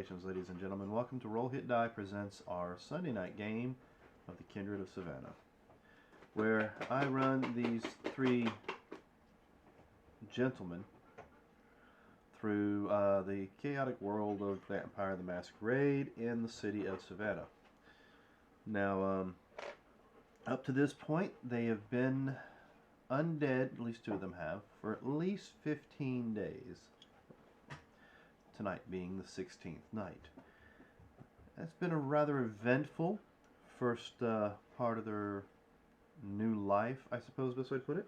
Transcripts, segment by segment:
Salutations, ladies and gentlemen. Welcome to Roll Hit Die presents our Sunday night game of the Kindred of Savannah, where I run these three gentlemen through the chaotic world of Vampire the Masquerade in the city of Savannah. Now, up to this point, they have been undead, at least two of them have, for at least 15 days. Tonight being the 16th night. That's been a rather eventful first part of their new life, I suppose best way to put it.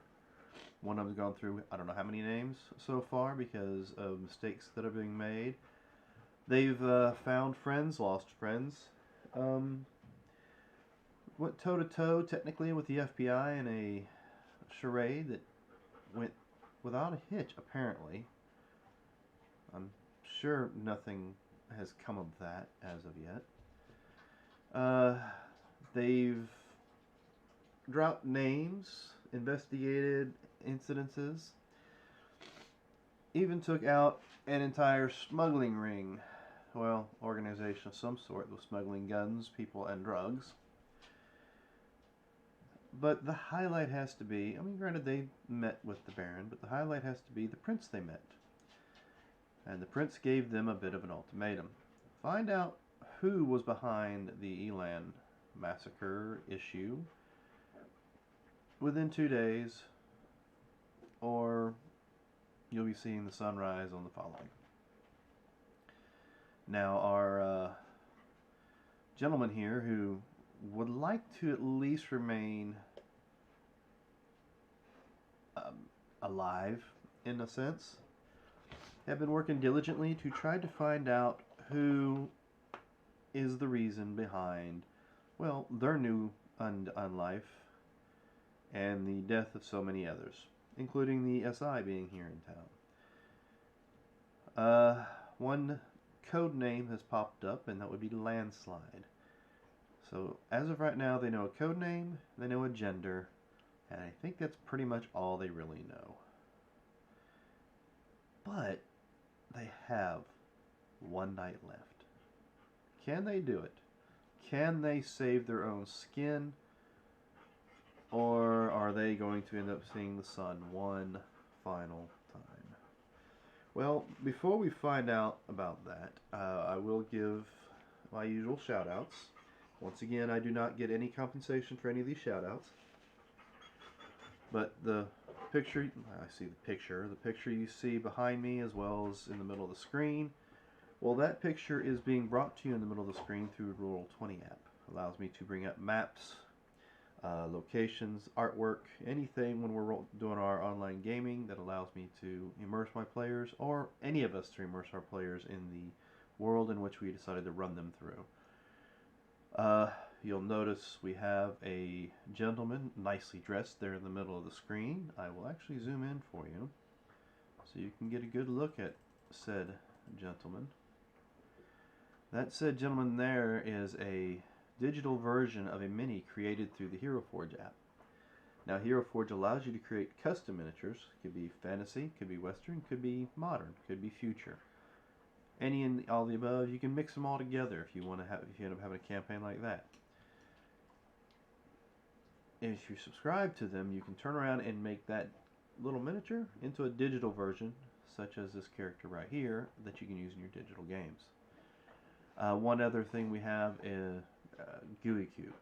One of them's gone through I don't know how many names so far because of mistakes that are being made. They've found friends, lost friends. Went toe to toe technically with the FBI in a charade that went without a hitch apparently. I'm sure nothing has come of that as of yet. They've dropped names, investigated incidences, even took out an entire smuggling ring, well, organization of some sort with smuggling guns, people, and drugs. But the highlight has to be, I mean, granted they met with the Baron, but the highlight has to be the prince they met. And the prince gave them a bit of an ultimatum. Find out who was behind the Elan massacre issue within 2 days, or you'll be seeing the sunrise on the following. Now, our gentleman here who would like to at least remain alive, in a sense, have been working diligently to try to find out who is the reason behind, well, their new unlife and the death of so many others, including the SI being here in town. One code name has popped up, and that would be Landslide. So, as of right now, they know a code name, they know a gender, and I think that's pretty much all they really know. But they have one night left. Can they do it? Can they save their own skin? Or are they going to end up seeing the sun one final time? Well, before we find out about that, I will give my usual shout-outs. Once again, I do not get any compensation for any of these shout-outs. But the picture, I see the picture you see behind me as well as in the middle of the screen, well, that picture is being brought to you in the middle of the screen through the Rural 20 app. Allows me to bring up maps, locations, artwork, anything when we're doing our online gaming that allows me to immerse my players, or any of us to immerse our players in the world in which we decided to run them through. You'll notice we have a gentleman nicely dressed there in the middle of the screen. I will actually zoom in for you so you can get a good look at said gentleman. That said gentleman there is a digital version of a mini created through the Hero Forge app. Now, Hero Forge allows you to create custom miniatures. Could be fantasy, could be western, could be modern, could be future. Any and all the above. You can mix them all together if you want to have. If you end up having a campaign like that. If you subscribe to them, you can turn around and make that little miniature into a digital version, such as this character right here, that you can use in your digital games. One other thing we have is GUI Cube.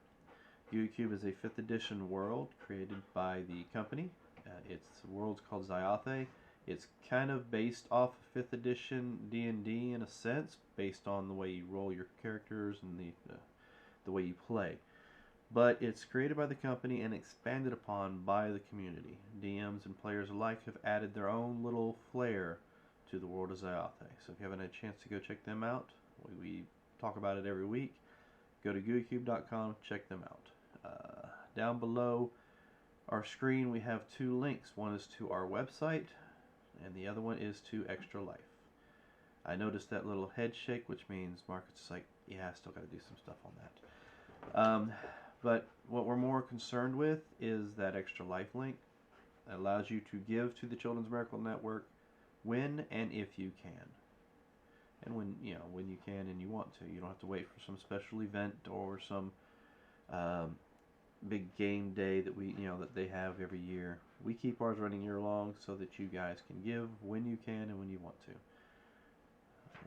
GUI Cube is a 5th edition world created by the company. Its world's called Zyathe. It's kind of based off 5th edition D&D in a sense, based on the way you roll your characters and the way you play. But it's created by the company and expanded upon by the community. DMs and players alike have added their own little flair to the world of Zyathe. So if you haven't had a chance to go check them out, we talk about it every week. Go to GUICube.com, check them out. Down below our screen we have two links. One is to our website, and the other one is to Extra Life. I noticed that little head shake, which means Marcus is like, yeah, I still got to do some stuff on that. But what we're more concerned with is that Extra Life link that allows you to give to the Children's Miracle Network when and if you can. and when you can and you want to. You don't have to wait for some special event or some um, big game day that that they have every year. We keep ours running year long so that you guys can give when you can and when you want to.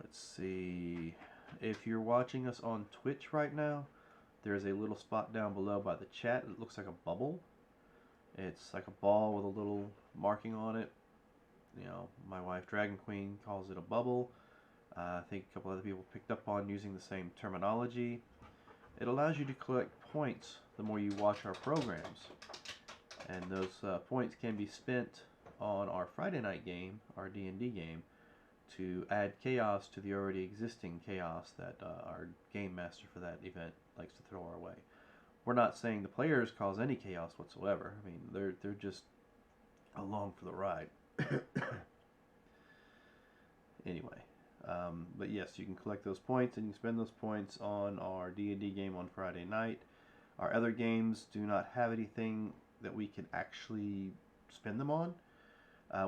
Let's see. If you're watching us on Twitch right now, there's a little spot down below by the chat. It looks like a bubble. It's like a ball with a little marking on it. My wife Dragon Queen calls it a bubble. I think a couple other people picked up on using the same terminology. It allows you to collect points the more you watch our programs. And those points can be spent on our Friday night game, our D&D game, to add chaos to the already existing chaos that our game master for that event likes to throw our way. We're not saying the players cause any chaos whatsoever. I mean, they're just along for the ride. Anyway, but yes, you can collect those points and you can spend those points on our D&D game on Friday night. Our other games do not have anything that we can actually spend them on.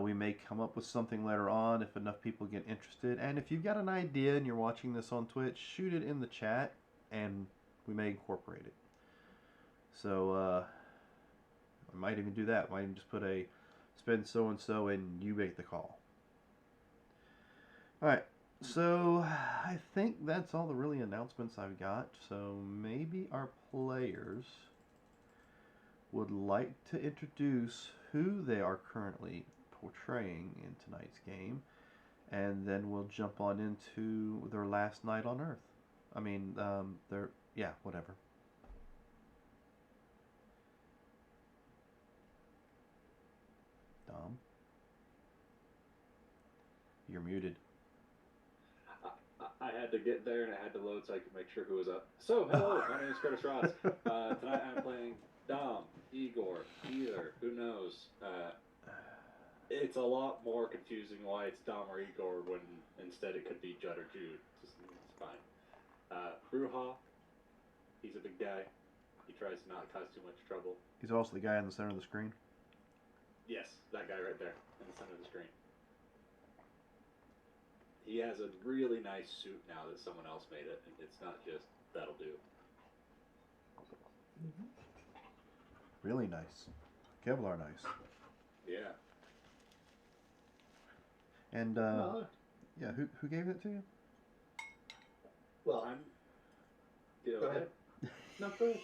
We may come up with something later on if enough people get interested. And if you've got an idea and you're watching this on Twitch, shoot it in the chat and we may incorporate it. So I might even do that. Might even just put a spend so and so and you make the call. Alright, so I think that's all the really announcements I've got. So maybe our players would like to introduce who they are currently portraying in tonight's game, and then we'll jump on into their last night on Earth. I mean, whatever. Dom, you're muted. I had to get there and I had to load so I could make sure who was up. So, hello, my name is Curtis Ross. Tonight I'm playing Dom, Igor, either, who knows. It's a lot more confusing why it's Dom or Igor when instead it could be Judd or Jude. It's fine. Bruja, he's a big guy. He tries to not cause too much trouble. He's also the guy in the center of the screen. Yes, that guy right there in the center of the screen. He has a really nice suit now that someone else made it, and it's not just, that'll do. Really nice. Kevlar nice. Yeah. And, yeah, who gave it to you? Well, Go ahead. No, go ahead.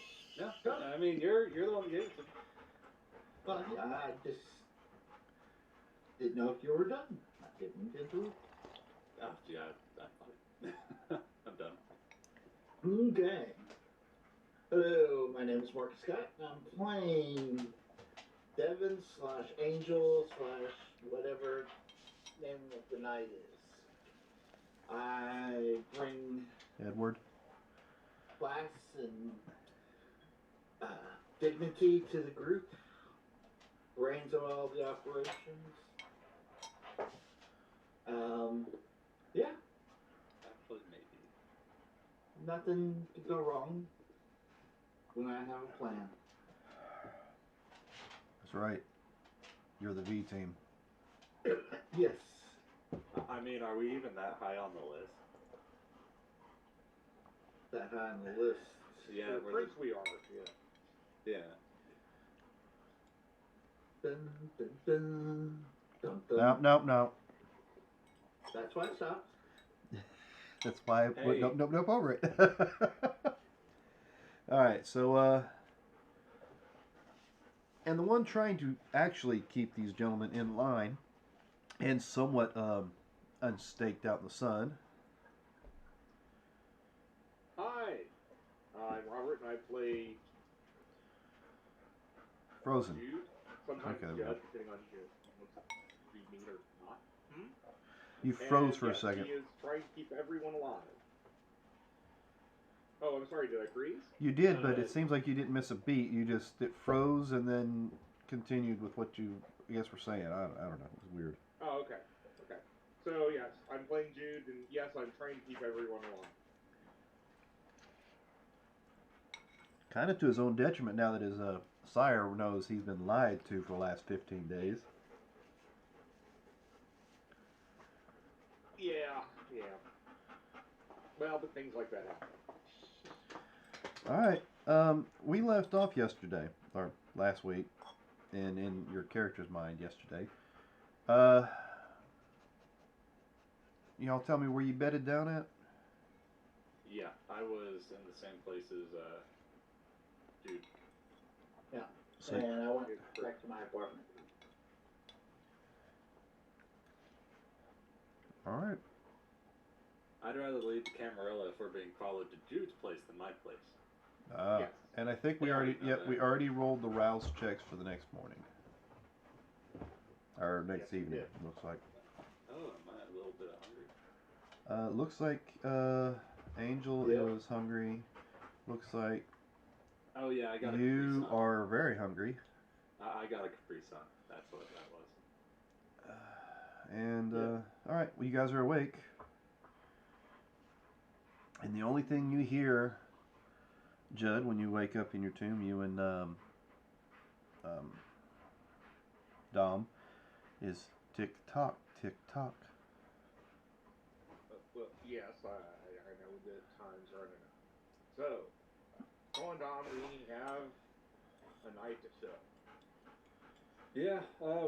No, I mean, you're the one who gave it to me. Well, yeah, I just didn't know if you were done. I didn't get through. Oh, yeah, I'm fine. I'm done. Okay. Hello, my name is Marcus Scott, and I'm playing Devin / Angel / whatever name of the night is. I bring Edward. class and dignity to the group. Reins on all the operations. Yeah. Actually, maybe. Nothing could go wrong when I have a plan. That's right. You're the V team. Yes. I mean, are we even that high on the list? That high on the list. Yeah, we are, yeah. Yeah. Dun, dun, dun, dun, dun. No. That's why I stopped. That's why I put Hey. nope over it. Alright, so, and the one trying to actually keep these gentlemen in line and somewhat unstaked out in the sun. Hi, I'm Robert, and I play Frozen. Jude. Sometimes Okay, Judd, well. depending on if you read me or not. You froze And, for a yes, second. He is trying to keep everyone alive. Oh, I'm sorry, did I freeze? You did, but it seems like you didn't miss a beat. It froze and then continued with what you, I guess, were saying. I don't know. It was weird. Oh, okay. Okay. So, yes, I'm playing Jude, and yes, I'm trying to keep everyone alive. Kind of to his own detriment now that his sire knows he's been lied to for the last 15 days. Yeah. Well, but things like that happen. All right. We left off yesterday, or last week, and in your character's mind yesterday. Uh, y'all tell me where you bedded down at? Yeah, I was in the same place as dude. So, And I went back to my apartment. all right. I'd rather lead the Camarilla if we're being followed to Jude's place than my place. Yes. And I think we Yeah, already, we know we that. already rolled the rouse checks for the next morning, or next Yes, we evening. did. Looks like. Oh, am I a little bit hungry? Looks like Angel Yep. is hungry. Looks like Oh yeah, I got a Capri you Sun. are very hungry. I got a Capri Sun. That's what that was. And all right, well, you guys are awake, and the only thing you hear, Judd, when you wake up in your tomb, you and Dom, is tick tock, tick tock. Well, yes, I know that time's running out. So, come on, Dom, we have a night to fill. Yeah,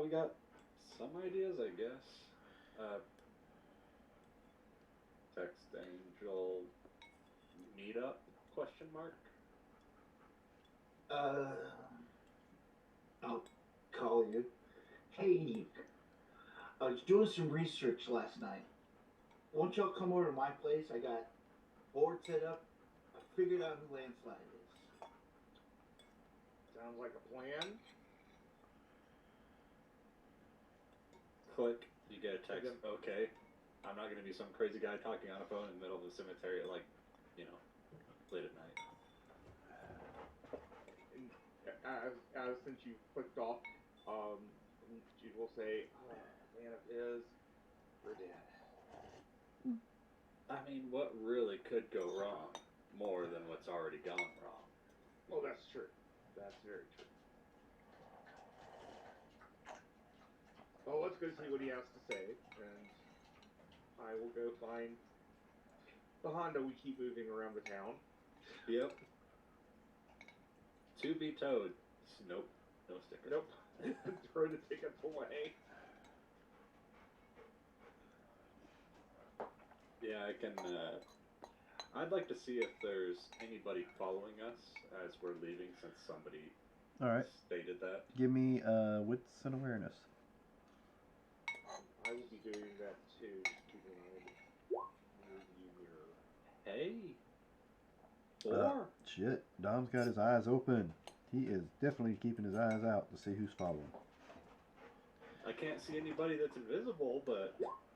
we got some ideas, I guess. Text Angel meetup? Question mark. I'll call you. Hey, I was doing some research last night. Won't y'all come over to my place? I got board set up. I figured out who Landslide is. Sounds like a plan. Click. You get a text. Okay. I'm not gonna be some crazy guy talking on a phone in the middle of the cemetery at, like, late at night. And as since you clicked off, Jude will say, man of his, we're dead. I mean, what really could go wrong more than what's already gone wrong? Well, that's true. That's very true. Well, let's go see what he has to say, and I will go find the Honda we keep moving around the town. Yep. To be towed. Nope. No sticker. Nope. Throw the tickets away. Yeah, I can. I'd like to see if there's anybody following us as we're leaving, since somebody All right, stated that. give me wits and awareness. I will be doing that too. Keep in mind. Rearview mirror. Hey. 4. Shit, Dom's got his eyes open. He is definitely keeping his eyes out to see who's following. I can't see anybody that's invisible, but.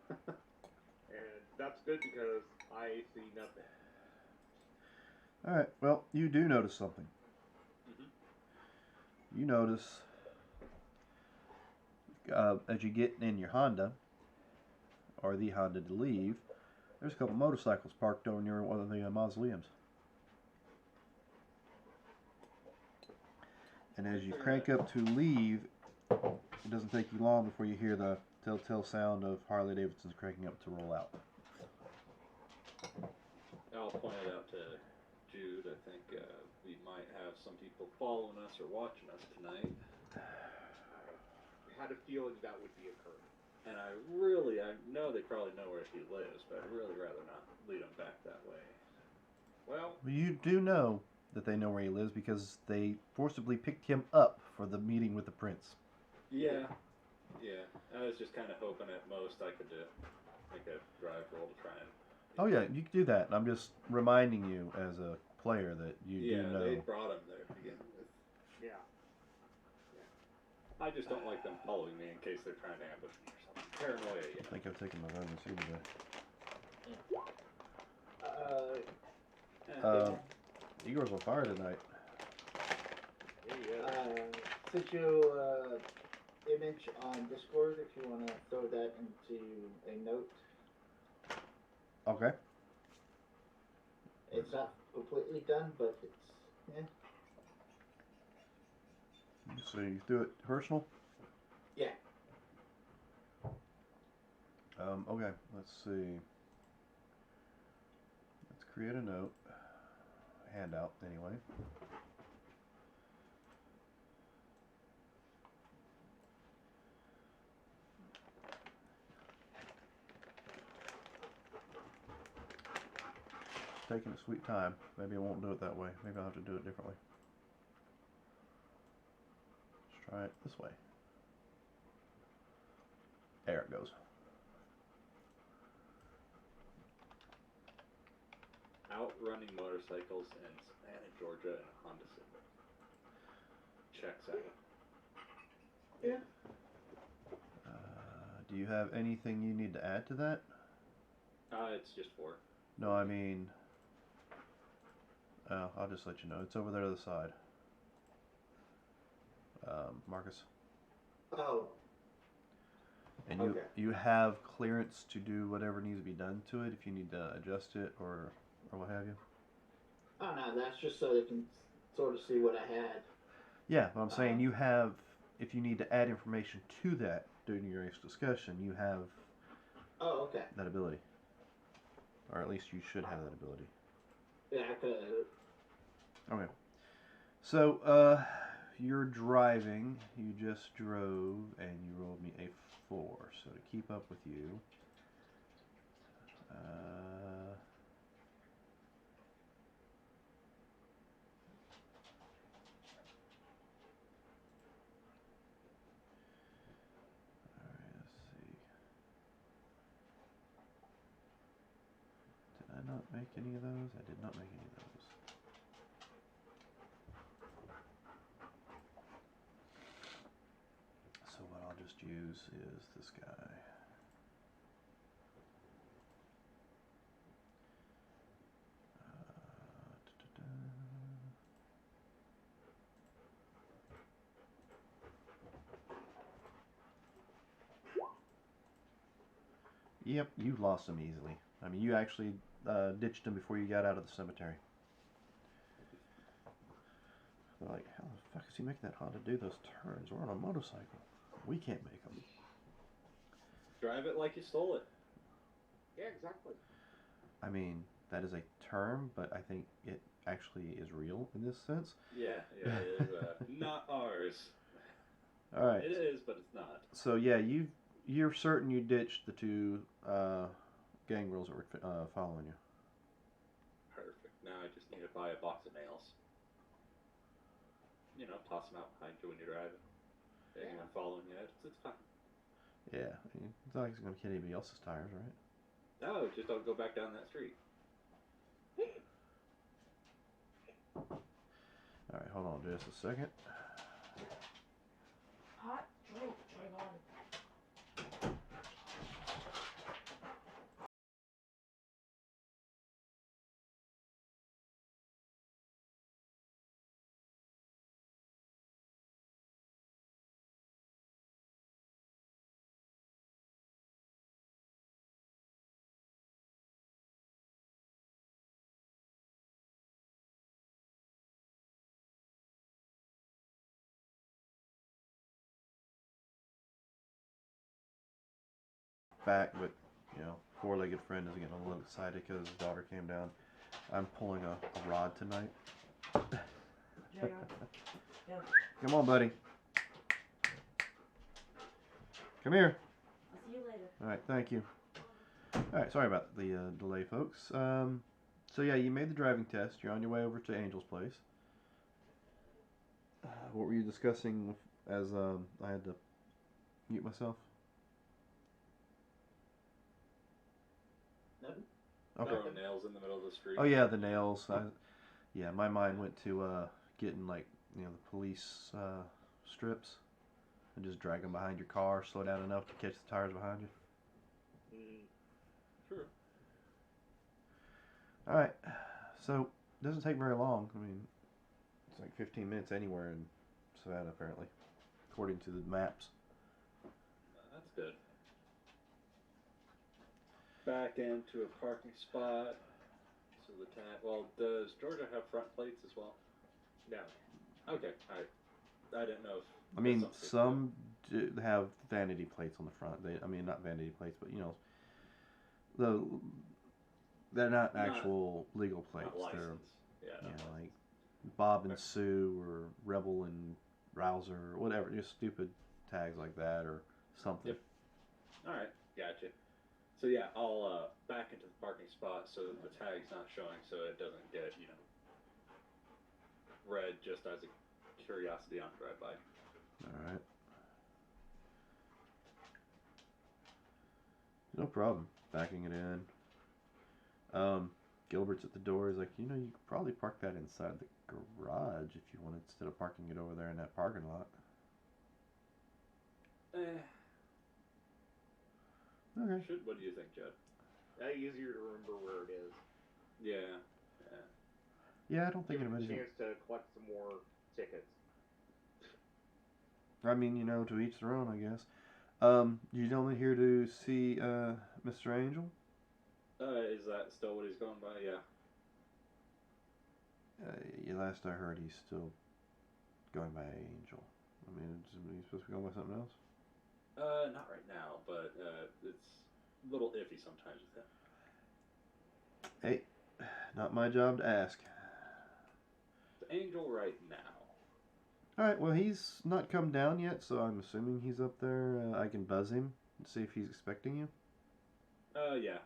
And that's good because I see nothing. All right, well, you do notice something. Mm-hmm. You notice as you get in your Honda, or the Honda to leave, there's a couple motorcycles parked over near one of the mausoleums. And as you crank up to leave, it doesn't take you long before you hear the telltale sound of Harley Davidson's cranking up to roll out. I'll point it out to Jude. I think we might have some people following us or watching us tonight. I had a feeling that would be occurring. And I know they probably know where he lives, but I'd really rather not lead them back that way. Well, You do know that they know where he lives because they forcibly picked him up for the meeting with the prince. Yeah. I was just kind of hoping at most I could make a drive roll to try and. Oh yeah, you can do that. I'm just reminding you as a player that you do know. They brought him there to begin with. yeah. I just don't like them following me in case they're trying to ambush me or something. Paranoia, I think I've taken my vitamin C today. Igor's on fire tonight. There you go. Sent you image on Discord if you want to throw that into a note. Okay. It's not completely done, but it's So you do it personal? yeah. Okay, let's see. create a note. Handout, anyway. It's taking its sweet time. Maybe I won't do it that way. Maybe I'll have to do it differently. Let's try it this way. There it goes. Outrunning motorcycles in Savannah, Georgia, and a Honda Civic. Checks out. Yeah. Do you have anything you need to add to that? It's just 4. No, I mean... I'll just let you know. It's over there to the side. Marcus. Oh. And Okay. you have clearance to do whatever needs to be done to it if you need to adjust it or what have you? Oh no, that's just so they can sort of see what I had. Yeah, but I'm saying you have, if you need to add information to that during your race discussion, you have Oh, okay. that ability. Or at least you should have that ability. Yeah, I could. Okay. So, you're driving, you just drove, and you rolled me a 4. So to keep up with you, alright, let's see. Did I not make any of those? I did not make any of those. So what I'll just use is this guy. Yep, you lost him easily. I mean, you actually ditched him before you got out of the cemetery. They're like, how the fuck is he making that Honda do those turns? We're on a motorcycle. We can't make them. Drive it like you stole it. Yeah, exactly. I mean, that is a term, but I think it actually is real in this sense. Yeah, it is. Not ours. All right. It is, but it's not. So yeah, you're certain you ditched the 2 gangrels that were following you. Perfect. Now I just need to buy a box of nails. You know, toss them out behind you when you're driving. Anyone following you, it's fine. Yeah, I mean, it's not like it's gonna hit anybody else's tires, right? No, just don't go back down that street. All right, hold on just a second. Hot drink going on. Back, but you know, 4-legged friend is getting a little excited because his daughter came down. I'm pulling a rod tonight. JR. Yeah. Come on, buddy. Come here. I'll see you later. All right, thank you. All right, sorry about the delay, folks. So yeah, you made the driving test. You're on your way over to Angel's place. What were you discussing as I had to mute myself? Nothing. Okay. Throwing nails in the middle of the street. Oh yeah, the nails. Yeah, my mind went to getting like the police strips and just drag them behind your car, slow down enough to catch the tires behind you. True. All right, so it doesn't take very long. I mean, it's like 15 minutes anywhere in Savannah, apparently, according to the maps. That's good. Back into a parking spot. So the tag. Well, does Georgia have front plates as well? No. Okay, alright. I didn't know if. I mean, that's some something do have vanity plates on the front. I mean, not vanity plates, but you know, the They're not Not- actual legal plates. Not They're licensed. Yeah. Not licensed. like Bob and Sue or Rebel and Rouser or whatever. Just stupid tags like that or something. Yep. All right, gotcha. So yeah, I'll back into the parking spot so that the tag's not showing, so it doesn't get read just as a curiosity on drive-by. All right. No problem. Backing it in. Gilbert's at the door. He's like, you could probably park that inside the garage if you wanted, instead of parking it over there in that parking lot. Okay. What do you think, Judd? Easier to remember where it is. Yeah. Yeah, I don't think Give it a anybody's. chance to collect some more tickets. I mean, to each their own, I guess. You gentlemen here to see Mr. Angel? Is that still what he's going by? Yeah. Last I heard, he's still going by Angel. I mean, is he supposed to be going by something else? Not right now, but it's a little iffy sometimes with him. Hey, not my job to ask. The Angel right now. Alright, well, he's not come down yet, so I'm assuming he's up there. I can buzz him and see if he's expecting you. Yeah.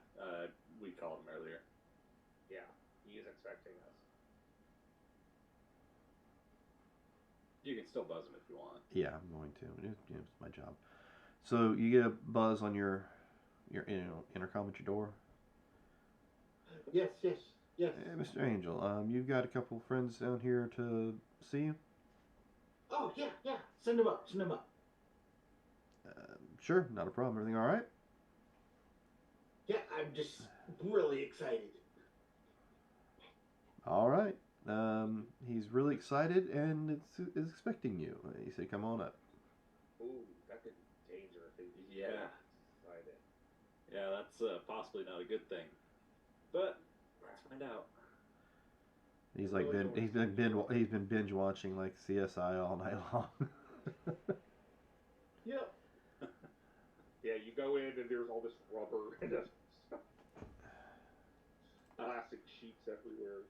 We called him earlier. Yeah, he is expecting us. You can still buzz him if you want. Yeah, I'm going to. It's my job. So you get a buzz on your intercom at your door. Yes. Hey, Mr. Angel, you've got a couple friends down here to see you? Oh, yeah. Send them up. Sure, not a problem. Everything all right? Yeah, I'm just really excited. All right. He's really excited and is expecting you. He said, "Come on up." Ooh, that could be dangerous. Yeah. Excited. Yeah, that's possibly not a good thing. But let's find out. He's like he's been binge watching like CSI all night long. Yep. Yeah, you go in and there's all this rubber and plastic sheets everywhere.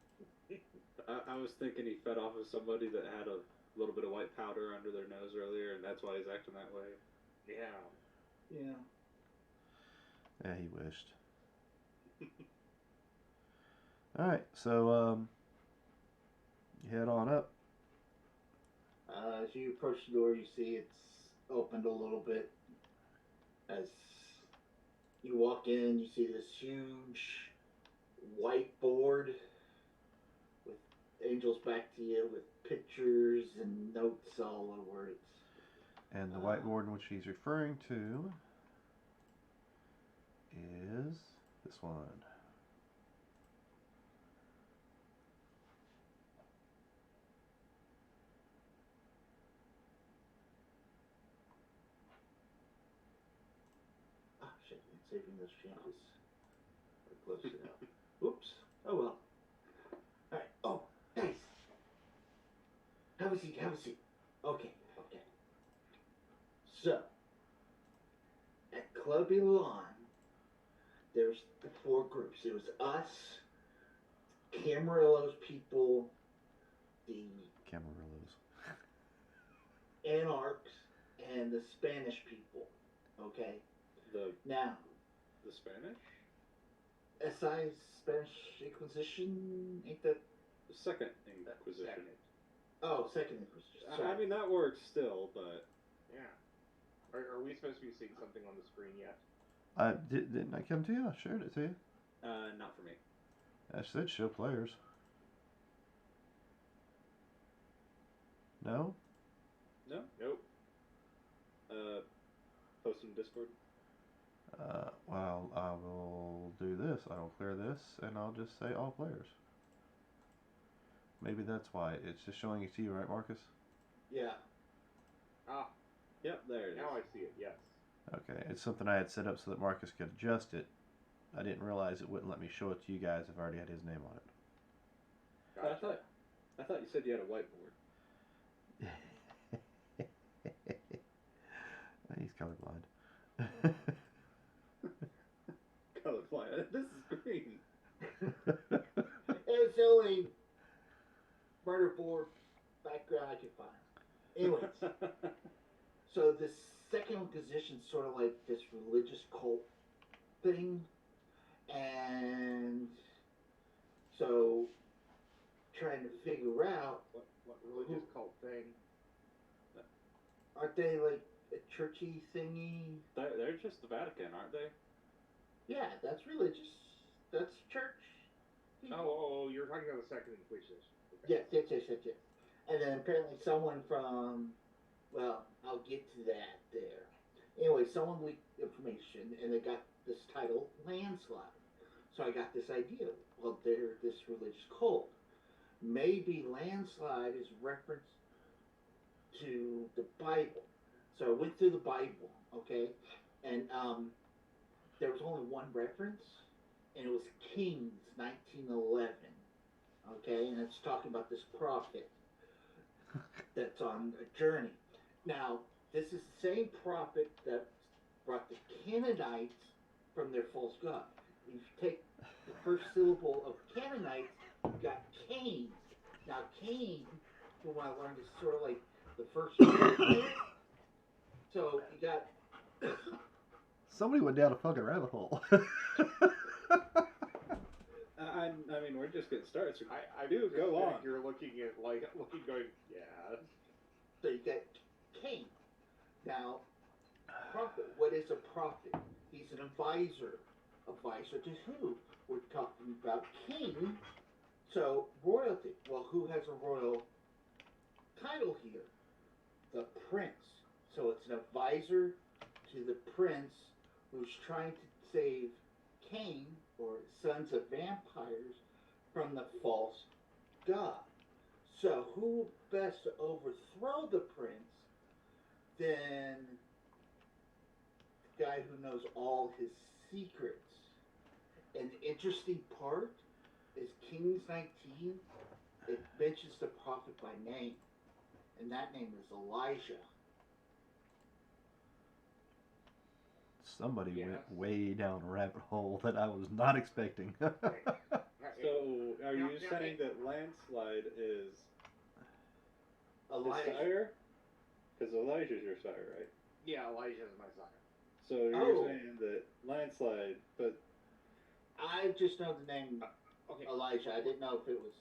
I was thinking he fed off of somebody that had a little bit of white powder under their nose earlier, and that's why he's acting that way. Yeah. Yeah, he wished. All right, so you head on up. As you approach the door, you see it's opened a little bit. As you walk in, you see this huge whiteboard with Angel's back to you with pictures and notes all over it. And the whiteboard in which he's referring to is this one. Ah, shit, I'm saving those changes. We're close enough. Oops. Oh well. Alright. Oh, guys. Have a seat. Okay. So, at Club Elon, there's the 4 groups. It was us, Camarillo's people, the Camarillos. Anarchs, and the Spanish people. Okay? Now, The Spanish? SI, Spanish Inquisition, ain't that? The Second Inquisition. Oh, Second Inquisition. I Sorry. mean, that works still, but... Yeah. Are we supposed to be seeing something on the screen yet? Didn't I come to you? I shared it to you. Not for me. I said show players. No? No? Nope. Post in Discord? Well, I will do this. I will clear this, and I'll just say all players. Maybe that's why. It's just showing it to you, right, Marcus? Yeah. Ah, Yep, there it is. now I see it, yes. Okay, it's something I had set up so that Marcus could adjust it. I didn't realize it wouldn't let me show it to you guys if I already had his name on it. Gotcha. I thought you said you had a whiteboard. He's colorblind. Colorblind. This is green. It's the only murder board background I could find. Anyways, so the second position is sort of like this religious cult thing, and so trying to figure out, What religious cult thing? aren't they like a churchy thingy? They're just the Vatican, aren't they? Yeah, that's religious. That's church. Oh, you're talking about the Second Inquisition. Yes. And then apparently someone from, well, I'll get to that there. Anyway, someone leaked information and they got this title, Landslide. So I got this idea. Well, they're this religious cult. Maybe Landslide is reference to the Bible. So I went through the Bible, okay? And there was only one reference, and it was Kings 1911. Okay, and it's talking about this prophet that's on a journey. Now, this is the same prophet that brought the Canaanites from their false god. If you take the first syllable of Canaanites, you got Cain. Now, Cain, from what I learned, is sort of like the first one. So you got. Somebody went down a fucking rabbit hole. I mean, we're just getting started. So I do just go think on. You're looking going, yeah. So you got Cain. Now, prophet. What is a prophet? He's an advisor. Advisor to who? We're talking about king. So royalty. Well, who has a royal title here? The prince. So it's an advisor to the prince who's trying to save Cain, or sons of vampires, from the false god. So who best to overthrow the prince than the guy who knows all his secrets? And the interesting part is Kings 19, it mentions the prophet by name, and that name is Elijah. Somebody Yes. went way down a rabbit hole that I was not expecting. So, are you saying that Landslide is his Elijah. sire? Because Elijah's your sire, right? Yeah, Elijah's my sire. So you're saying that Landslide, but I just know the name Okay. Elijah. I didn't know if it was.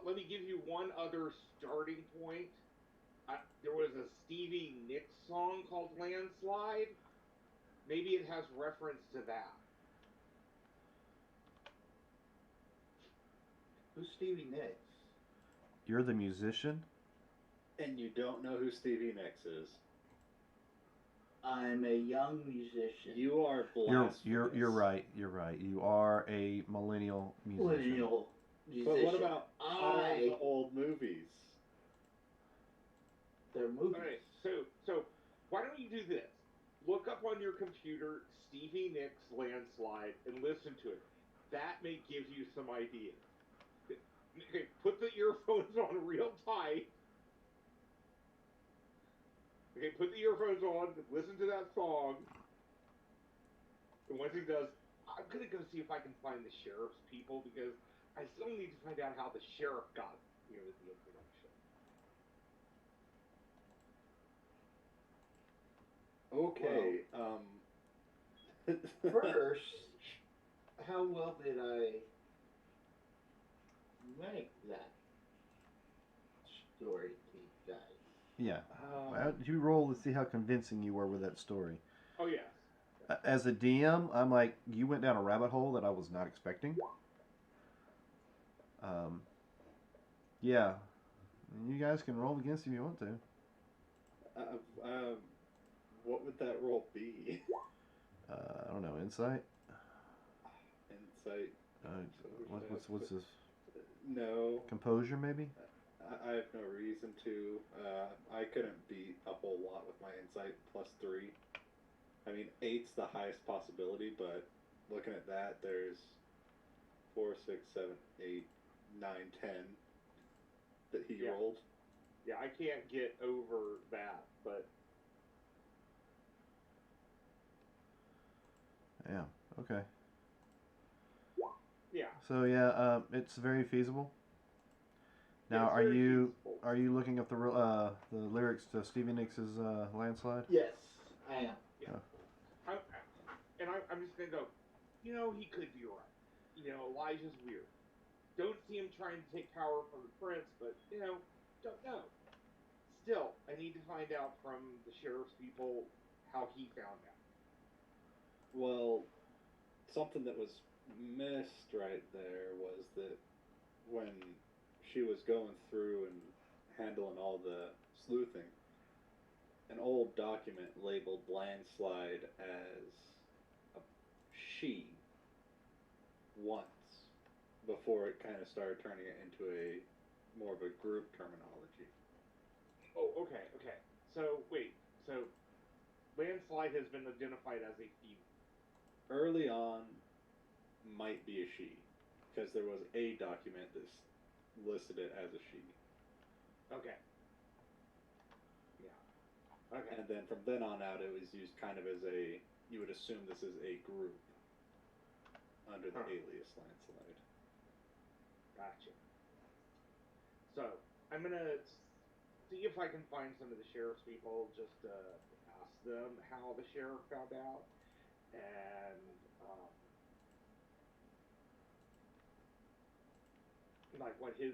Let me give you one other starting point. There was a Stevie Nicks song called Landslide. Maybe it has reference to that. Who's Stevie Nicks? You're the musician? and you don't know who Stevie Nicks is. I'm a young musician. You are blasphemous. You're right. You're right. You are a millennial musician. Millennial musician. But what about all the old movies? They're movies. All right, so why don't you do this? Look up on your computer Stevie Nicks Landslide and listen to it. That may give you some ideas. Okay, put the earphones on real tight. Okay, put the earphones on, listen to that song. And once he does, I'm gonna go see if I can find the sheriff's people because I still need to find out how the sheriff got the information. Okay. First, how well did I make that story to you guys? Yeah. Why don't you roll to see how convincing you were with that story? Oh yeah. As a DM, I'm like, you went down a rabbit hole that I was not expecting. Yeah. You guys can roll against if you want to. What would that roll be? I don't know. Insight? Insight. What's this? No. Composure, maybe? I have no reason to. I couldn't beat a whole lot with my insight plus 3. I mean, 8's the highest possibility, but looking at that, there's 4, 6, 7, 8, 9, 10 that he rolled. Yeah, I can't get over that, but Yeah. Okay. yeah. So yeah, it's very feasible. Yeah, Now, it's are very you feasible. looking up the lyrics to Stevie Nicks' Landslide? Yes, I am. Yeah. Oh. I'm just gonna go. You know, he could be right. You know, Elijah's weird. Don't see him trying to take power from the prince, but you know, don't know. Still, I need to find out from the sheriff's people how he found out. Well, something that was missed right there was that when she was going through and handling all the sleuthing, an old document labeled landslide as a she once before it kind of started turning it into a more of a group terminology. Oh, okay, okay. So wait, so landslide has been identified as a female. Early on, might be a she, because there was a document that listed it as a she. Okay. Yeah. Okay. And then from then on out, it was used kind of as a, you would assume this is a group under the Huh. alias landslide. Gotcha. So I'm gonna see if I can find some of the sheriff's people, just ask them how the sheriff found out, and like what his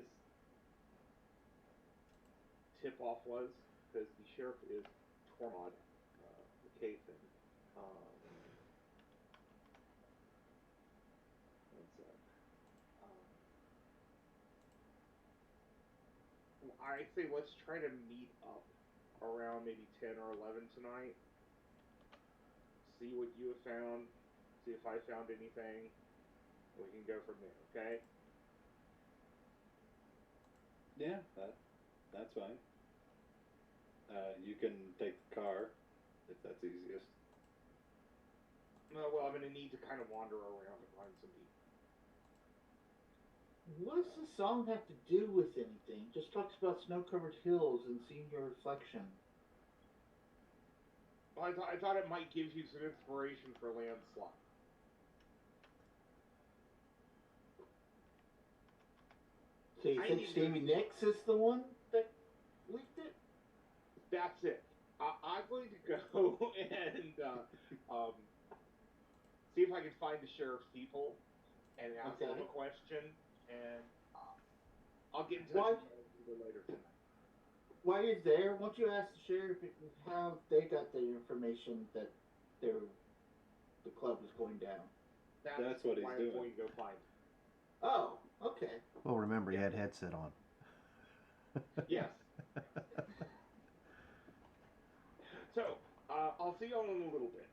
tip off was, because the sheriff is Tormod McCaffin. Um, one sec. I say let's try to meet up around maybe 10 or 11 tonight. See what you have found. See if I found anything. We can go from there. Okay. Yeah, that's fine. You can take the car if that's easiest. Well, I'm gonna need to kind of wander around and find some people. What does the song have to do with anything? Just talks about snow-covered hills and seeing your reflection. Well, I thought it might give you some inspiration for landslide. So you I think need to. Stevie Nicks is the one that leaked it? That's it. I'm going to go and um, see if I can find the sheriff's people and ask them Okay. a question, and I'll get in touch Why? with you either later tonight. While you're there, won't you ask the sheriff how they got the information that their the club was going down? That's what he's why I'm doing. going to go find it. Oh, okay. Well, remember he Yeah. had headset on. Yes. So, I'll see you all in a little bit.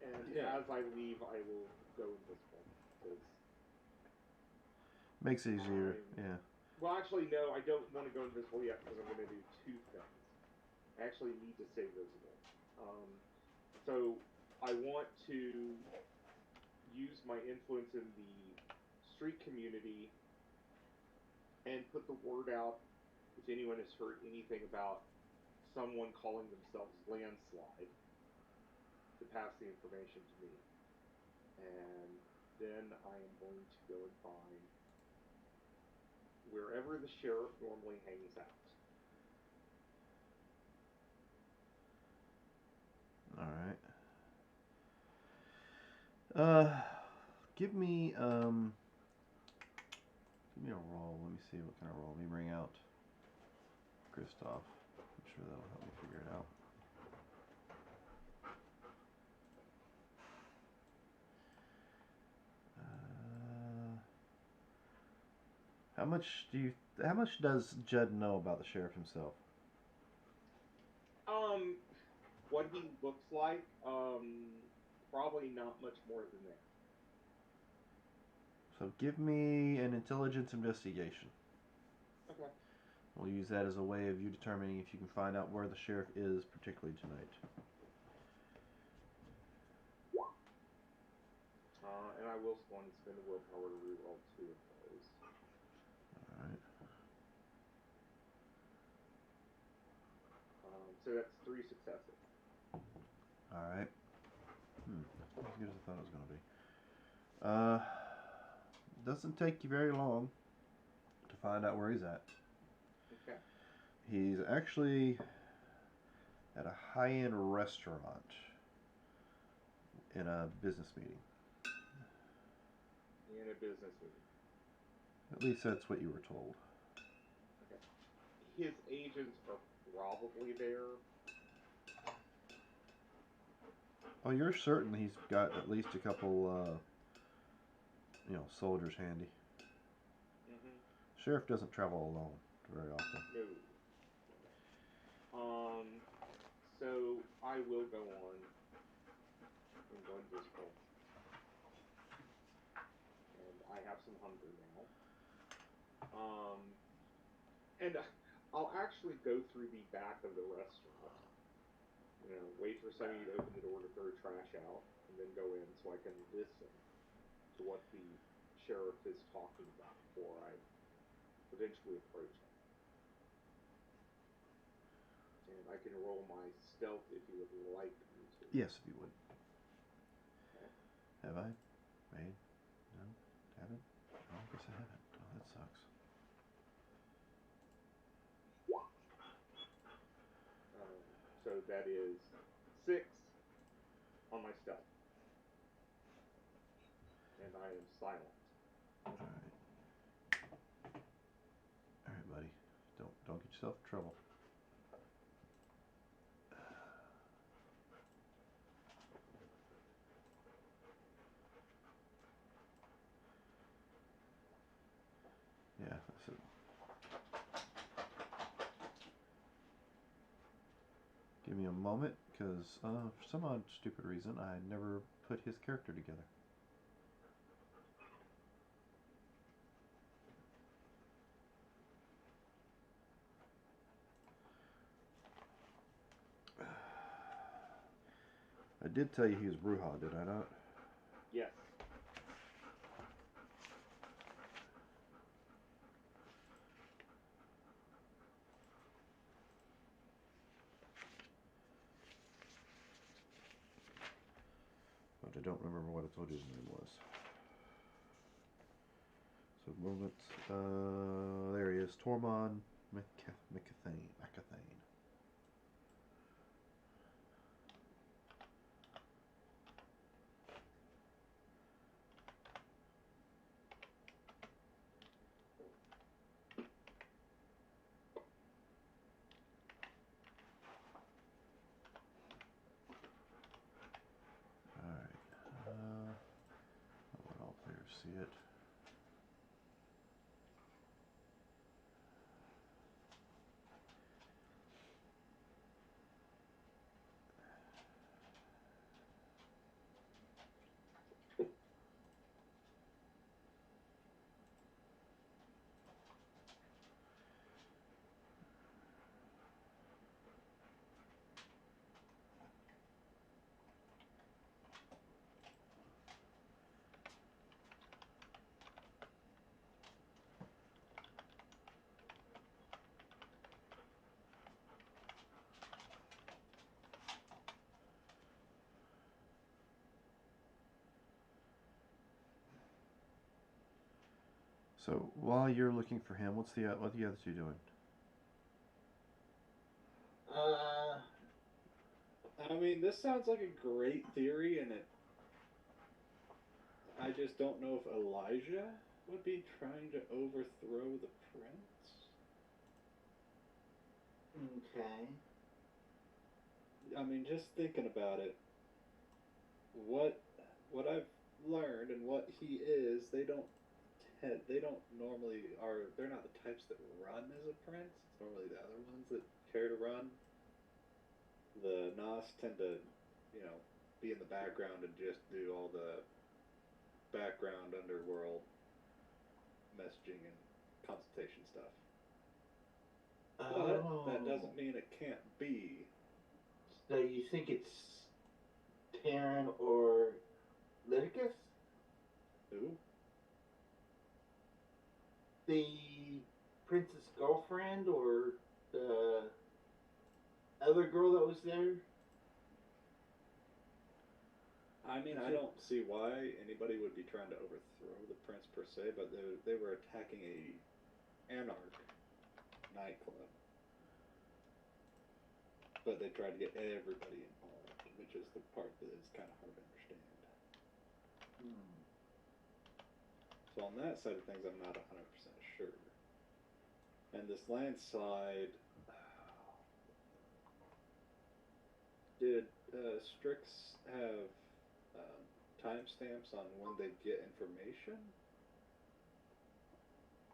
And Yeah. as I leave, I will go invisible. Makes it easier. Yeah. Well, actually, no, I don't want to go invisible yet because I'm going to do two things. I actually need to stay visible. So, I want to use my influence in the street community and put the word out if anyone has heard anything about someone calling themselves Landslide to pass the information to me. And then I am going to go and find wherever the sheriff normally hangs out. All right. Give me give me a roll. Let me see what kind of roll. Let me bring out Kristoff. I'm sure that'll help me figure it out. How much do you? How much does Judd know about the sheriff himself? What he looks like, probably not much more than that. So give me an intelligence investigation. Okay. We'll use that as a way of you determining if you can find out where the sheriff is, particularly tonight. And I will want to spend a willpower to reroll two of those. Alright. So that's 3 successes. Alright. Not as good as I thought it was going to be. doesn't take you very long to find out where he's at. Okay. He's actually at a high-end restaurant in a business meeting. In a business meeting. At least that's what you were told. Okay. His agents are probably there. Oh, you're certain he's got at least a couple, soldiers handy. Mm-hmm. Sheriff doesn't travel alone very often. No. So I will go on and go into this place. And I have some hunger now. And I'll actually go through the back of the restaurant. Wait for somebody to open the door to throw trash out, and then go in so I can listen to what the sheriff is talking about before I eventually approach him. And I can roll my stealth if you would like me to. Yes, if you would. Okay. Have I? Made? No? Haven't? Oh, I guess I haven't. Oh, that sucks. So that is 6 on my stealth. And I am silent. Alright. Alright, buddy. Don't get yourself in trouble. Yeah, listen. Give me a moment, because for some odd stupid reason, I never put his character together. I did tell you he was Bruja, did I not? Yes. But I don't remember what I told you his name was. So movement, there he is, Tormund McAthane. Alright, I'll let all players see it. So while you're looking for him, what the other two doing? I mean, this sounds like a great theory, and I just don't know if Elijah would be trying to overthrow the prince. Okay. I mean, just thinking about it, what I've learned and what he is, they don't normally they're not the types that run as a prince. It's normally the other ones that care to run. The Nas tend to, be in the background and just do all the background underworld messaging and consultation stuff. But that doesn't mean it can't be. So you think it's Taryn or Leviticus? Who? The prince's girlfriend or the other girl that was there? I mean, I don't see why anybody would be trying to overthrow the prince per se, but they were attacking a anarch nightclub. But they tried to get everybody involved, which is the part that is kind of hard to understand. So on that side of things, I'm not 100% sure. And this landslide, did Strix have timestamps on when they get information?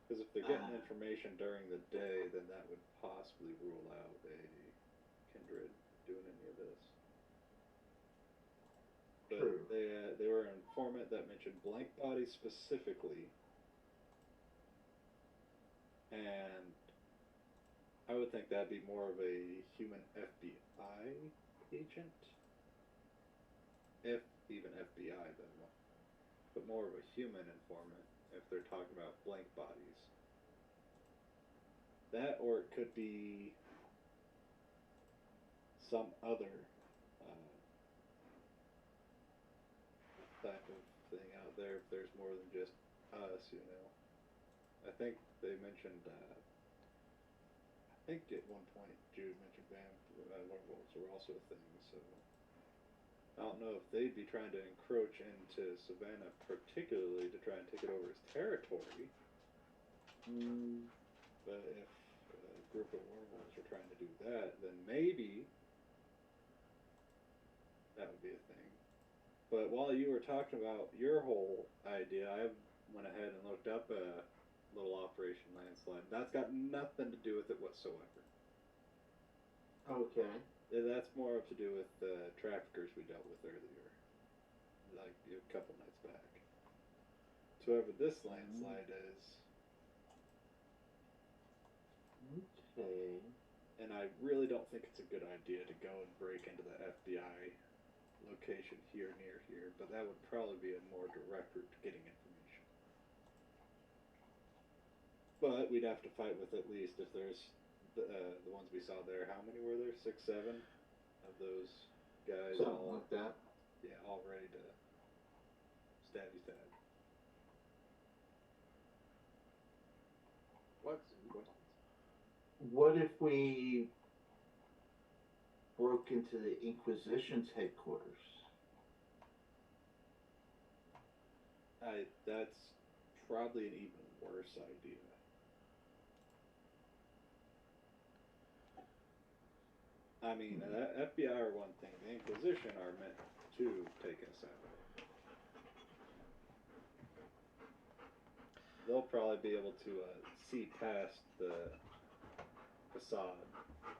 Because if they're getting information during the day, then that would possibly rule out a Kindred doing any of this. But True. they were an informant that mentioned blank bodies specifically, and I would think that'd be more of a human FBI agent, if even FBI though, but more of a human informant if they're talking about blank bodies. That, or it could be some other type of thing out there. If there's more than just us, you know. I think they mentioned. I think at one point Jude mentioned werewolves were also a thing. So I don't know if they'd be trying to encroach into Savannah, particularly to try and take it over as territory. But if a group of werewolves are trying to do that, then maybe that would be a thing. But while you were talking about your whole idea, I went ahead and looked up a little Operation Landslide. That's got nothing to do with it whatsoever. Okay. That's more to do with the traffickers we dealt with earlier, like a couple nights back. So whoever this landslide is. Okay. And I really don't think it's a good idea to go and break into the FBI location here near here, but that would probably be a more direct route to getting information. But we'd have to fight with at least, if there's the ones we saw there, how many were there? 6, 7 of those guys? Something like that. Yeah, all ready to stabby stab. What if we broke into the Inquisition's headquarters? That's probably an even worse idea. I mean, FBI are one thing. The Inquisition are meant to take us out. They'll probably be able to see past the facade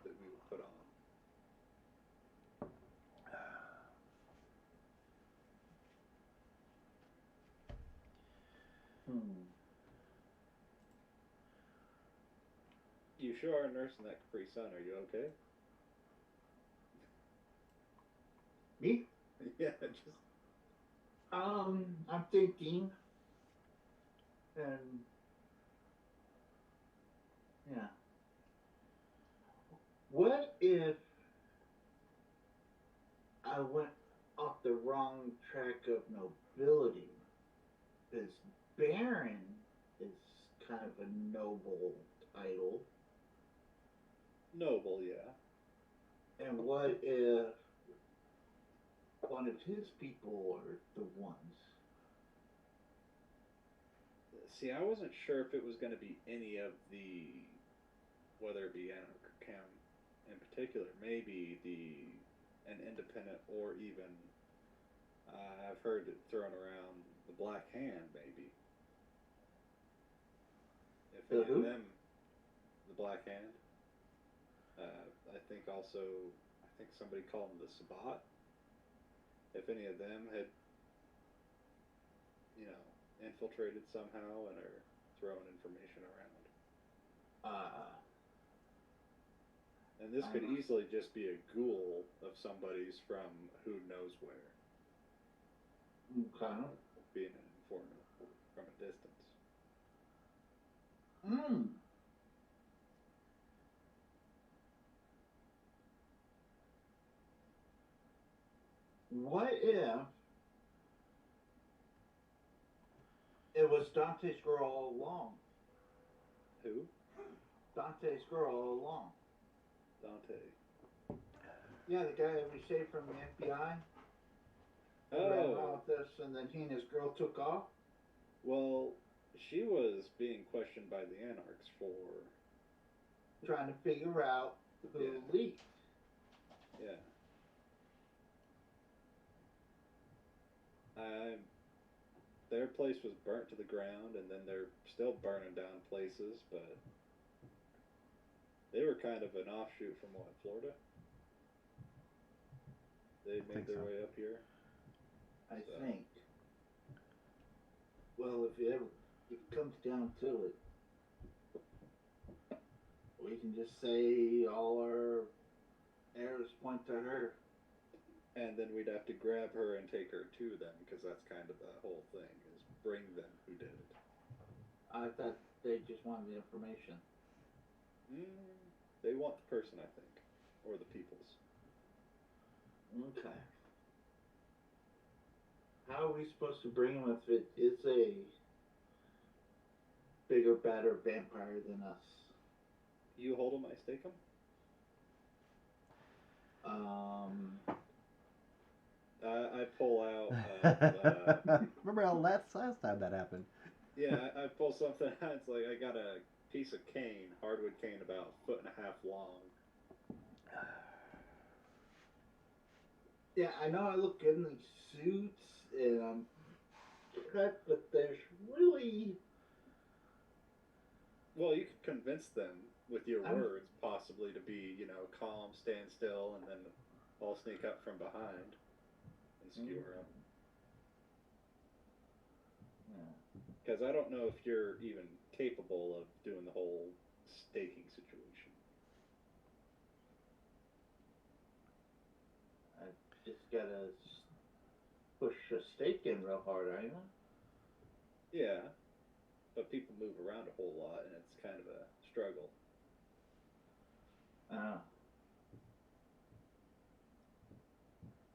that we would put on. You sure are nursing that Capri Sun. Are you okay? Me? Yeah, just. I'm thinking, and yeah. What if I went off the wrong track of nobility? Because Baron is kind of a noble title. Noble, yeah. And what if one of his people are the ones? See, I wasn't sure if it was going to be any of the, whether it be Anarch or Cam in particular, maybe an independent, or even, I've heard it thrown around, the Black Hand, maybe. If any of them, the Black Hand. I think also, I think somebody called them the Sabbat. If any of them had, you know, infiltrated somehow and are throwing information around. And this could easily just be a ghoul of somebody's from who knows where. Okay. Being an informant from a distance. What if was Dante's girl all along. Who? Dante's girl all along. Dante. Yeah, the guy that we saved from the FBI. Ran Oh, off this, and then he and his girl took off. well, she was being questioned by the Anarchs for, Trying to figure out who Yeah. leaked. yeah. I, their place was burnt to the ground, and then they're still burning down places, but they were kind of an offshoot from what, Florida? They made think their so. way up here. I So. think. Well, if it comes down to it, we can just say all our arrows point to her. And then we'd have to grab her and take her to them, because that's kind of the whole thing, is bring them who did it. I thought they just wanted the information. They want the person, I think. Or the people's. Okay. How are we supposed to bring him if it is a bigger, badder vampire than us? You hold him, I stake him? I pull out. Remember how last time that happened? Yeah, I pull something out. It's like I got a piece of cane, hardwood cane, about a foot and a half long. Yeah, I know I look good in these suits and I'm cut, but there's really. Well, you could convince them with your I'm- words, possibly, to be, calm, stand still, and then I'll sneak up from behind and skewer them. Because I don't know if you're even capable of doing the whole staking situation. I just gotta push a stake in real hard, ain't I? Yeah, but people move around a whole lot, and it's kind of a struggle.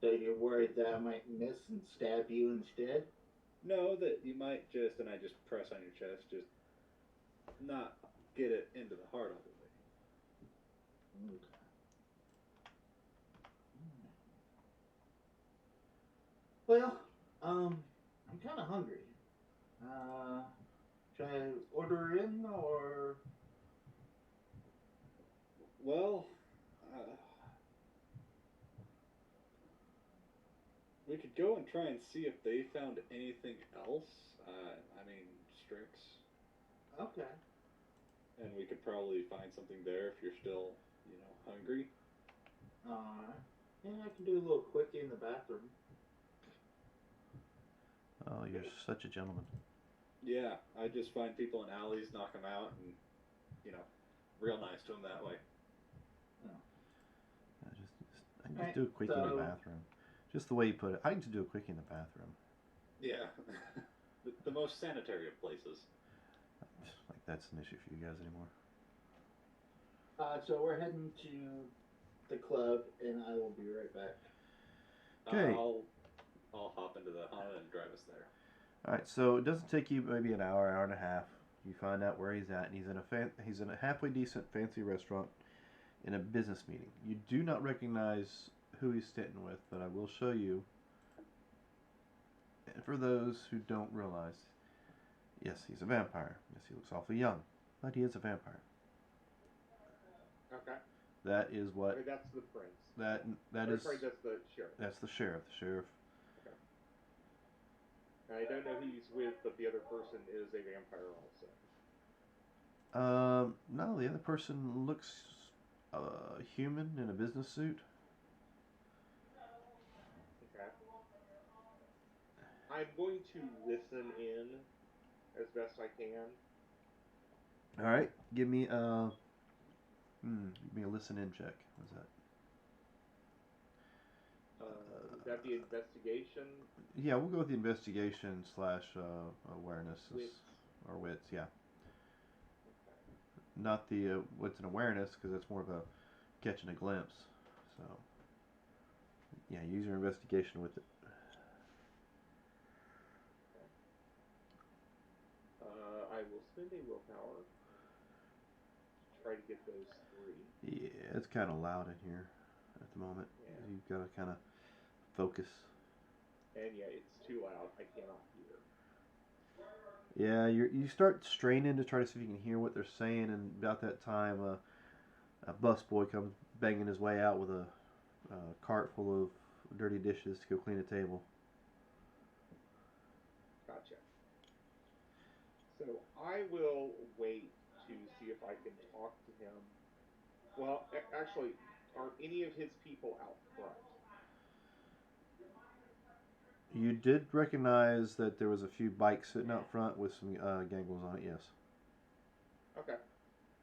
So you're worried that I might miss and stab you instead? No, that you might just, and I just press on your chest, just not get it into the heart all the way. Okay. Well, I'm kind of hungry. Should I order in or? Well, we could go and try and see if they found anything else. I mean, Strix. Okay. And we could probably find something there if you're still, hungry. Yeah, I can do a little quickie in the bathroom. Oh, you're such a gentleman. Yeah, I just find people in alleys, knock them out, and, real nice to them that way. I can just do a quickie in the bathroom. Just the way you put it. I can just do a quickie in the bathroom. Yeah. the most sanitary of places. Like that's an issue for you guys anymore. So we're heading to the club, and I will be right back. Okay. I'll hop into the Honda and drive us there. All right, so it doesn't take you maybe an hour and a half. You find out where he's at, and he's in a halfway decent fancy restaurant in a business meeting. You do not recognize who he's sitting with, but I will show you. And for those who don't realize, yes, he's a vampire. Yes, he looks awfully young, but he is a vampire. Okay. That is what. Okay, that's the prince. That's the sheriff. That's the sheriff. The sheriff. Okay. I don't know who he's with, but the other person is a vampire also. No, the other person looks human in a business suit. Okay. I'm going to listen in as best I can. All right, give me a listen in check. What's that? Would that be investigation? Yeah, we'll go with the investigation / awareness Wits. or wits. Yeah, not the wits and awareness because that's more of a catching a glimpse. So yeah, use your investigation with it. spend a willpower to try to get those 3. Yeah, it's kind of loud in here at the moment. Yeah. You've got to kind of focus. And yeah, it's too loud. I cannot hear. Yeah, you start straining to try to see if you can hear what they're saying, and about that time, a busboy comes banging his way out with a cart full of dirty dishes to go clean a table. Gotcha. So I will wait to see if I can talk to him. Well, actually, are any of his people out front? You did recognize that there was a few bikes sitting out front with some gangles on it, yes. Okay.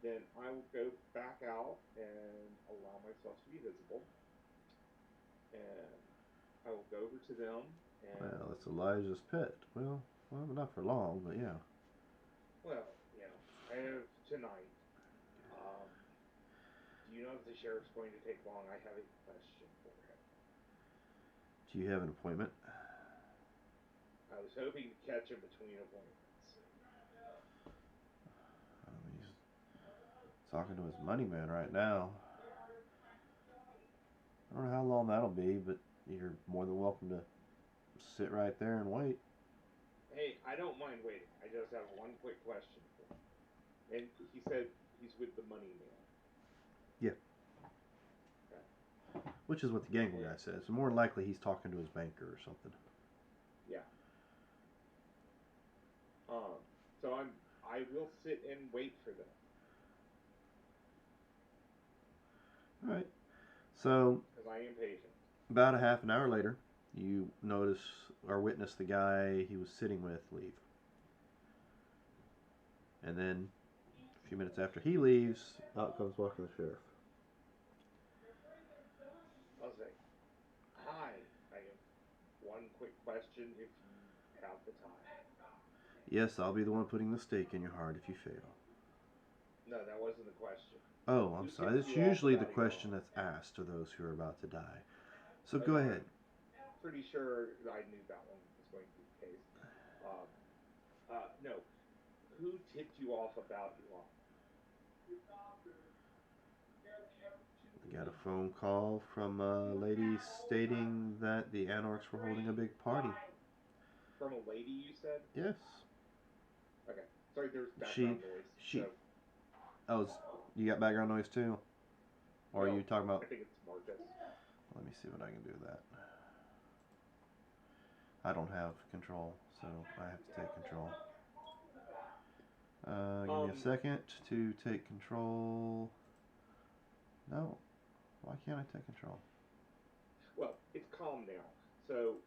Then I will go back out and allow myself to be visible. And I will go over to them and... Well, it's Elijah's pet. Well, not for long, but yeah. Well, I have tonight. Do you know if the sheriff's going to take long? I have a question for him. Do you have an appointment? I was hoping to catch him between appointments. He's talking to his money man right now. I don't know how long that'll be, but you're more than welcome to sit right there and wait. Hey, I don't mind waiting. I just have one quick question for him. And he said he's with the money man. Yeah. Okay. Which is what the gangle guy says. So more than likely he's talking to his banker or something. Yeah. So I will sit and wait for them. All right. So, because I am patient. About a half an hour later, you notice or witness the guy he was sitting with leave. And then, a few minutes after he leaves, out comes walking the sheriff. I'll say, hi, I have one quick question if you have the time. Yes, I'll be the one putting the stake in your heart if you fail. No, that wasn't the question. Oh, I'm sorry. That's usually the question that's asked to those who are about to die. So go ahead. Pretty sure I knew that one was going to be the case. No. Who tipped you off about Elon? I got a phone call from a lady stating that the Anarchs were holding a big party. From a lady, you said? Yes. Okay. Sorry, there's background noise. Oh, you got background noise too? Or No, are you talking about... I think it's Marcus. Let me see what I can do with that. I don't have control, so I have to take control. Give me a second to take control. No. Why can't I take control? Well, it's calm now. So,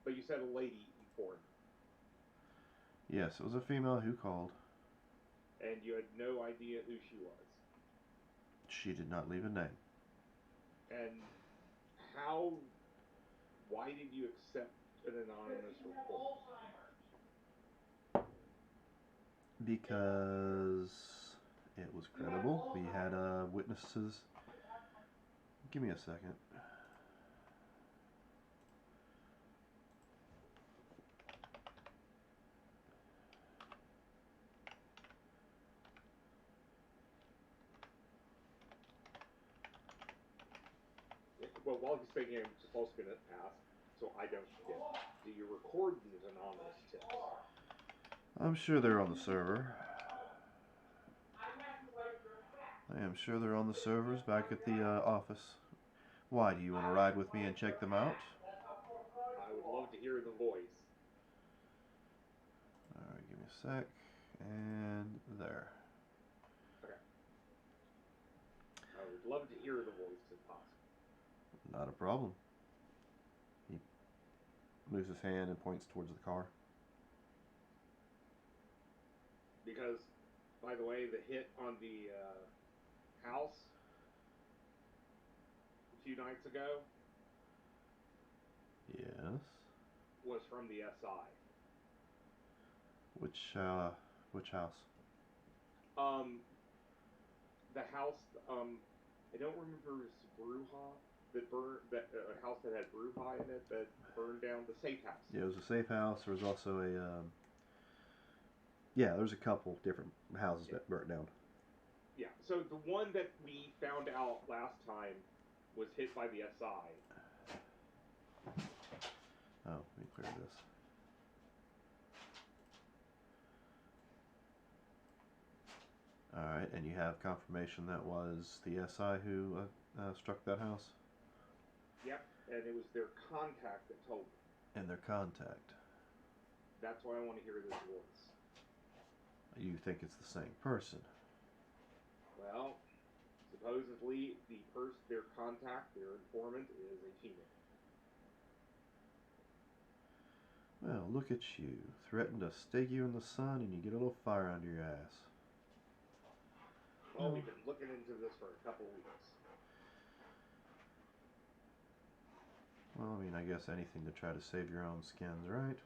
but you said a lady informed. Yes, it was a female who called. And you had no idea who she was. She did not leave a name. And why did you accept an anonymous report? Because it was credible. We had witnesses. Give me a second. Well, while he's thinking, I'm just also going to ask, so I don't forget, do you record these anonymous tips? I'm sure they're on the server. I am sure they're on the servers back at the office. Why, do you want to ride with me and check them out? I would love to hear the voice. Alright, give me a sec. And there. Okay. I would love to hear the voice if possible. Not a problem. He moves his hand and points towards the car. Because, by the way, the hit on the house a few nights ago Yes. was from the SI. Which house? The house, I don't remember if it's Bruja that burned, a house that had Bruja in it that burned down, the safe house. Yeah, it was a safe house. There was also Yeah, there's a couple different houses that burnt down. Yeah. So the one that we found out last time was hit by the SI. Oh, let me clear this. Alright, and you have confirmation that was the SI who struck that house? Yep, and it was their contact that told me. And their contact. That's why I want to hear this voice. You think it's the same person? Well, supposedly their contact, their informant, is a female. Well, look at you. Threatened to stake you in the sun and you get a little fire under your ass. Well, we've been looking into this for a couple weeks. Well, I mean, I guess anything to try to save your own skins, right?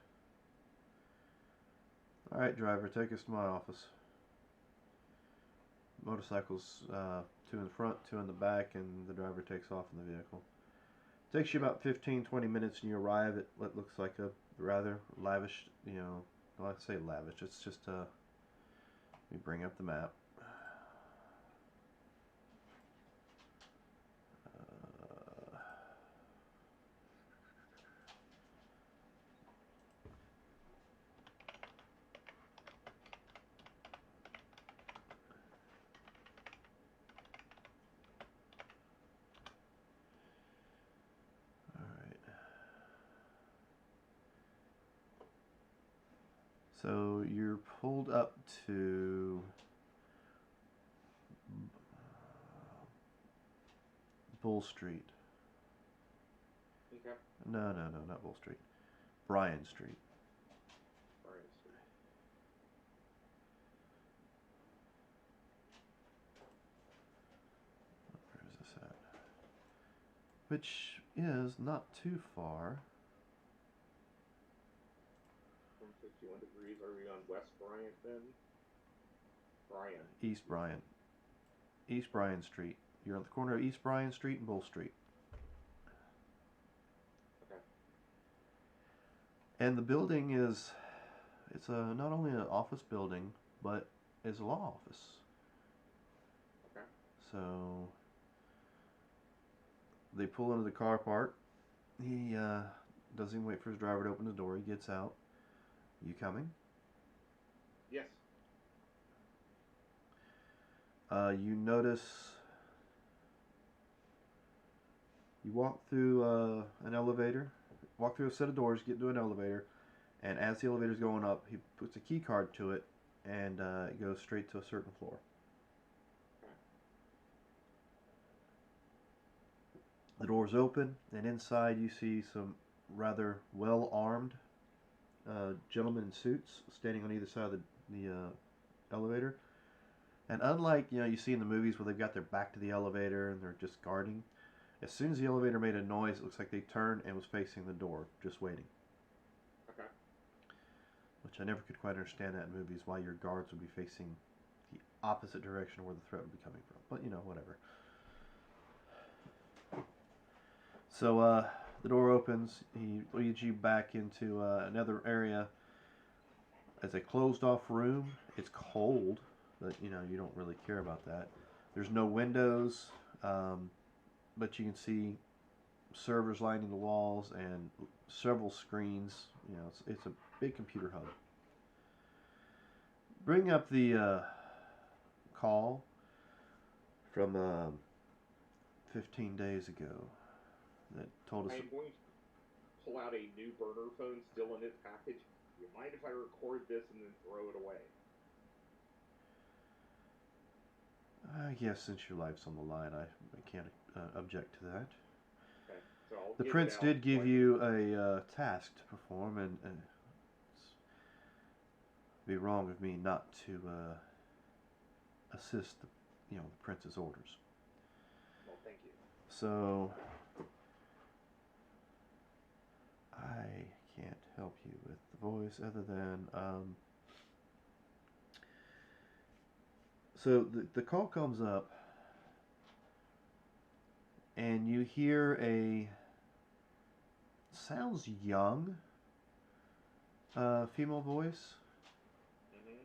Alright, driver, take us to my office. Motorcycles, 2 in the front, 2 in the back, and the driver takes off in the vehicle. Takes you about 15-20 minutes and you arrive at what looks like a rather lavish, well, I'd say lavish, it's just, let me bring up the map. So you're pulled up to Bull Street. Okay. No, not Bull Street. Bryan Street. Bryan Street. Where is this at? Which is not too far. From 51 degrees, are we on West Bryant then? Bryan. East Bryan. East Bryan Street. You're on the corner of East Bryan Street and Bull Street. Okay. And the building is, it's not only an office building, but is a law office. Okay. So they pull into the car park. He doesn't even wait for his driver to open the door. He gets out. You coming? Yes. You notice, you walk through an elevator, walk through a set of doors, get into an elevator, and as the elevator's going up, he puts a key card to it, and it goes straight to a certain floor. Okay. The doors open, and inside you see some rather well-armed gentlemen in suits standing on either side of the elevator. And unlike, you see in the movies where they've got their back to the elevator and they're just guarding, as soon as the elevator made a noise, it looks like they turned and was facing the door, just waiting. Okay. Which I never could quite understand that in movies, why your guards would be facing the opposite direction of where the threat would be coming from. But, whatever. So, the door opens, he leads you back into another area. It's a closed off room. It's cold, but you don't really care about that. There's no windows, but you can see servers lining the walls and several screens. It's a big computer hub. Bring up the call from 15 days ago that told us. I'm going to pull out a new burner phone still in its package. Do you mind if I record this and then throw it away? I guess since your life's on the line, I can't object to that. Okay, so I'll The get it prince out did give like- you a task to perform, and it'd be wrong of me not to assist the prince's orders. Well, thank you. So I can't help you with the voice other than so the call comes up and you hear sounds young female voice. Mm-hmm.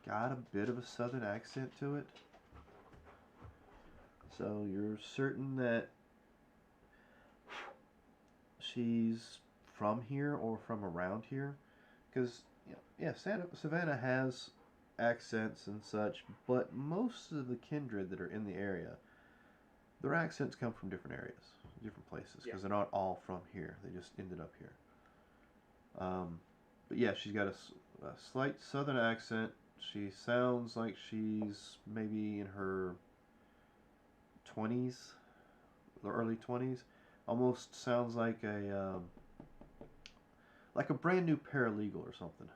got a bit of a southern accent to it. So you're certain that she's from here or from around here? Because, yeah, Savannah has accents and such, but most of the kindred that are in the area, their accents come from different areas, different places, because they're not all from here. They just ended up here. But yeah, she's got a slight southern accent. She sounds like she's maybe in her 20s, the early 20s. Almost sounds like a brand new paralegal or something.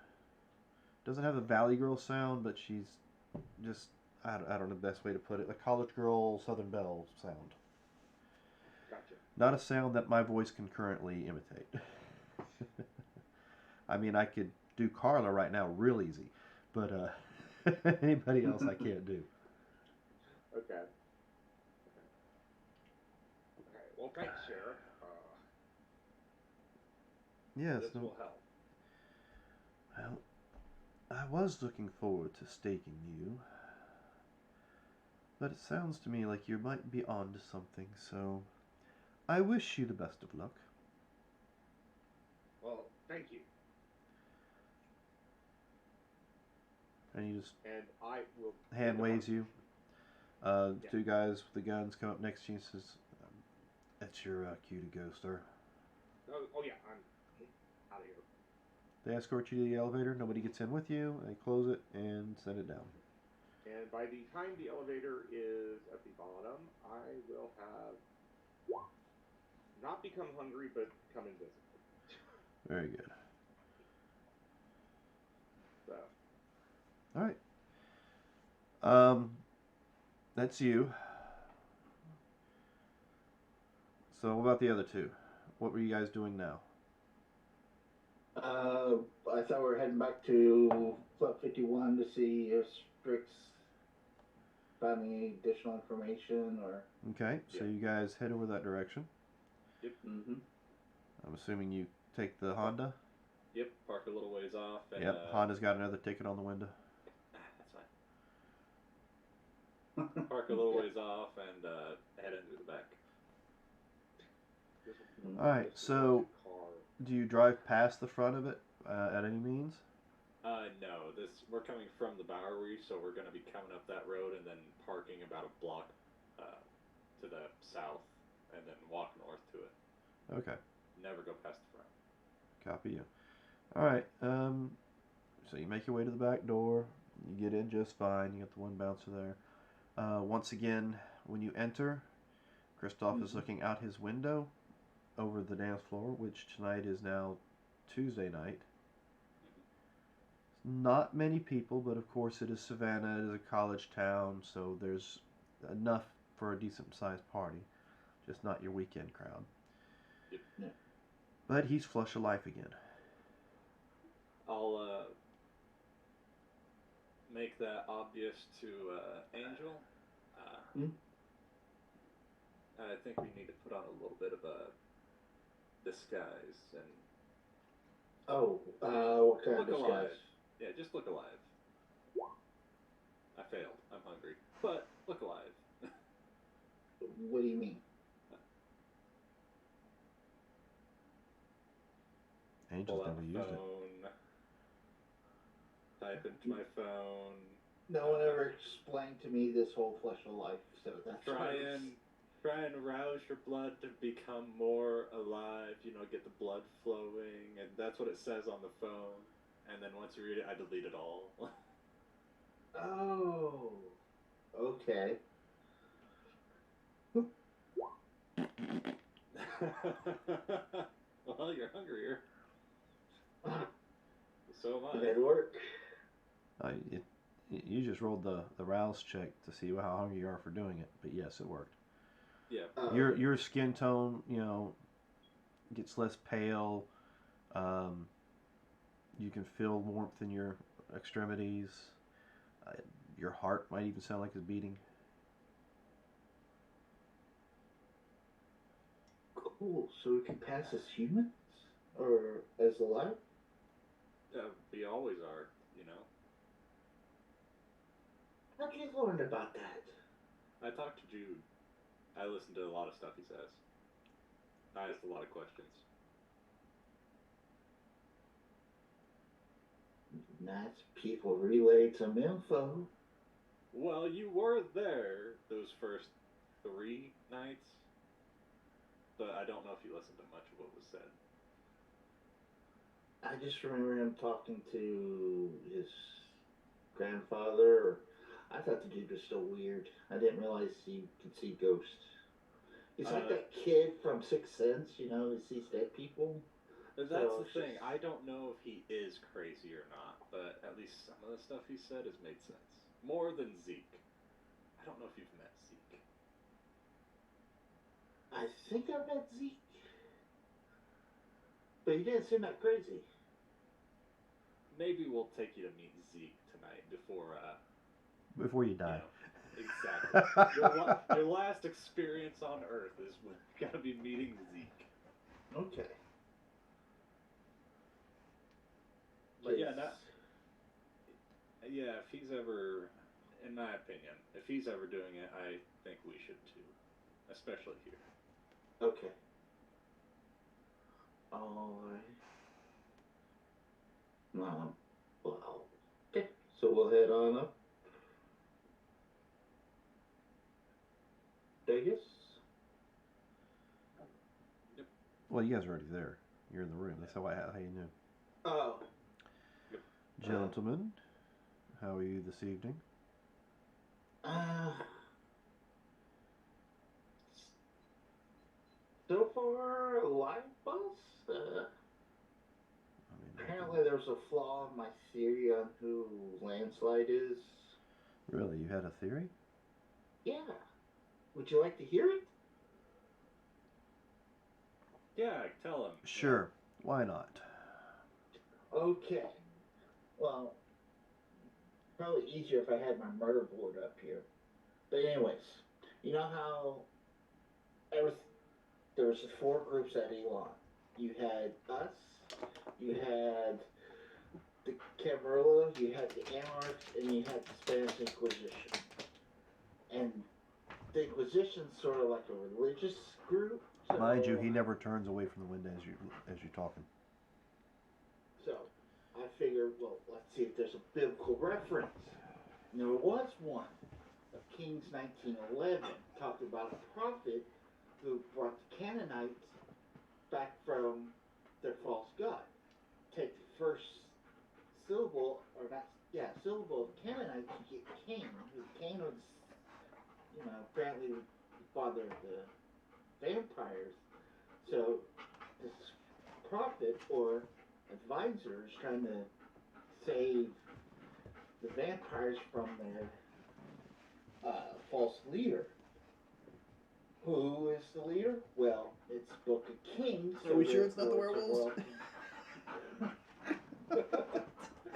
Doesn't have the Valley Girl sound, but she's just, I don't know the best way to put it, a college girl Southern Belle sound. Gotcha. Not a sound that my voice can currently imitate. I mean, I could do Carla right now real easy, but anybody else I can't do. Okay. Okay. Well, thanks, Sheriff. Yes. This will help. Well, I was looking forward to staking you, but it sounds to me like you might be on to something, so I wish you the best of luck. Well, thank you. And he just And I will hand waves you. Yeah. Two guys with the guns come up next to you and says, "That's your cue to go, sir." Oh yeah, I'm out of here. They escort you to the elevator. Nobody gets in with you. They close it and send it down. And by the time the elevator is at the bottom, I will have not become hungry, but become invisible. Very good. So, All right. That's you. So what about the other two? What were you guys doing now? I thought we were heading back to Club 51 to see if Strix found any additional information or. Okay, so you guys head over that direction. Yep. Mm-hmm. I'm assuming you take the Honda. Yep. Park a little ways off. And, Yep, Honda's got another ticket on the window. That's fine. Park a little ways off and head into the back. Alright, so do you drive past the front of it at any means? No. We're coming from the Bowery, so we're going to be coming up that road and then parking about a block to the south and then walk north to it. Okay. Never go past the front. Copy you. Alright, so you make your way to the back door. You get in just fine. You got the one bouncer there. Once again, when you enter, Christoph is looking out his window over the dance floor, which tonight is now Tuesday night. Not many people, but of course it is Savannah. It is a college town, so there's enough for a decent-sized party. Just not your weekend crowd. Yep. Yeah. But he's flush of life again. I'll make that obvious to Angel. I think we need to put on a little bit of a disguise and what kind of look disguise? alive. Yeah, just look alive. I failed. I'm hungry, but look alive. What do you mean? Angel's Pull out never my used it. phone. Type into my phone. No one ever explained to me this whole flesh of life, so that's Try and rouse your blood to become more alive, get the blood flowing, and that's what it says on the phone. And then once you read it, I delete it all. Oh, okay. Well, you're hungrier. So am I. That'd work. You just rolled the rouse check to see how hungry you are for doing it, but yes, it worked. Yeah. Your skin tone, gets less pale. You can feel warmth in your extremities. Your heart might even sound like it's beating. Cool. So we can pass as humans or as alive? We always are. you know? How'd you learn about that? I talked to Jude. I listened to a lot of stuff he says. I asked a lot of questions. Nice people relayed some info. Well, you were there those first 3 nights, but I don't know if you listened to much of what was said. I just remember him talking to his grandfather. I thought the dude was still weird. I didn't realize he could see ghosts. He's like that kid from Sixth Sense, you know, he sees dead people. But that's the thing. I don't know if he is crazy or not, but at least some of the stuff he said has made sense. More than Zeke. I don't know if you've met Zeke. I think I met Zeke. But he didn't seem that crazy. Maybe we'll take you to meet Zeke tonight Before you die. You know, exactly. Your last experience on Earth is gotta be meeting Zeke. Okay. But yeah, if he's ever, in my opinion, if he's ever doing it, I think we should too, especially here. Okay. Alright. Well, okay. So we'll head on up. Vegas? Yep. Well, you guys are already there. You're in the room. That's how you knew. Oh. Gentlemen, how are you this evening? So far, a live bus? Apparently there's a flaw in my theory on who Landslide is. Really? You had a theory? Yeah. Would you like to hear it? Yeah, tell him. Sure. Why not? Okay. Well, probably easier if I had my murder board up here. But anyways, you know how there was the 4 groups at Elon. You had us, you had the Camarilla, you had the Anarchs, and you had the Spanish Inquisition. And the Inquisition's sort of like a religious group. So, Mind you, he never turns away from the window as you're talking. So, I figured, well, let's see if there's a biblical reference. And there was one of Kings 19:11, talked about a prophet who brought the Canaanites back from their false god. Take the first syllable, syllable of Canaanite, you get Cain. Cain was, apparently the father of the vampires. So this prophet or advisor is trying to save the vampires from their false leader. Who is the leader? Well, it's Book of Kings. Are we sure it's not the werewolves?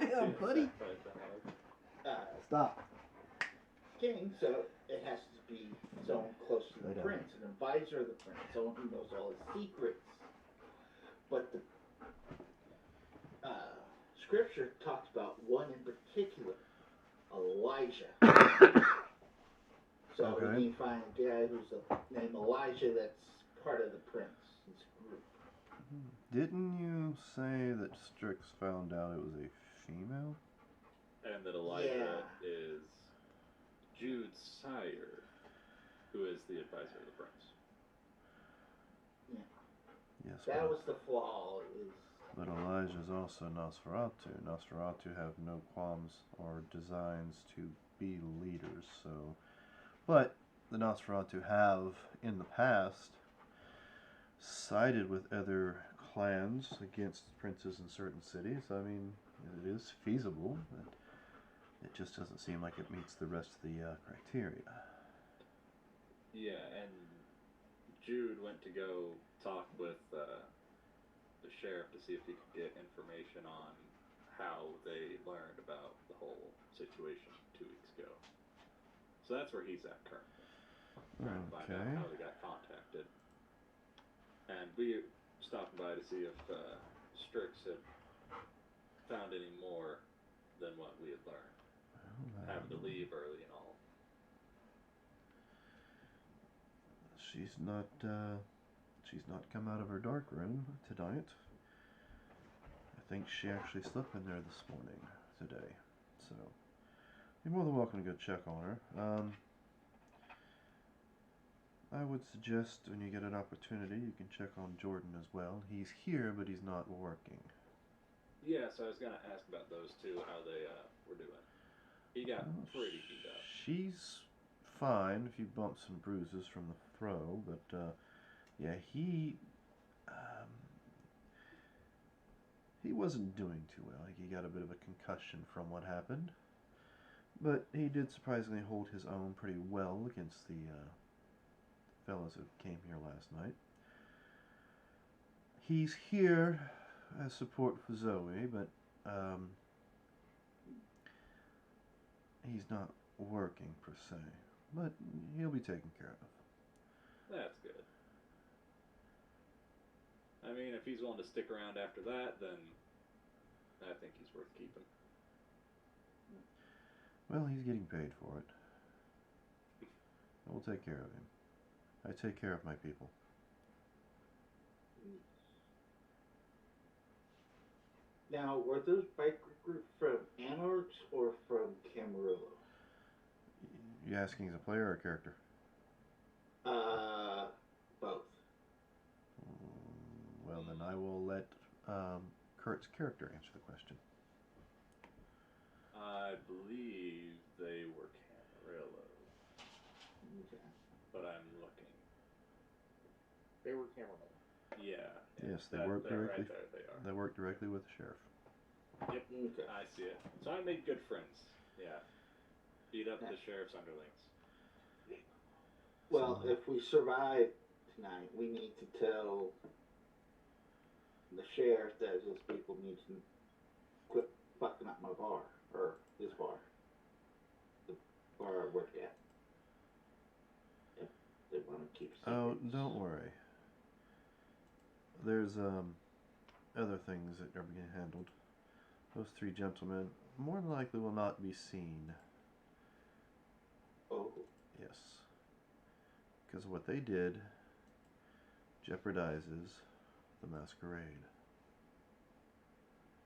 Damn, buddy. Stop. King, so it has to be someone close to the prince, an advisor of the prince, someone who knows all his secrets. But the scripture talks about one in particular, Elijah. So we need to find a guy who's named Elijah that's part of the prince's group. Didn't you say that Strix found out it was a female? And that Elijah is Jude's sire, who is the advisor of the prince. Yeah. Yes. That was the flaw. But Elijah is also Nosferatu. Nosferatu have no qualms or designs to be leaders, so... But the Nosferatu have, in the past, sided with other clans against princes in certain cities. I mean, it is feasible, but it just doesn't seem like it meets the rest of the criteria. Yeah, and Jude went to go talk with the sheriff to see if he could get information on how they learned about the whole situation 2 weeks ago. So that's where he's at currently. Trying to find out how they got contacted. And we stopped by to see if Strix had found any more than what we had learned. Well, Having to leave early and all. She's not come out of her dark room tonight. I think she actually slept in there this morning, today. So, you're more than welcome to go check on her. I would suggest when you get an opportunity, you can check on Jordan as well. He's here, but he's not working. Yeah, so I was gonna ask about those two, how they were doing. He got Well, pretty beat up. She's fine, a few bumps and bruises from the throw, but yeah, he wasn't doing too well. Like, he got a bit of a concussion from what happened, but he did surprisingly hold his own pretty well against the fellows who came here last night. He's here as support for Zoe, but he's not working per se. But he'll be taken care of. That's good. I mean, if he's willing to stick around after that, then I think he's worth keeping. Well, he's getting paid for it. We'll take care of him. I take care of my people. Now, were those bike recruits from Anarchs or from Camarillo? You asking as a player or a character? Both. Well, then I will let Kurt's character answer the question. I believe they were Camarillo, Okay. but I'm looking. They were Camarillo. Yeah. Yes, they that- work that directly. Right there, they are. They work directly with the sheriff. Yep. Okay. I see it. So I made good friends. Yeah. Beat up the sheriff's underlings. Well, So- if we survive tonight, we need to tell the sheriff that his people need to quit fucking up my bar, or his bar, the bar I work at. If they want to keep Oh, secrets. don't worry. There's other things that are being handled. Those three gentlemen more than likely will not be seen. Oh, Yes. Because what they did jeopardizes the masquerade.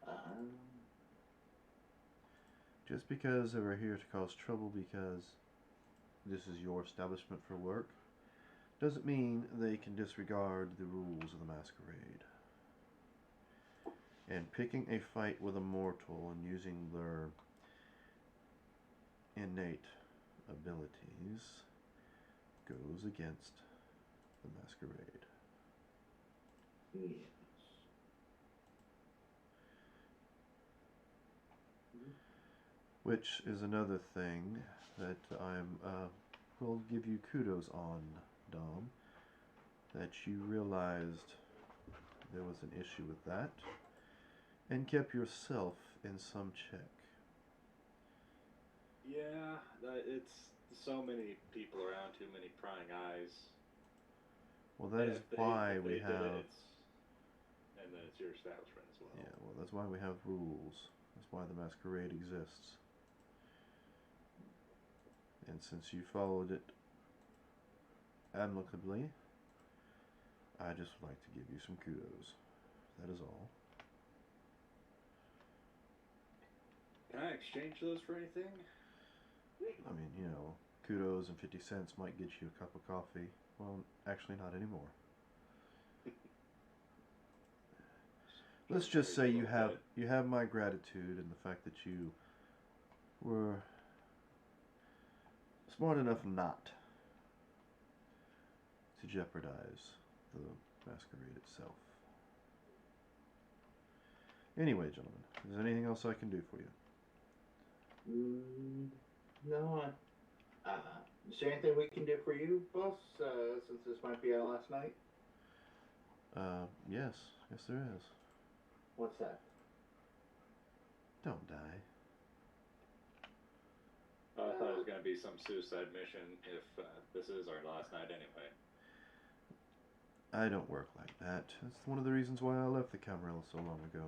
um, Just because they were here to cause trouble because this is your establishment for work doesn't mean they can disregard the rules of the masquerade. And picking a fight with a mortal and using their innate abilities goes against the masquerade. yes. Which is another thing that I'm will give you kudos on, Dom, that you realized there was an issue with that and kept yourself in some check. Yeah, it's so many people around, too many prying eyes. Well, that is If they- why if we they did have. it, and then it's your establishment as well. Yeah, well, that's why we have rules. That's why the masquerade exists. And since you followed it amicably, I just would like to give you some kudos. That is all. Can I exchange those for anything? I mean, you know, kudos and 50 cents might get you a cup of coffee. Well, actually, not anymore. Let's just say you have my gratitude and the fact that you were smart enough not to jeopardize the masquerade itself. Anyway, gentlemen, is there anything else I can do for you? No. Is there anything we can do for you, boss? Since this might be our last night. Yes there is. What's that? Don't die. I thought it was going to be some suicide mission if this is our last night anyway. I don't work like that. That's one of the reasons why I left the Camarillo so long ago.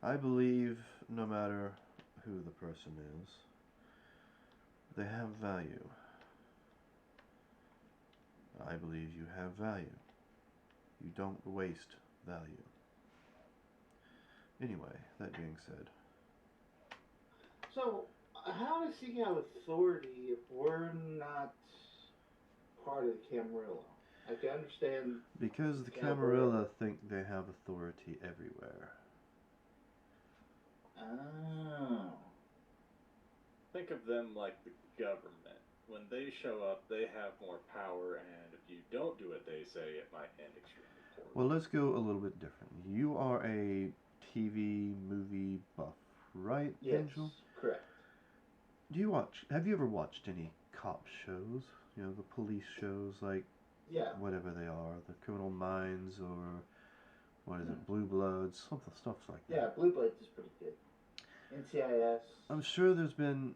I believe no matter who the person is, they have value. I believe you have value. You don't waste value. Anyway, that being said. So, how does he have authority if we're not part of the Camarilla? I can understand. Because the Camarilla. Camarilla think they have authority everywhere. Oh. Think of them like the government. When they show up, they have more power, and if you don't do what they say, it might end extremely poorly. Well, let's go a little bit different. You are a TV movie buff, right, Yes, Angel? correct. Have you ever watched any cop shows? You know, the police shows, like Yeah. whatever they are, the Criminal Minds, or what is it, Blue Bloods, something stuff like that. Yeah, Blue Bloods is pretty good. NCIS. I'm sure there's been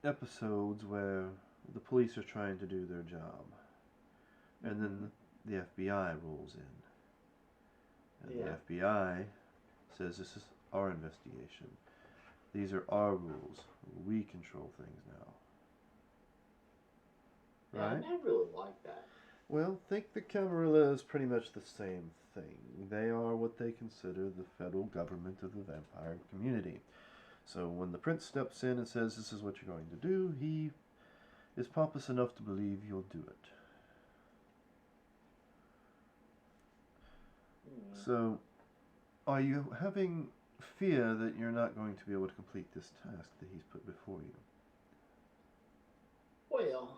episodes where the police are trying to do their job, and then the FBI rolls in, and the FBI says, this is our investigation. These are our rules. We control things now. Right? Yeah, I really like that. Well, think the Camarilla is pretty much the same thing. They are what they consider the federal government of the vampire community. So when the prince steps in and says, this is what you're going to do, he is pompous enough to believe you'll do it. So, are you having fear that you're not going to be able to complete this task that he's put before you? Well,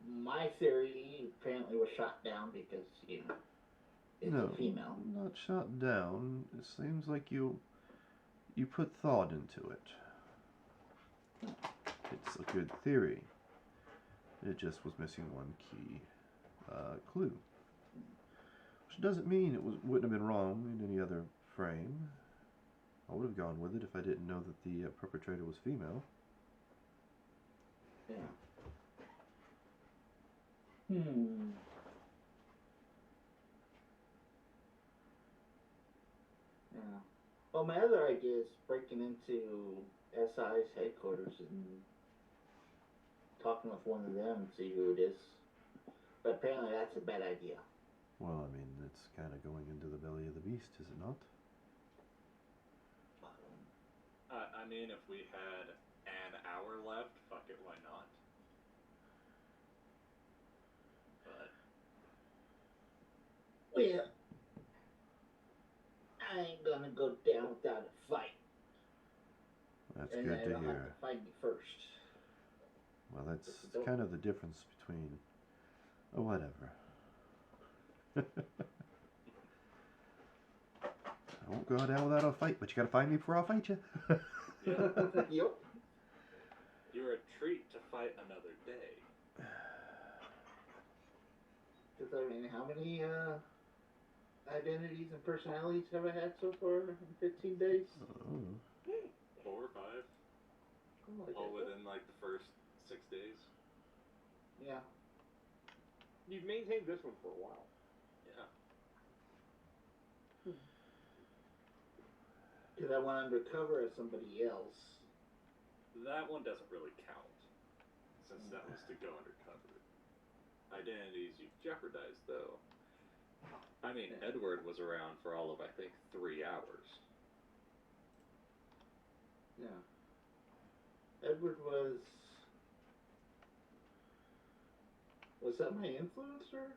my theory apparently was shot down because, it's a female. Not shot down. It seems like you put thought into it. It's a good theory. It just was missing one key clue. Which doesn't mean it wouldn't have been wrong in any other frame. I would have gone with it if I didn't know that the perpetrator was female. Yeah. Yeah. Well, my other idea is breaking into SI's headquarters and talking with one of them and see who it is. But apparently that's a bad idea. Well, I mean, it's kind of going into the belly of the beast, is it not? I mean, if we had an hour left, fuck it, why not? But Well, I ain't gonna go down without a fight. That's And good then to they'll have hear. to fight me first. Well, that's kind of the difference between... Oh, whatever. I won't go down without a fight, but you gotta find me before I'll fight you. Yep. you're a treat to fight another day. Because, I mean, how many identities and personalities have I had so far in 15 days? 4 or 5. All within like the first 6 days. Yeah. You've maintained this one for a while. Yeah. Because I went undercover as somebody else. That one doesn't really count, since that was to go undercover. Identities you jeopardized, though. I mean, Edward was around for all of, I think, 3 hours. Yeah. Edward was... Was that my influencer?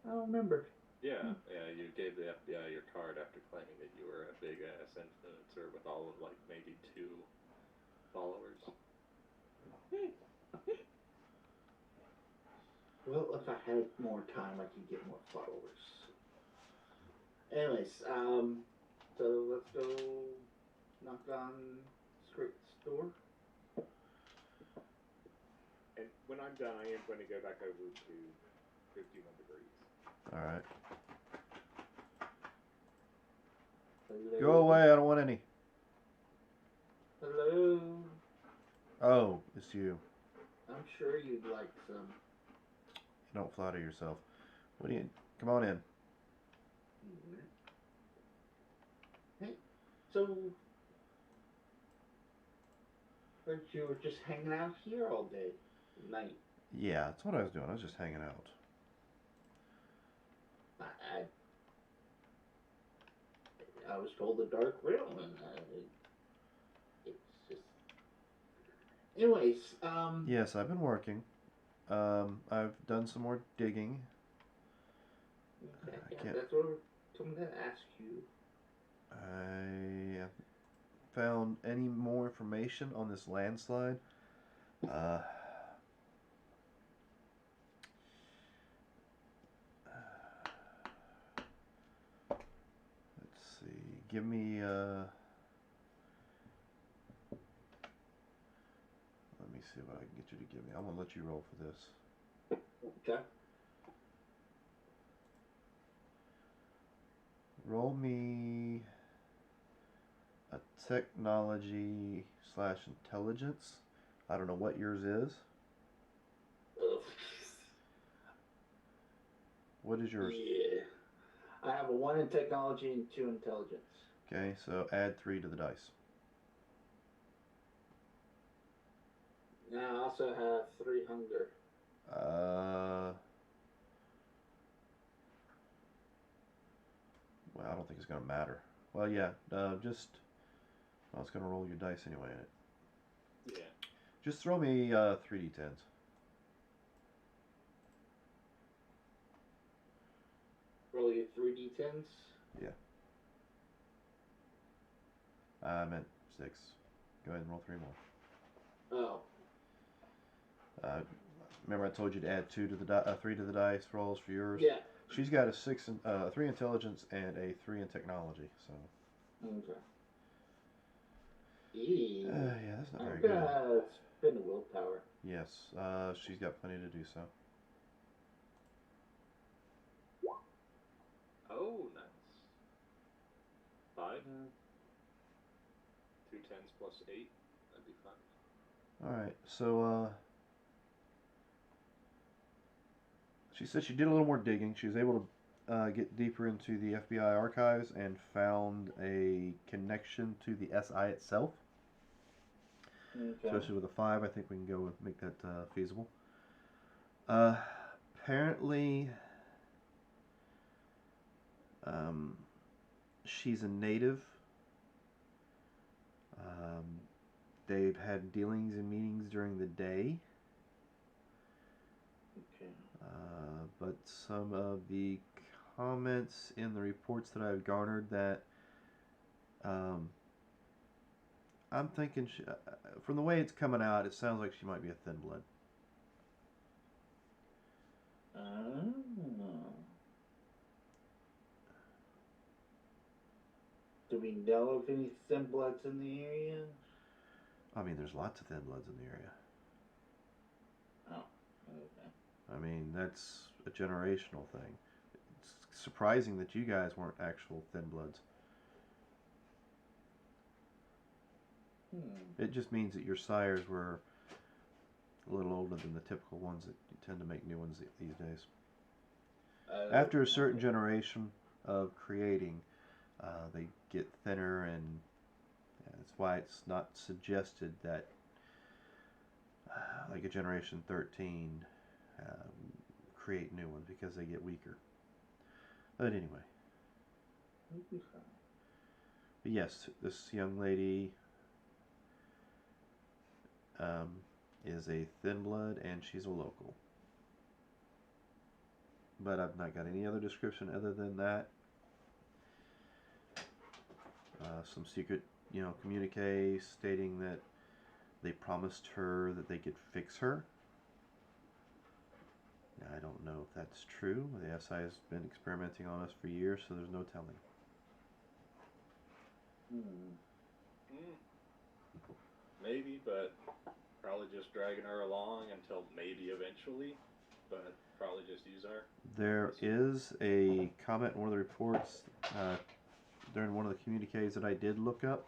I don't remember. Yeah, you gave the FBI your card after claiming that you were a big-ass influencer with all of, like, maybe 2 followers. Well, if I had more time, I could get more followers. Anyways, so let's go knock on Script's door. And when I'm done, I am going to go back over to 51 degrees. Alright. Hello? Go away, I don't want any. Hello. Oh, it's you. I'm sure you'd like some. Don't flatter yourself. What do you... Come on in. Hey, so, but you were just hanging out here all day, night. Yeah, that's what I was doing. I was just hanging out. I was told the dark realm, and it's just. Anyways, Yes, I've been working. I've done some more digging. yeah, can't- that's what I'm gonna ask you. I haven't found any more information on this landslide. Uh, let's see. Give me. Let me see what I can get you to give me. I'm gonna let you roll for this. Okay. Roll me a technology / intelligence. I don't know what yours is. What is yours? Yeah. I have a 1 in technology and 2 intelligence. Okay, so add 3 to the dice. Now I also have 3 hunger. Well, I don't think it's gonna matter. Well, yeah, just. I was gonna roll your dice anyway. Yeah. Just throw me 3d10s. Roll your 3d10s. I meant 6. Go ahead and roll 3 more. Oh. Remember I told you to add 3 to the dice rolls for yours. Yeah. She's got a 3 intelligence and a 3 in technology. So. Okay. Yeah, that's not very I'm good. gonna spend willpower. Yes, she's got plenty to do so. Oh, nice. 5. 2 10s plus 8. That'd be fun. All right, so she said she did a little more digging. She was able to get deeper into the FBI archives and found a connection to the SI itself. Okay. Especially with a 5, I think we can go with make that feasible. Apparently, she's a native. They've had dealings and meetings during the day. Okay. But some of the comments in the reports that I've garnered that I'm thinking from the way it's coming out, it sounds like she might be a thin blood. Do we know of any thin bloods in the area? I mean, there's lots of thin bloods in the area. Oh, okay. I mean, that's a generational thing. It's surprising that you guys weren't actual thin bloods. It just means that your sires were a little older than the typical ones that you tend to make new ones these days. After a certain generation of creating, they get thinner, and that's why it's not suggested that like a generation 13 create new ones, because they get weaker. But anyway. But yes, this young lady is a thin blood, and she's a local. But I've not got any other description other than that. Some secret, communique stating that they promised her that they could fix her. Now, I don't know if that's true. The SI has been experimenting on us for years, so there's no telling. Maybe, but probably just dragging her along until maybe eventually, but probably just use her. There is a comment in one of the reports during one of the communiques that I did look up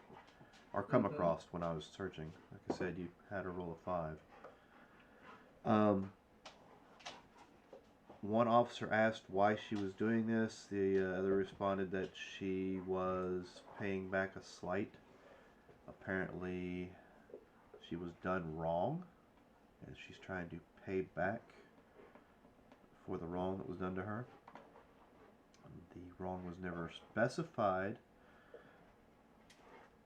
or come across when I was searching. Like I said, you had a roll of 5. one officer asked why she was doing this. The other responded that she was paying back a slight. Apparently, she was done wrong, and she's trying to pay back for the wrong that was done to her. The wrong was never specified,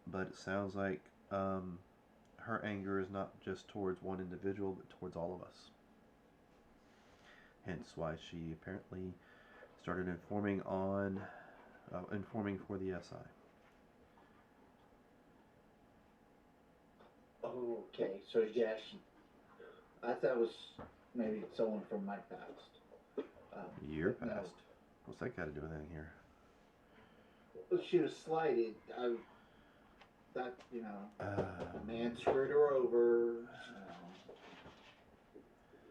but it sounds like her anger is not just towards one individual, but towards all of us. Hence why she apparently started informing for the SI. Okay, so yeah, I thought it was maybe someone from my past. Your no. past. What's that got to do with anything here? Well, she was slighted. I thought, a man screwed her over.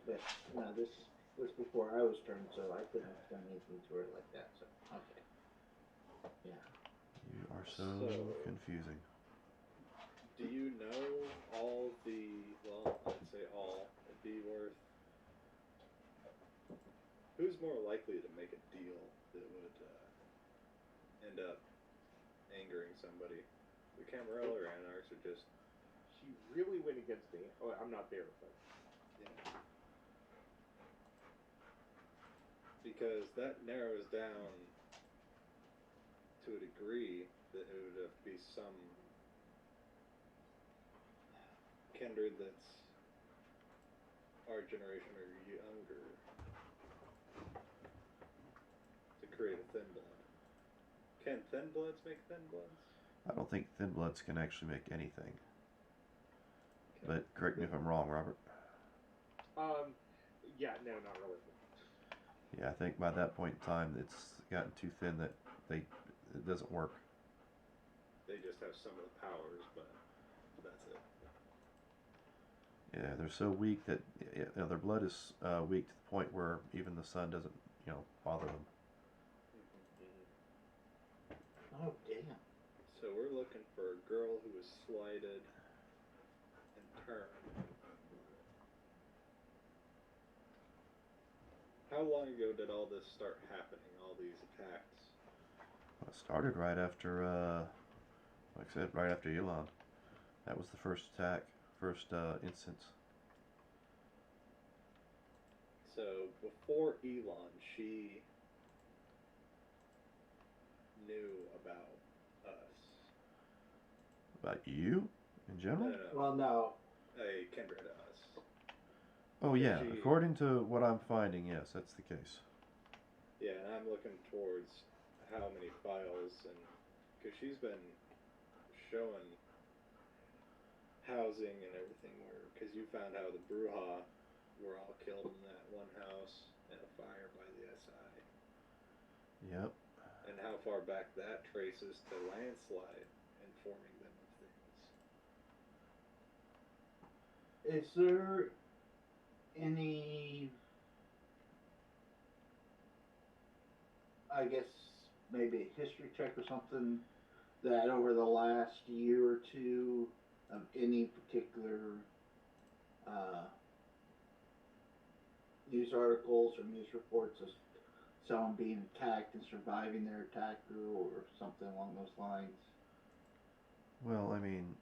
But no, this was before I was turned, so I couldn't have done anything to her like that. So okay, yeah. You are so confusing. Do you know all the, well, I'd say all, it'd be worth, who's more likely to make a deal that would end up angering somebody? The Camarilla or Anarchs, or just... She really went against me. Oh, I'm not there, but... Yeah. Because that narrows down to a degree that it would have to be some kindred that's our generation or younger to create a thin blood. Can thin bloods make thin bloods? I don't think thin bloods can actually make anything. Okay. But correct me if I'm wrong, Robert. Yeah, no, not really. Yeah, I think by that point in time, it's gotten too thin that it doesn't work. They just have some of the powers, but that's it. Yeah, they're so weak that their blood is weak to the point where even the sun doesn't, bother them. Oh damn. So we're looking for a girl who was slighted and turned. How long ago did all this start happening, all these attacks? Well, it started right after, like I said, right after Elon. That was the first attack, first instance. So before Elon, she knew about us. About you, in general? No. Well, no. A kindred of us. Oh yeah, She- according to what I'm finding, yes, that's the case. Yeah, and I'm looking towards how many files, and because she's been showing housing and everything, because you found how the Bruja were all killed in that one house in a fire by the SI, Yep. and how far back that traces to landslide informing them of things. Is there any, I guess, maybe a history check or something that over the last year or two of any particular news articles or news reports of someone being attacked and surviving their attacker or something along those lines? Well, I mean,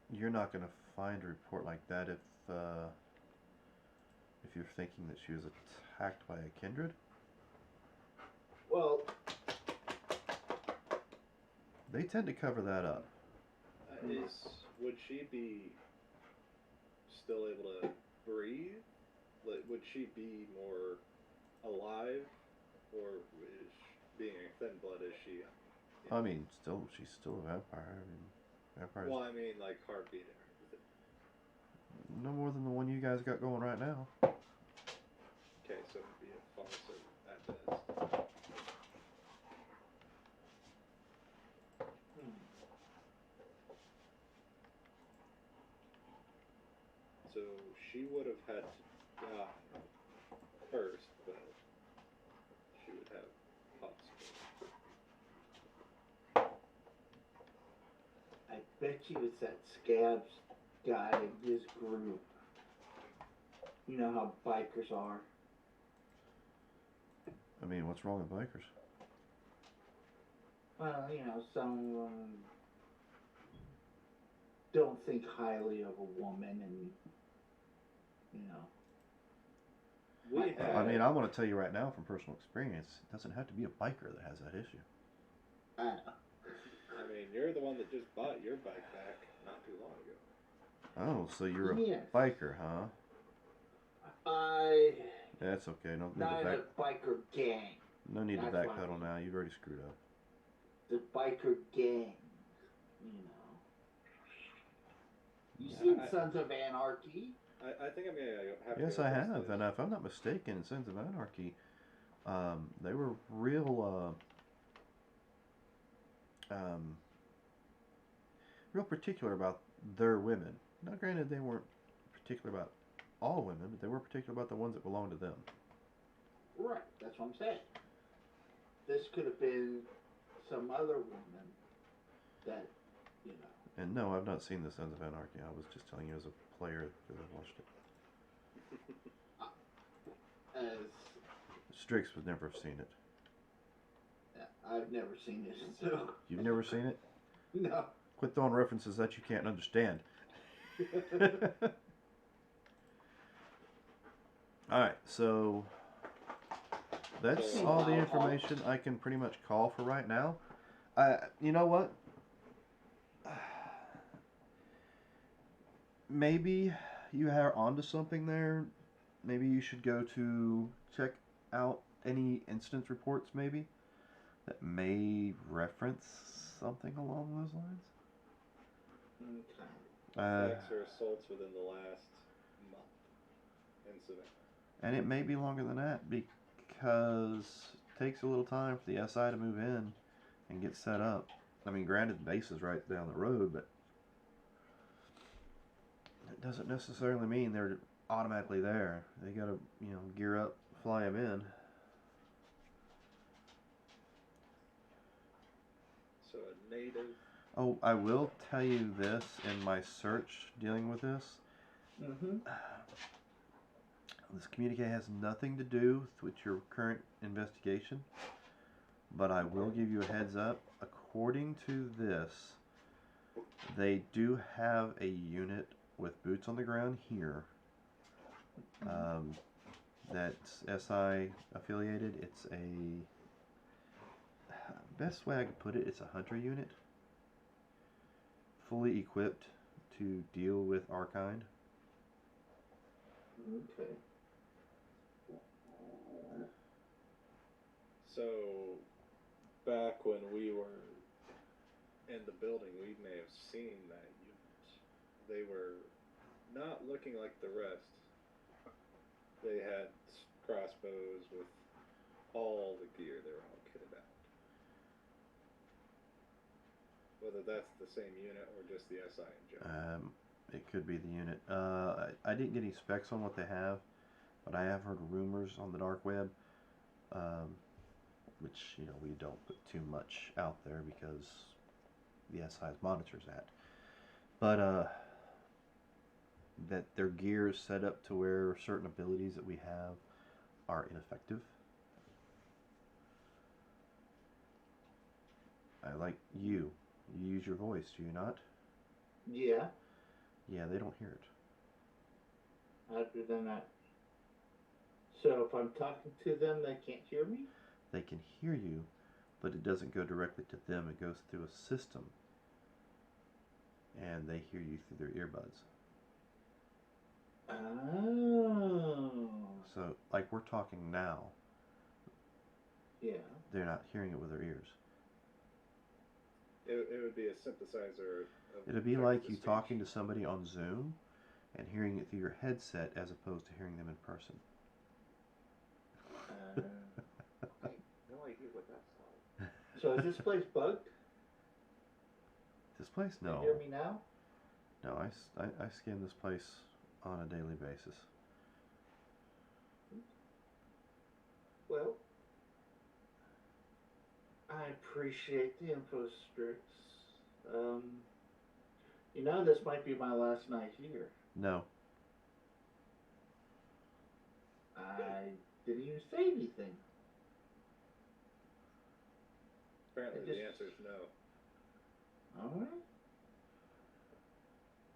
you're not going to find a report like that if you're thinking that she was attacked by a kindred. Well, They tend to cover that up. Would she be still able to breathe? Like, would she be more alive, or is being a thin blood? Is she? I mean, she's still a vampire. I mean, vampires. Well, I mean, like heartbeat and everything. No more than the one you guys got going right now. Okay, so it'd be a false at best. So she would have had to die first, but she would have hospital. I bet you it's that Scabs guy in his group. You know how bikers are. I mean, what's wrong with bikers? Well, some of them don't think highly of a woman, and We I I had, mean, I'm going to tell you right now from personal experience, it doesn't have to be a biker that has that issue. I know. I mean, you're the one that just bought your bike back not too long ago. Oh, so you're a Yes. biker, huh? That's okay. No need Not to in back. a biker gang. No need to That's what I backpedal mean. now. You've already screwed up. The biker gang. You've seen Sons of Anarchy. I think I'm gonna have to. Yes, go I across have, this. and if I'm not mistaken, Sons of Anarchy, they were real particular about their women. Now, granted, they weren't particular about all women, but they were particular about the ones that belonged to them. Right, that's what I'm saying. This could have been some other woman that, And no, I've not seen the Sons of Anarchy. I was just telling you as a player because I watched it. as Strix would never have seen it. I've never seen it, so You've never seen it? no. Quit throwing references that you can't understand. Alright, so that's So- all the information I can pretty much call for right now. You know what? Maybe you are onto something there. Maybe you should go to check out any incident reports, maybe, that may reference something along those lines. Okay. Attacks or assaults within the last month incident. And it may be longer than that because it takes a little time for the SI to move in and get set up. I mean, granted, the base is right down the road, but it doesn't necessarily mean they're automatically there. They gotta, gear up, fly them in. So a native. Oh, I will tell you this in my search dealing with this. Mm-hmm. This communique has nothing to do with your current investigation, but I will give you a heads up. According to this, they do have a unit with boots on the ground here. That's SI affiliated. It's best way I could put it, it's a hunter unit, fully equipped to deal with our kind. Okay. So back when we were in the building, we may have seen that unit. They were not looking like the rest. They had crossbows with all the gear. They were all kitted out. Whether that's the same unit or just the SI in general. It could be the unit. I didn't get any specs on what they have, but I have heard rumors on the dark web, which we don't put too much out there because the SI monitors that. But that their gear is set up to where certain abilities that we have are ineffective. I like you. You use your voice, do you not? Yeah. Yeah, they don't hear it. Other than that. So if I'm talking to them, they can't hear me? They can hear you, but it doesn't go directly to them. It goes through a system. And they hear you through their earbuds. Oh. So, like we're talking now, Yeah. they're not hearing it with their ears. It would be a synthesizer. It'd be like you talking to somebody on Zoom and hearing it through your headset as opposed to hearing them in person. No idea what that's like. So is this place bugged? This place? Can No. you hear me now? No, I scan this place on a daily basis. Well, I appreciate the info, Strix. This might be my last night here. No. I didn't even say anything. Apparently, just- the answer is no. All right.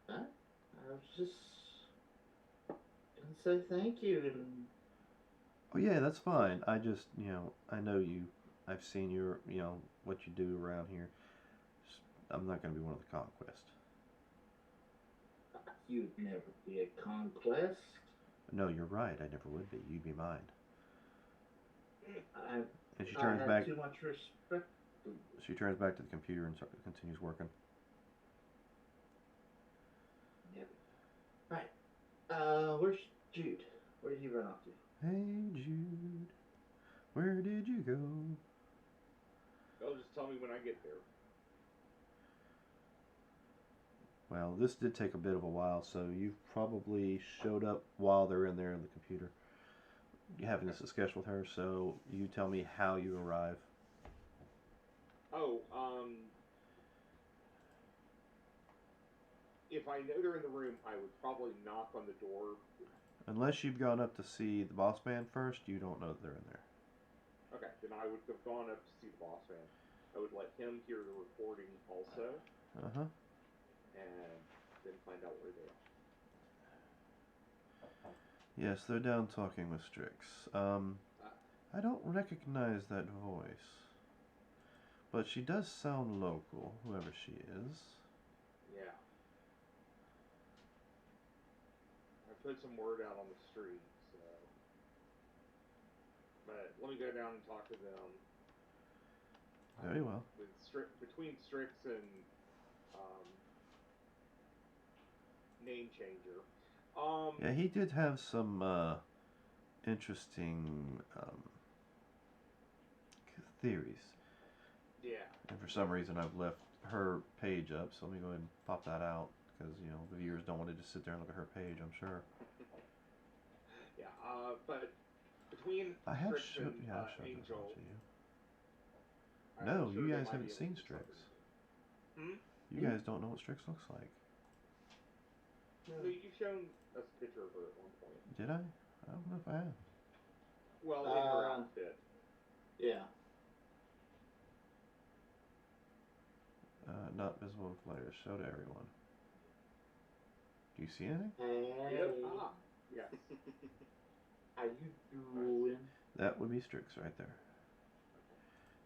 I was just gonna say thank you and Oh yeah, that's fine. I just, I know you. I've seen your, what you do around here. Just, I'm not gonna be one of the conquest. you'd never be a conquest. No, you're right. I never would be. You'd be mine. I And she I turns have back. too much respect. She turns back to the computer and continues working. Yep. Right. Where's Jude? Where did he run off to? Hey Jude, where did you go? They'll just tell me when I get there. Well, this did take a bit of a while, so you've probably showed up while they're in there in the computer. You're having this discussion with her, so you tell me how you arrive. Oh, if I know they're in the room, I would probably knock on the door. Unless you've gone up to see the boss man first, you don't know that they're in there. Okay, then I would have gone up to see the boss man. I would let him hear the recording also, Uh-huh. and then find out where they are. Yes, they're down talking with Strix. I don't recognize that voice. But she does sound local, whoever she is. Yeah. I put some word out on the street, so. But let me go down and talk to them. Very well. Between Strix and Name Changer. Yeah, he did have some interesting theories. Yeah. And for some reason I've left her page up, so let me go ahead and pop that out. Because, the viewers don't want to just sit there and look at her page, I'm sure. Yeah, but between I have Strix showed, and yeah, I've showed Angel, that to you. I'm No, sure you they guys might haven't be able seen to do Strix. something. You guys don't know what Strix looks like. No, you've shown us a picture of her at one point. Did I? I don't know if I have. Well, in her outfit. Yeah. Not visible in flares. Show to everyone. Do you see anything? Hey. Yep. Ah, yes. How you doing? That would be Strix right there.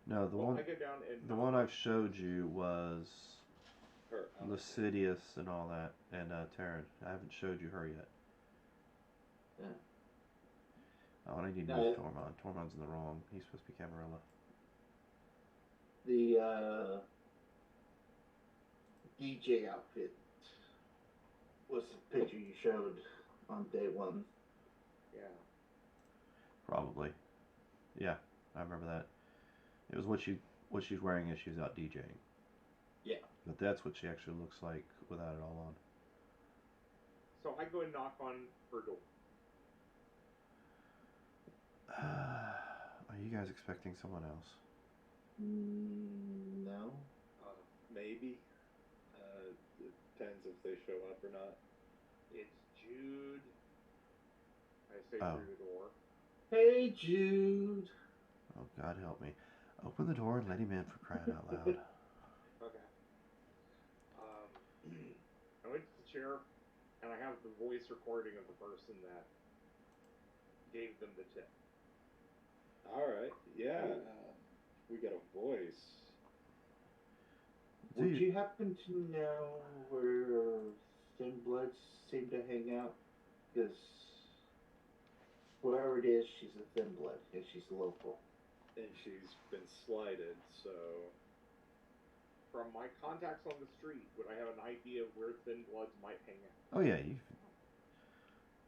No, the Well, one I go down and the one I've showed you was Her outfit. Lucidius and all that, and Terran. I haven't showed you her yet. Yeah. Oh, and I need to No, move Tormund. Tormund's in the wrong. He's supposed to be Camarilla. The DJ outfit was the picture you showed on day one. Yeah. Probably. Yeah, I remember that. It was what she's wearing as she's out DJing. Yeah. But that's what she actually looks like without it all on. So I go and knock on her door. Are you guys expecting someone else? No. Maybe. It depends if they show up or not. It's Jude. I say Oh. through the door. Hey, Jude. Oh, God help me. Open the door and let him in, for crying out loud. Okay. I went to the chair, and I have the voice recording of the person that gave them the tip. Alright, yeah. We got a voice. Would Dude. you happen to know where Thin Bloods seem to hang out? Because wherever it is, she's a Thin Blood, and she's local. And she's been slighted, so... From my contacts on the street, would I have an idea of where Thin Bloods might hang out? Oh, yeah,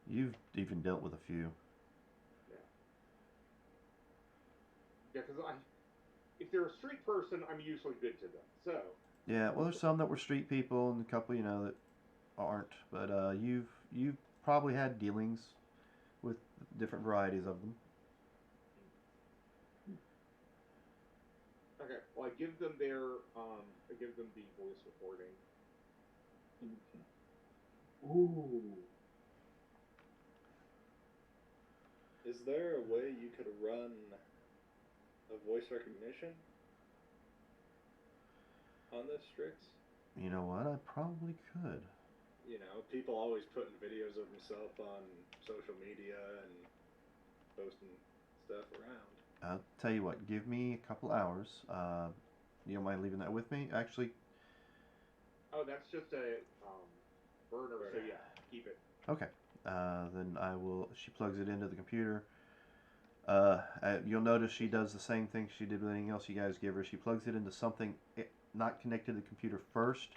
you've even dealt with a few. Yeah, because if they're a street person, I'm usually good to them. So... Yeah, well, there's some that were street people and a couple, that aren't. But you've probably had dealings with different varieties of them. Okay, well, I give them I give them the voice recording. Ooh. Is there a way you could run a voice recognition? on this, Strix? You know what? I probably could. You know, people always putting videos of themselves on social media and posting stuff around. I'll tell you what. Give me a couple hours. You don't mind leaving that with me? Actually, Oh, that's just a burner, so yeah, keep it. okay. Then I will. She plugs it into the computer. You'll notice she does the same thing she did with anything else you guys give her. She plugs it into something not connected to the computer first,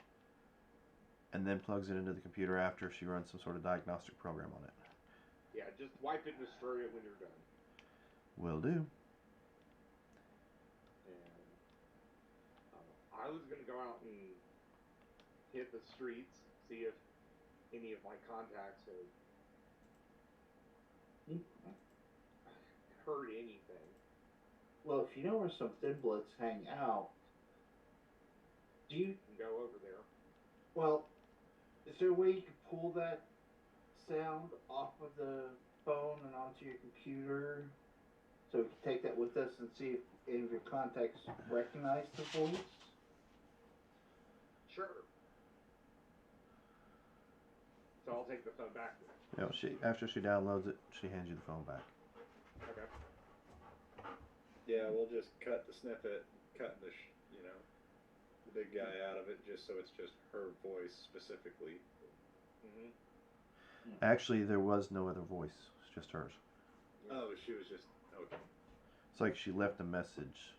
and then plugs it into the computer after she runs some sort of diagnostic program on it. Yeah, just wipe it and destroy it when you're done. Will do. And I was gonna go out and hit the streets, see if any of my contacts have heard anything. Well, if you know where some thin bloods hang out, do you? And go over there. Well, is there a way you can pull that sound off of the phone and onto your computer, so we can take that with us and see if any of your contacts recognize the voice? Sure. So I'll take the phone back then. You know, after she downloads it, she hands you the phone back. Okay. Yeah, we'll just cut the snippet, cut the the big guy out of it, just so it's just her voice specifically. Mm-hmm. Actually, there was no other voice. It's just hers. Oh, she was just okay. It's like she left a message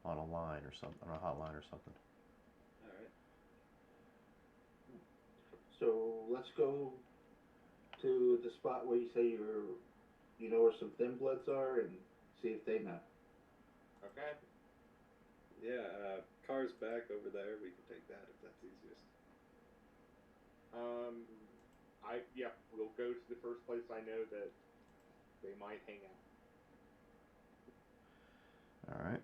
on a line or something, on a hotline or something. All right. So let's go to the spot where you say you know where some thin bloods are, and see if they know. Okay. Yeah, car's back over there. We can take that if that's easiest. We'll go to the first place I know that they might hang out. All right.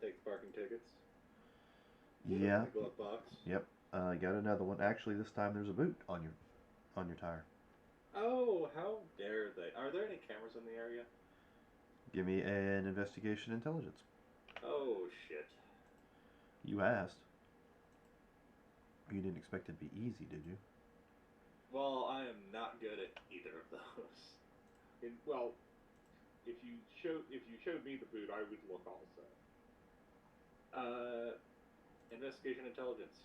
Take the parking tickets. Yeah. The glove box. Yep. Got another one. Actually, this time there's a boot on your tire. Oh, how dare they? Are there any cameras in the area? Give me an investigation intelligence. Oh, shit. You asked. You didn't expect it to be easy, did you? Well, I am not good at either of those. If you showed me the boot, I would look also. Investigation intelligence.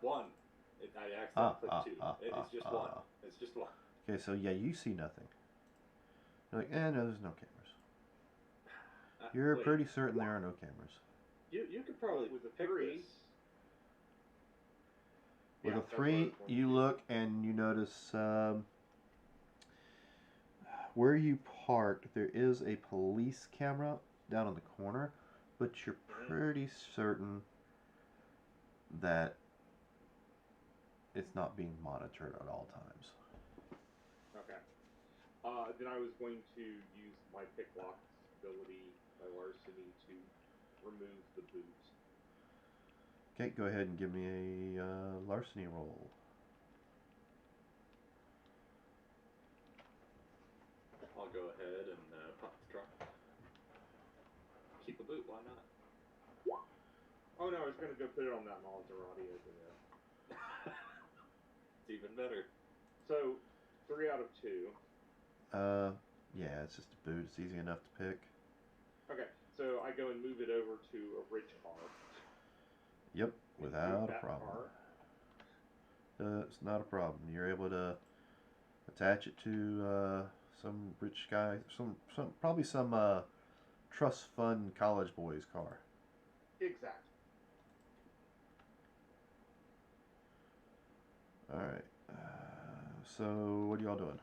1. I accidentally clicked 2. It's just 1. It's just 1. Okay, so yeah, you see nothing. You're like, no, there's no cameras. You're Wait, pretty certain there are no cameras. You could probably With a pick 3. this. With Yeah, a that's what 3, I was going you to do. look and you notice where you parked, there is a police camera down in the corner, but you're pretty certain that it's not being monitored at all times. Okay. Then I was going to use my pick lock ability by larceny to remove the boot. Okay, go ahead and give me a larceny roll. I'll go ahead and pop the trunk. Keep a boot, why not? Oh no, I was going to go put it on that Maserati over there. It's even better. So, 3 out of 2. Yeah, it's just a boot. It's easy enough to pick. Okay, so I go and move it over to a rich car. Yep, without a that problem. car. It's not a problem. You're able to attach it to some rich guy, probably some trust fund college boy's car. Exactly. All right. So what are y'all doing?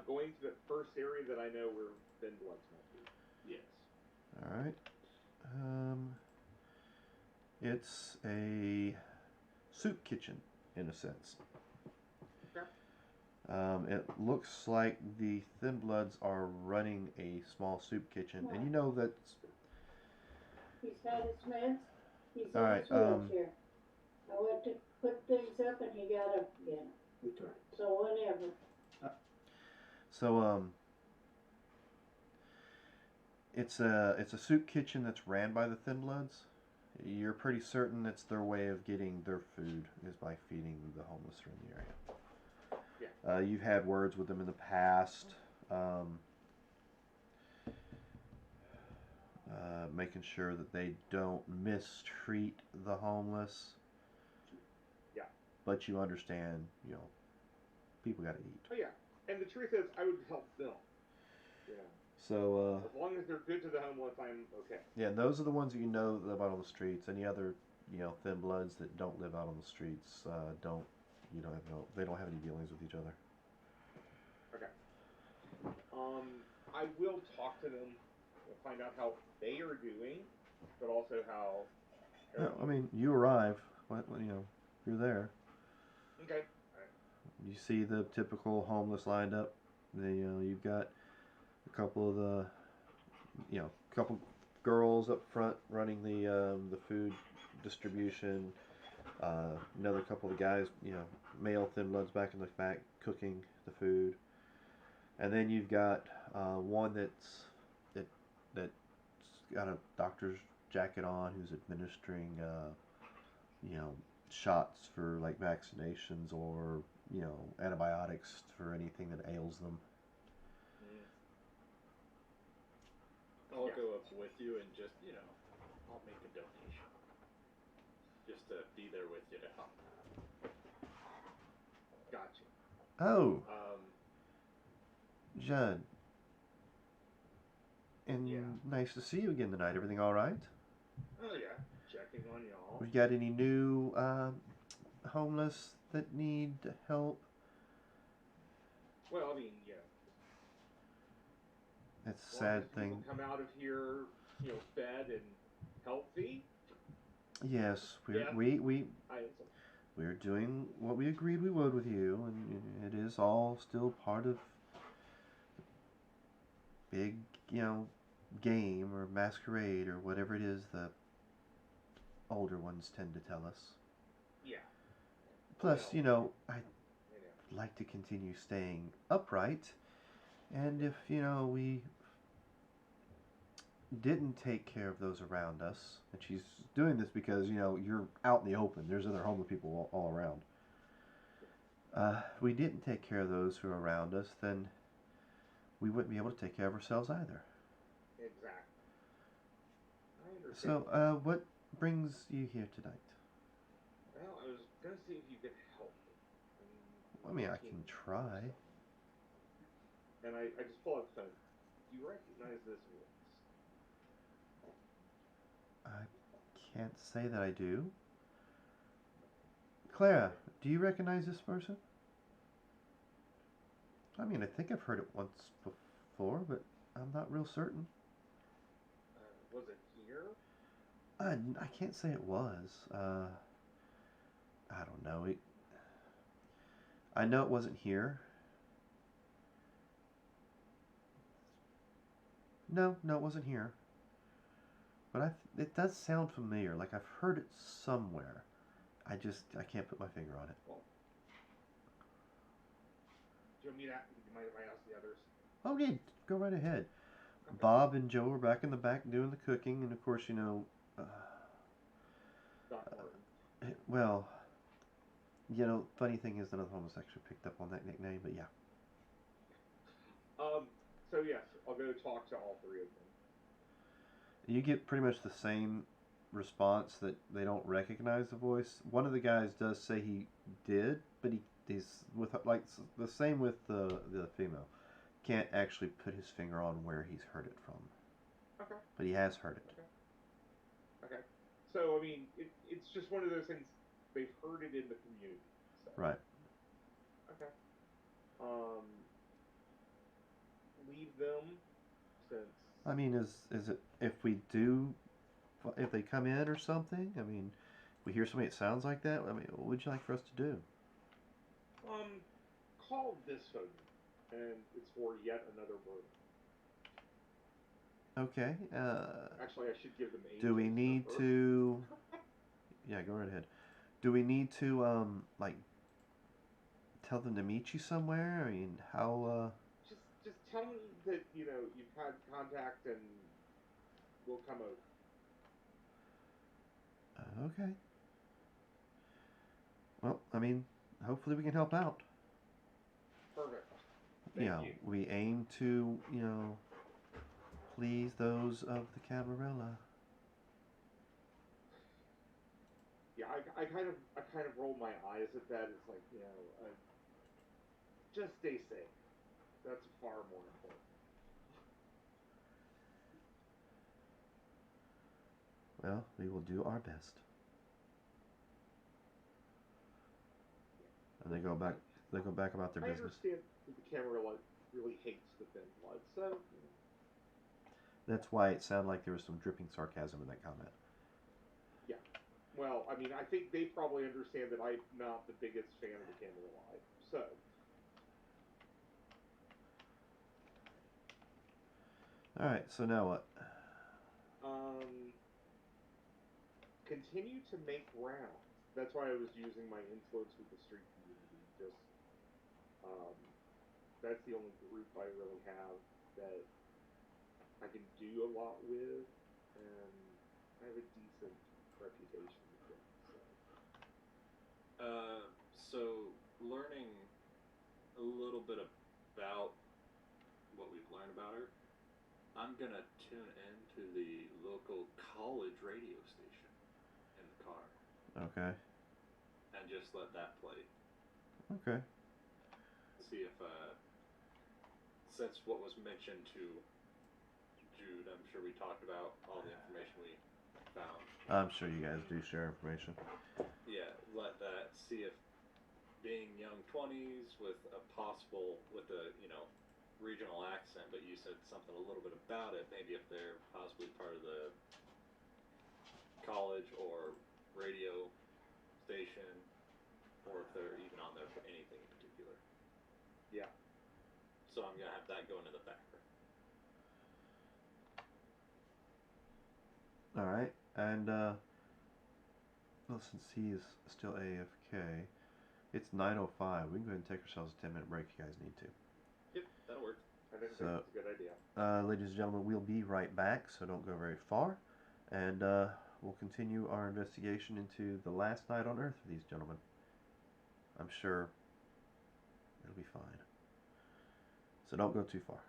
Going to the first area that I know where thin bloods might be. Yes. All right. It's a soup kitchen in a sense. Okay. It looks like the Thin Bloods are running a small soup kitchen, and you know that. He's got his meds. He's All in right, his wheelchair. I went to put things up and he got up again. So whatever. So It's a soup kitchen that's ran by the Thin Bloods. You're pretty certain it's their way of getting their food is by feeding the homeless who are in the area. Yeah. You've had words with them in the past, making sure that they don't mistreat the homeless. Yeah. But you understand, people got to eat. Oh yeah. And the truth is, I would help them. Yeah. So, as long as they're good to the homeless, I'm okay. yeah, those are the ones that you know live out on the streets. Any other, Thin Bloods that don't live out on the streets they don't have any dealings with each other. Okay. I will talk to them, find out how they are doing, but also how. No, I mean, you arrive. You're there. Okay. You see the typical homeless lined up. You've got a couple of the, couple girls up front running the food distribution. Another couple of guys, male Thin Bloods back in the back cooking the food. And then you've got one that's got a doctor's jacket on who's administering shots for like vaccinations or antibiotics for anything that ails them. I'll go up with you and just, I'll make a donation. Just to be there with you to help. Gotcha. Oh. Judd. And nice to see you again tonight. Everything all right? Oh yeah, checking on y'all. We got any new homeless that need help? Well, I mean, yeah. That's a sad thing. People come out of here, fed and healthy. Yes, we're doing what we agreed we would with you, and it is all still part of the big, game or masquerade or whatever it is the older ones tend to tell us. Yeah. Plus, I'd like to continue staying upright, and if, we didn't take care of those around us, and she's doing this because, you're out in the open, there's other homeless people all around. If we didn't take care of those who are around us, then we wouldn't be able to take care of ourselves either. Exactly. I understand. So, what brings you here tonight? Well, I was going to see if you could help me. I mean, I can try. And I just pull out the phone. Do you recognize this voice? I can't say that I do. Clara, do you recognize this person? I mean, I think I've heard it once before, but I'm not real certain. Was it here? I can't say it was. I don't know. I know it wasn't here. No, it wasn't here. But it does sound familiar. Like I've heard it somewhere. I can't put my finger on it. Well, do you want me to mind if I ask the others? Oh, yeah, go right ahead. Okay. Bob and Joe are back in the back doing the cooking, and of course, Doc Martin. well, funny thing is none of the homeless actually picked up on that nickname, but yeah. So yes, I'll go talk to all three of them. You get pretty much the same response that they don't recognize the voice. One of the guys does say he did, but he's with like the same with the female. Can't actually put his finger on where he's heard it from. Okay. But he has heard it. Okay. So I mean, it's just one of those things. They've heard it in the community. So. Right. Okay. Leave them since. I mean, is it if they come in or something? I mean, we hear somebody that sounds like that. I mean, what would you like for us to do? Call this phone, and it's for yet another murder. Okay. Actually, I should give them age. Do we need to? Yeah, go right ahead. Do we need to like tell them to meet you somewhere? I mean, how? Just tell them that you've had contact and we'll come over. Okay. Well, I mean, hopefully we can help out. Perfect. Thank Yeah, you. we aim to, please those of the Camarilla. Yeah, I kind of roll my eyes at that. It's like, just stay safe. That's far more important. Well, we will do our best. And they go back. They go back about their I business. understand that the Camarilla really hates the thin blood, so That's why it sounded like there was some dripping sarcasm in that comment. yeah. Well, I mean, I think they probably understand that I'm not the biggest fan of the Camarilla either. So All right. So now what? continue to make rounds. That's why I was using my influence with the street community. Just that's the only group I really have that I can do a lot with, and I have a decent reputation with them. So learning a little bit about what we've learned about her, I'm gonna tune into the local college radio station in the car Okay. and just let that play. Okay. See if, since what was mentioned to Jude, I'm sure we talked about all the information we found. I'm sure you guys do share information. Yeah, let that, see if being young 20s with a possible, with a, regional accent, but you said something a little bit about it, maybe if they're possibly part of the college or radio station, or if they're even on there for anything in particular. Yeah. So I'm going to have that go into the background. All right. And well, since he is still AFK, it's 9:05. We can go ahead and take ourselves a 10-minute break if you guys need to. Yep, that'll work. I think So- that's a good idea. Ladies and gentlemen, we'll be right back, so don't go very far. And we'll continue our investigation into the last night on Earth for these gentlemen. I'm sure it'll be fine. So don't go too far.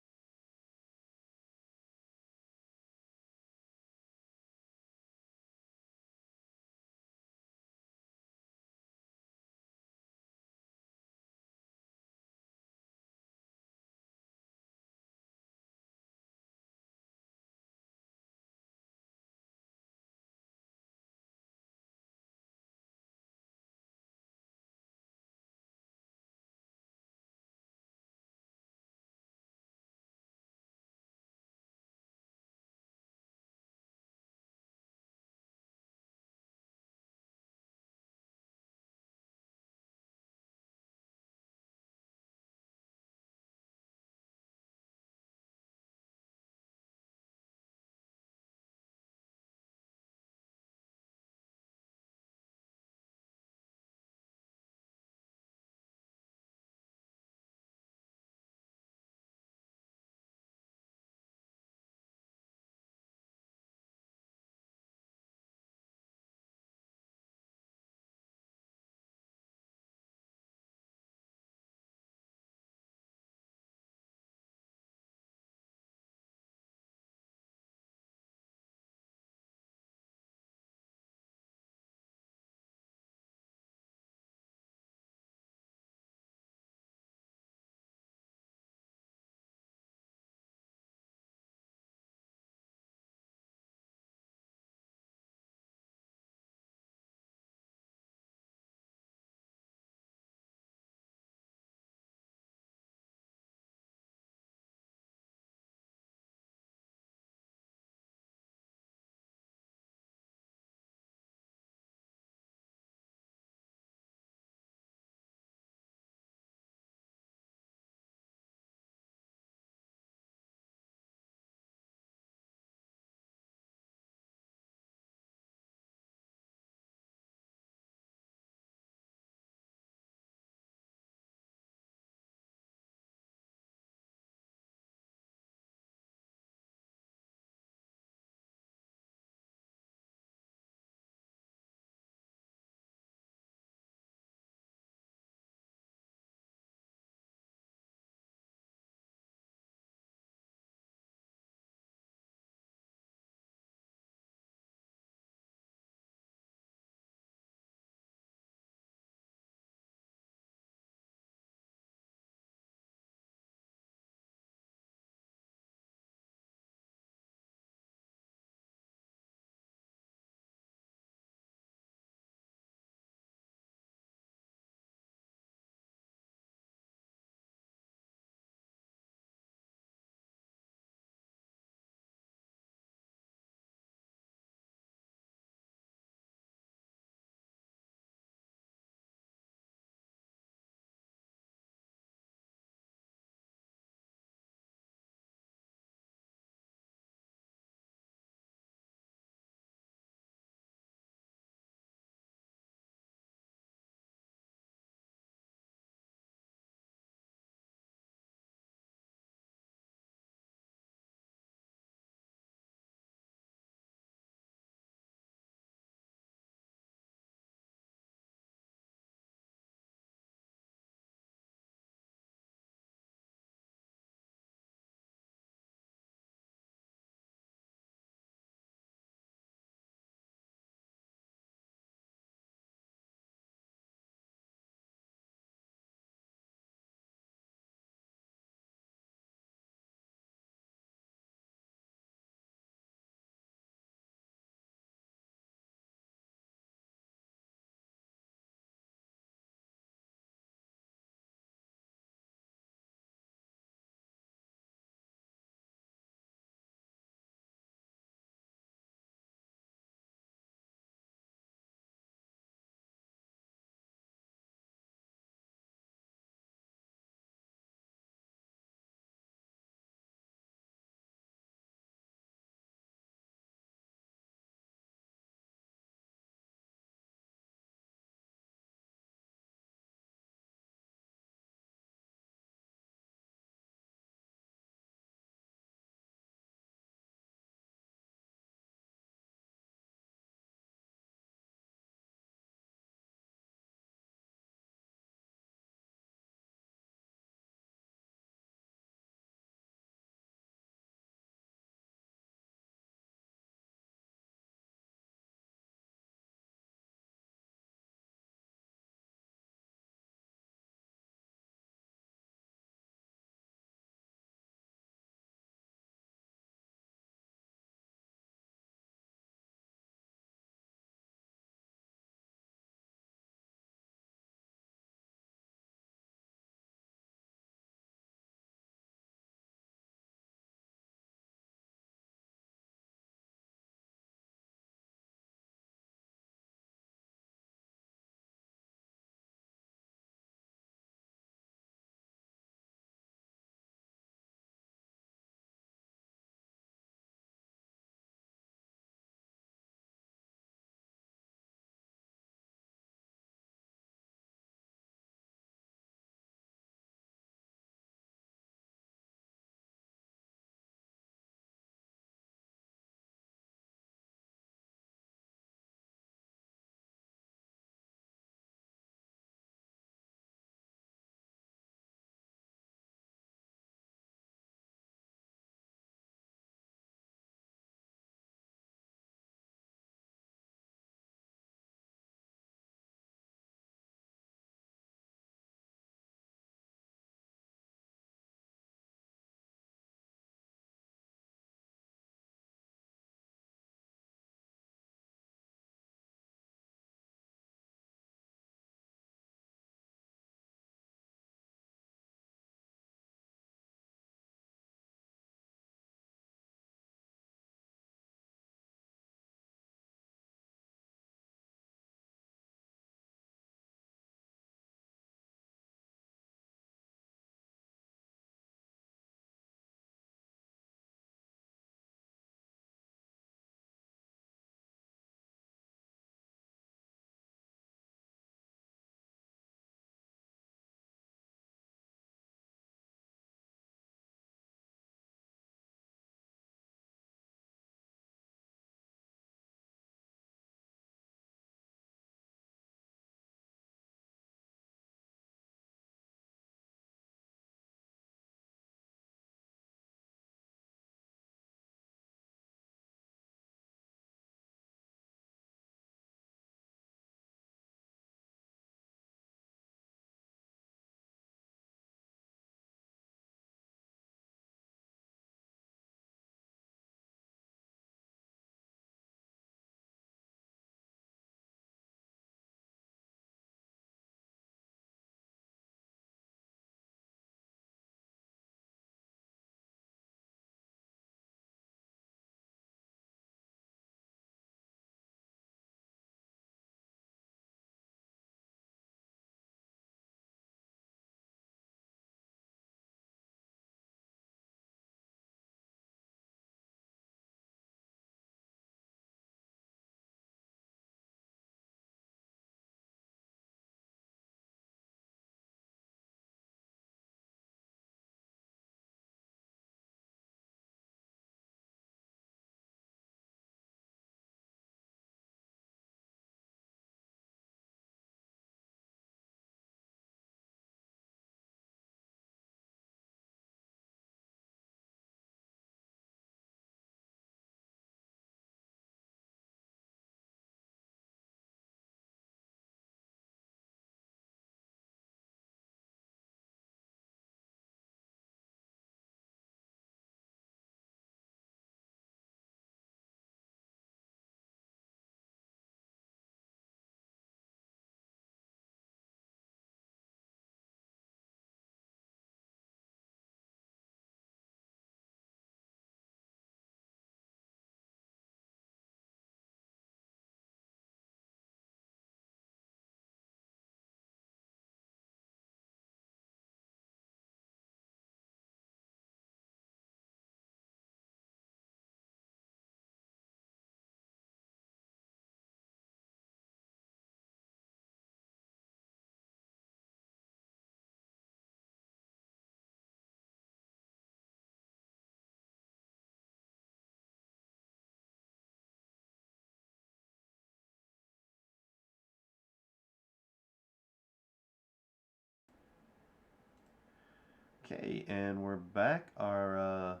Okay, and we're back. Our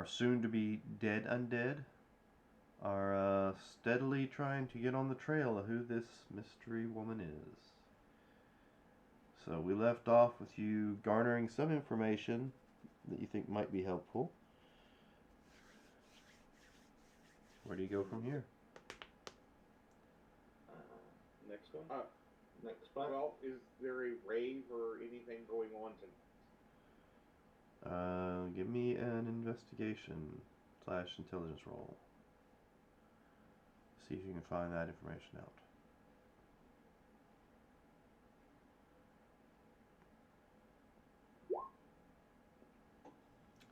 soon-to-be dead undead are steadily trying to get on the trail of who this mystery woman is. So we left off with you garnering some information that you think might be helpful. Where do you go from here? Next one? Next spot. Well, is there a rave or anything going on tonight? Give me an investigation/intelligence roll. See if you can find that information out.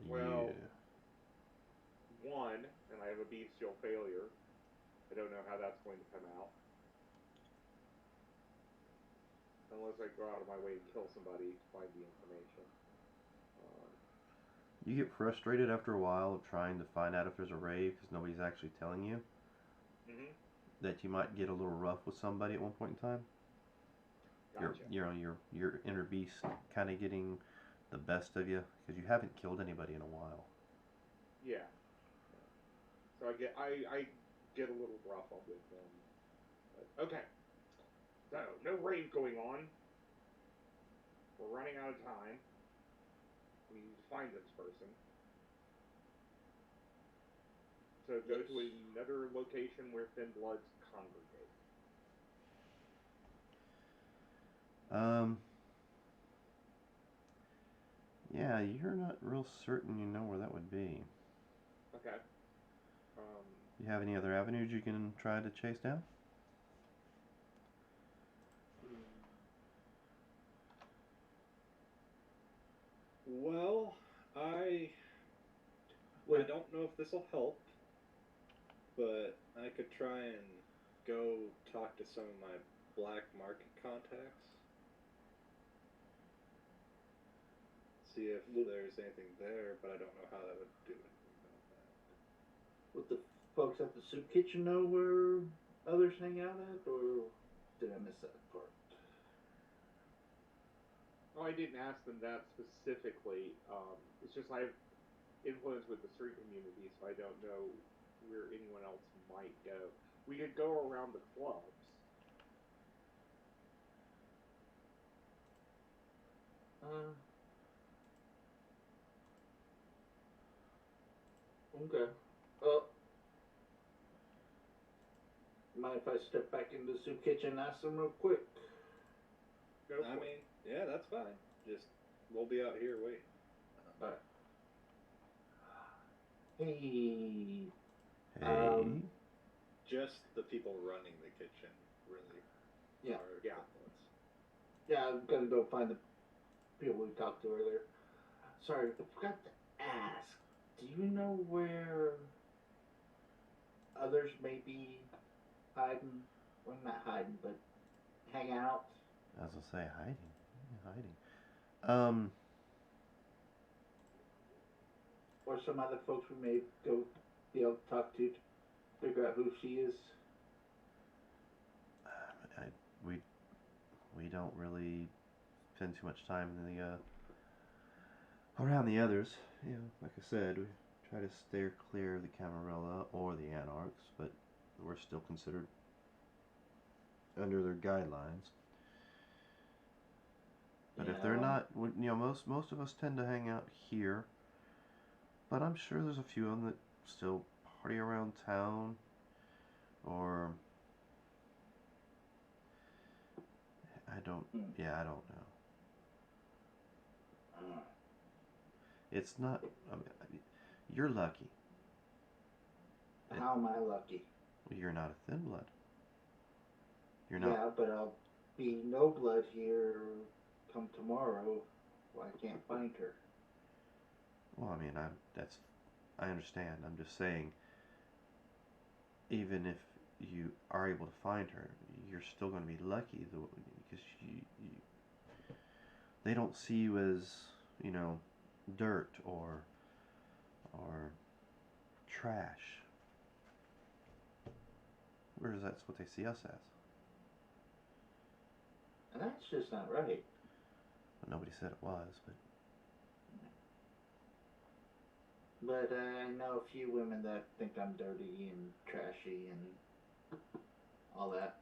Well, yeah. 1, and I have a bestial failure. I don't know how that's going to come out. Unless I go out of my way and kill somebody to find the information. You get frustrated after a while of trying to find out if there's a rave because nobody's actually telling you. Mm-hmm. That you might get a little rough with somebody at one point in time. Gotcha. Your inner beast kind of getting the best of you because you haven't killed anybody in a while. Yeah. So I get a little rough with them. But, okay. So no rave going on. We're running out of time. We need to find this person. So go to another location where Thin Bloods congregate. Yeah, you're not real certain you know where that would be. Okay. You have any other avenues you can try to chase down? Well, I don't know if this will help, but I could try and go talk to some of my black market contacts. See if there's anything there, but I don't know how that would do anything about that. Would the folks at the soup kitchen know where others hang out at, or did I miss that part? Well, I didn't ask them that specifically. It's just I have influence with the street community, so I don't know where anyone else might go. We could go around the clubs. Okay. Mind if I step back into the soup kitchen and ask them real quick? Go for it. Yeah, that's fine. Just, we'll be out here waiting. Alright. Hey. Hey. Just the people running the kitchen, really. Yeah. Yeah. Yeah, I'm gonna go find the people we talked to earlier. Sorry, I forgot to ask. Do you know where others may be hiding? Well, not hiding, but hang out? As I say, hiding. Yeah, hiding. Or some other folks we may go be able to talk to figure out who she is? We don't really spend too much time in the around the others. You know, like I said, we try to steer clear of the Camarilla or the Anarchs, but we're still considered under their guidelines. But if they're not, you know, most of us tend to hang out here. But I'm sure there's a few of them that still party around town, or I don't know. It's not. I mean, you're lucky. How am I lucky? Well, you're not a thin blood. You're Yeah, not. but I'll be no blood here come tomorrow. Well, I can't find her. Well, I mean, I understand. I'm just saying, even if you are able to find her, you're still going to be lucky because they don't see you as, you know, dirt or trash. Whereas that's what they see us as. And that's just not right. Well, nobody said it was, but But I know a few women that think I'm dirty and trashy and all that.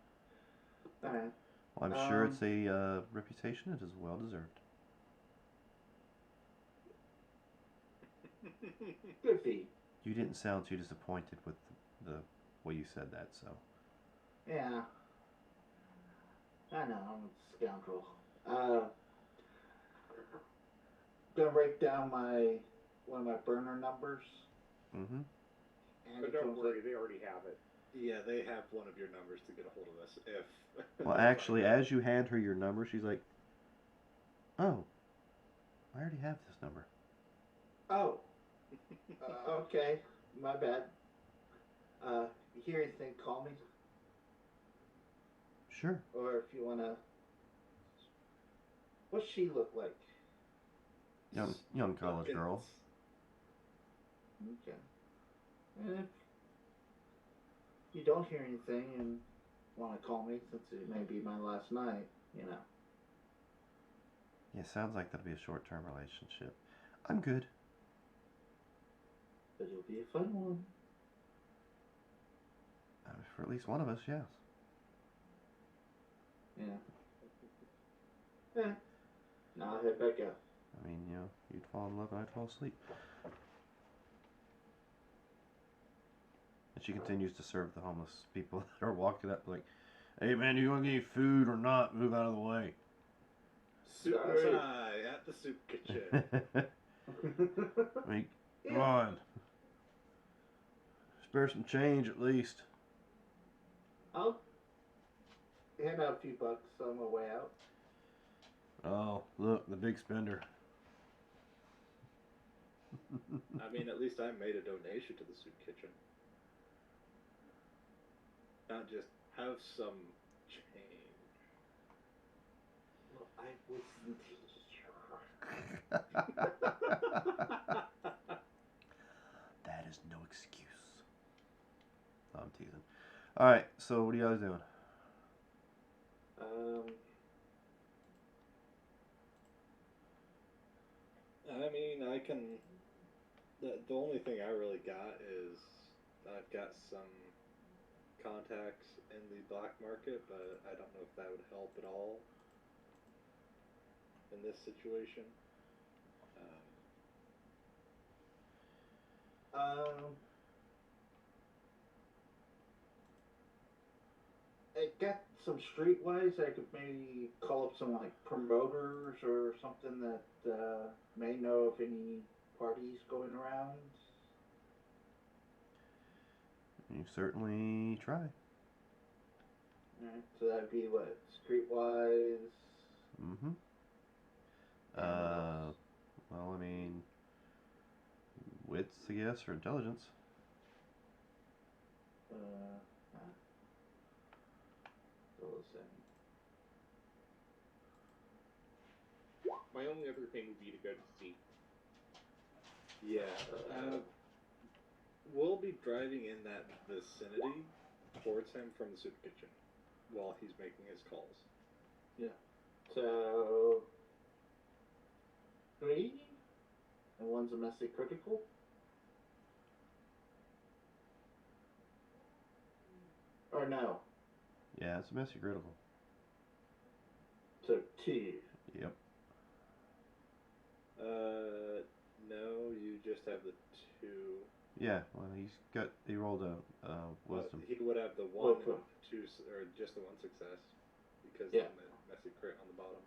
Alright. Well, I'm sure it's a reputation that is well deserved. Good feed. You didn't sound too disappointed with the way you said that, so. Yeah. I know, I'm a scoundrel. Gonna write down one of my burner numbers. Mm-hmm. And But don't worry, they already have it. Yeah, they have one of your numbers to get a hold of us if. Well, actually, as you hand her your number, she's like, "Oh, I already have this number." Oh. Okay. My bad. You hear anything, call me. Sure. Or if you wanna... What's she look like? Young college girl. Okay. And if you don't hear anything and want to call me, since it may be my last night, you know. Yeah, sounds like that'll be a short-term relationship. I'm good. But it'll be a fun one. For at least one of us, yes. Yeah. Yeah. Now I'll head back out. I mean, you know, you'd fall in love and I'd fall asleep. And she continues to serve the homeless people that are walking up like, "Hey man, you want to get any food or not? Move out of the way." Soup Sorry. pie at the soup kitchen. I mean, come on. Spare some change at least. I'll hand out a few bucks on my way out. Oh, look, the big spender. I mean, at least I made a donation to the soup kitchen. Not just have some change. Well, I wasn't That is no excuse. No, I'm teasing. Alright, so what are you guys doing? I mean, I can. The only thing I really got is I've got some contacts in the black market, but I don't know if that would help at all in this situation. I got some streetwise. I could maybe call up some like promoters or something that may know of any parties going around. You certainly try. Alright, so that'd be what? Streetwise? Mm-hmm. Well, I mean, wits, I guess, or intelligence. My only other thing would be to go to sea. Yeah. We'll be driving in that vicinity towards him from the soup kitchen while he's making his calls. Yeah. So 3, and one's a messy critical. Or no? Yeah, it's a messy critical. So 2. Yep. No, you just have the 2. Yeah, well, he rolled a wisdom. He would have the 1 Okay. and 2, or just the 1 success, because Yeah. of the messy crit on the bottom.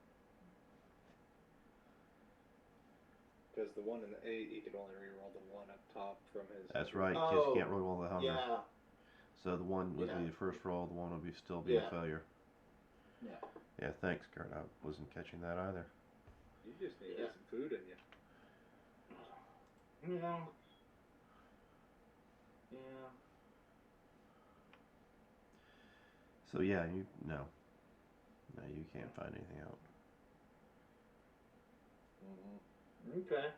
Because the 1 and the 8, he could only reroll the 1 up top from his. That's right, because you can't roll all the hunger. Yeah. So the 1 would be the first roll, the 1 would be still be a failure. Yeah. Yeah, thanks, Kurt. I wasn't catching that either. You just need to get some food in you. Yeah. Yeah. So yeah, no, you can't find anything out. Okay.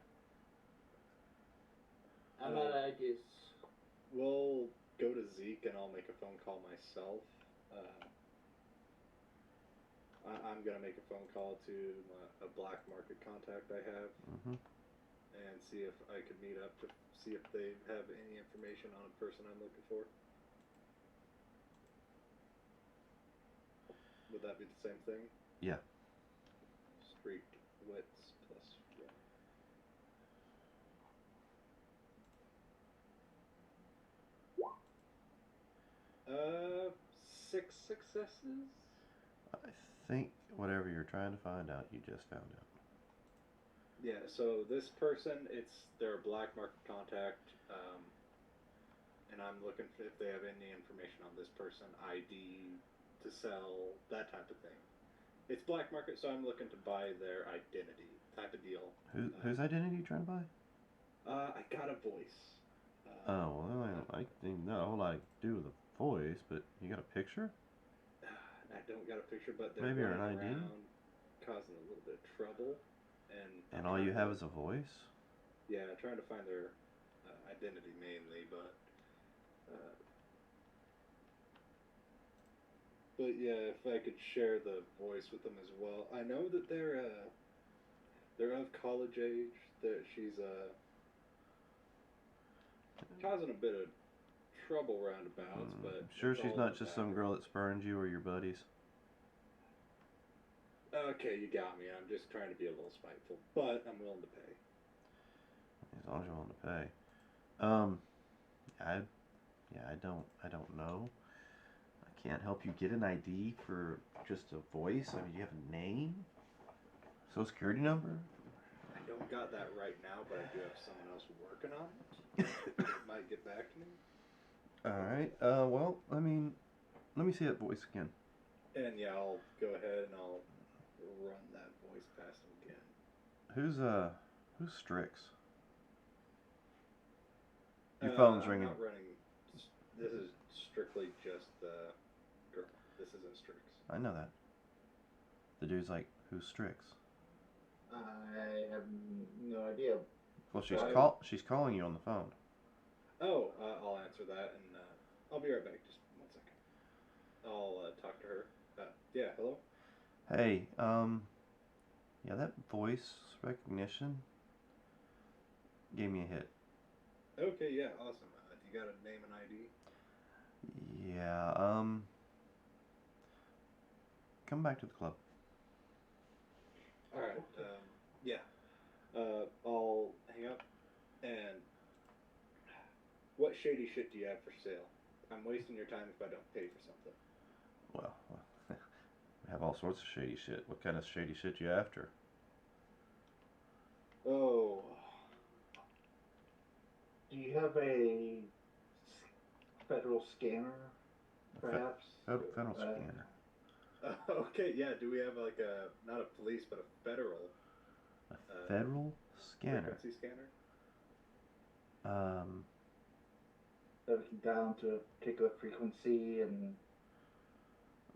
I'm out of ideas. We'll go to Zeke and I'll make a phone call myself. I'm gonna make a phone call to a black market contact I have, Mm-hmm. and see if I could meet up to see if they have any information on a person I'm looking for. Would that be the same thing? Yeah. Street wits plus 1. 6 successes? I think whatever you're trying to find out, you just found out. Yeah, so this person, they're a black market contact, and I'm looking for if they have any information on this person, ID to sell, that type of thing. It's black market, so I'm looking to buy their identity type of deal. Whose identity are you trying to buy? I got a voice. Oh, well, I think not a whole lot to do with the voice, but you got a picture? I don't got a picture, but they're Maybe an running ID? around causing a little bit of trouble. And all you have is a voice? Yeah, trying to find their identity mainly, but yeah, if I could share the voice with them as well. I know that they're of college age. That she's causing a bit of trouble roundabouts, but Sure it's she's all not in the just some girl that spurned you or your buddies? Okay, you got me. I'm just trying to be a little spiteful, but I'm willing to pay. As long as you're willing to pay. I don't know. I can't help you get an ID for just a voice. I mean, do you have a name? Social security number? I don't got that right now, but I do have someone else working on it. It might get back to me. Alright, well, I mean, let me see that voice again. And yeah, I'll go ahead and I'll run that voice past him again. Who's Strix? Your phone's I'm ringing. not running. This is strictly just the girl. This isn't Strix. I know that. The dude's like, who's Strix? I have no idea. Well, Right. she's calling you on the phone. Oh, I'll answer that, and I'll be right back. Just 1 second. I'll talk to her. Yeah, hello? Hey, yeah, that voice recognition gave me a hit. Okay, yeah, awesome. Do you got a name and ID? Yeah, come back to the club. Alright, yeah. I'll hang up, and what shady shit do you have for sale? I'm wasting your time if I don't pay for something. Well, we have all sorts of shady shit. What kind of shady shit you after? Oh. Do you have a federal scanner, perhaps? Federal scanner. Okay, yeah, do we have like not a police, but a federal A federal scanner? frequency scanner? That we can dial into a particular frequency and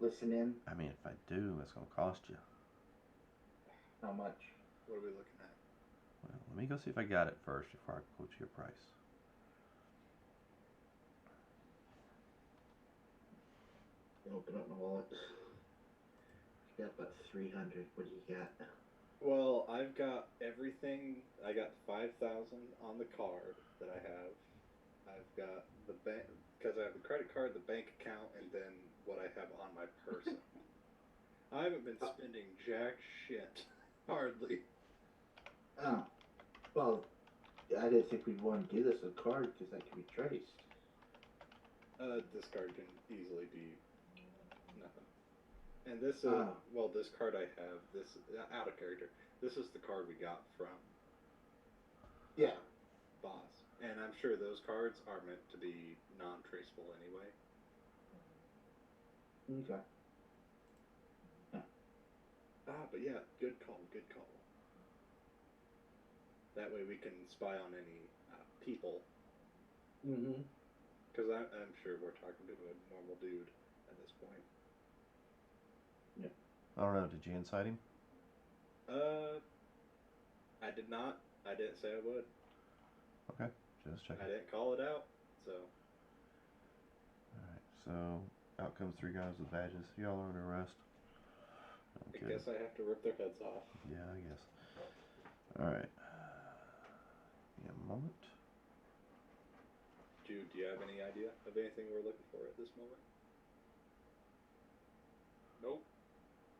listen in? I mean, if I do, it's gonna cost you. How much? What are we looking at? Well, let me go see if I got it first before I quote you a price. Open up my wallet. You got about 300. What do you got? Well, I've got everything. I got 5,000 on the card that I have. I've got the bank, because I have the credit card, the bank account, and then what I have on my person. I haven't been spending jack shit, hardly. Oh. Well, I didn't think we'd want to give this a card because that can be traced. This card can easily be nothing. And this is, well, this card I have, this, out of character, this is the card we got from Yeah. Boss. And I'm sure those cards are meant to be non-traceable anyway. Okay. But yeah, good call, good call. That way we can spy on any people. Mm-hmm. Because I'm sure we're talking to a normal dude at this point. Yeah. I don't know. Did you incite him? I did not. I didn't say I would. Okay, just checking. I didn't call it out, so. Alright, so out comes 3 guys with badges. Y'all are under arrest. I guess I have to rip their heads off. Yeah, I guess. Alright. Give me a moment. do you have any idea of anything we're looking for at this moment? Nope.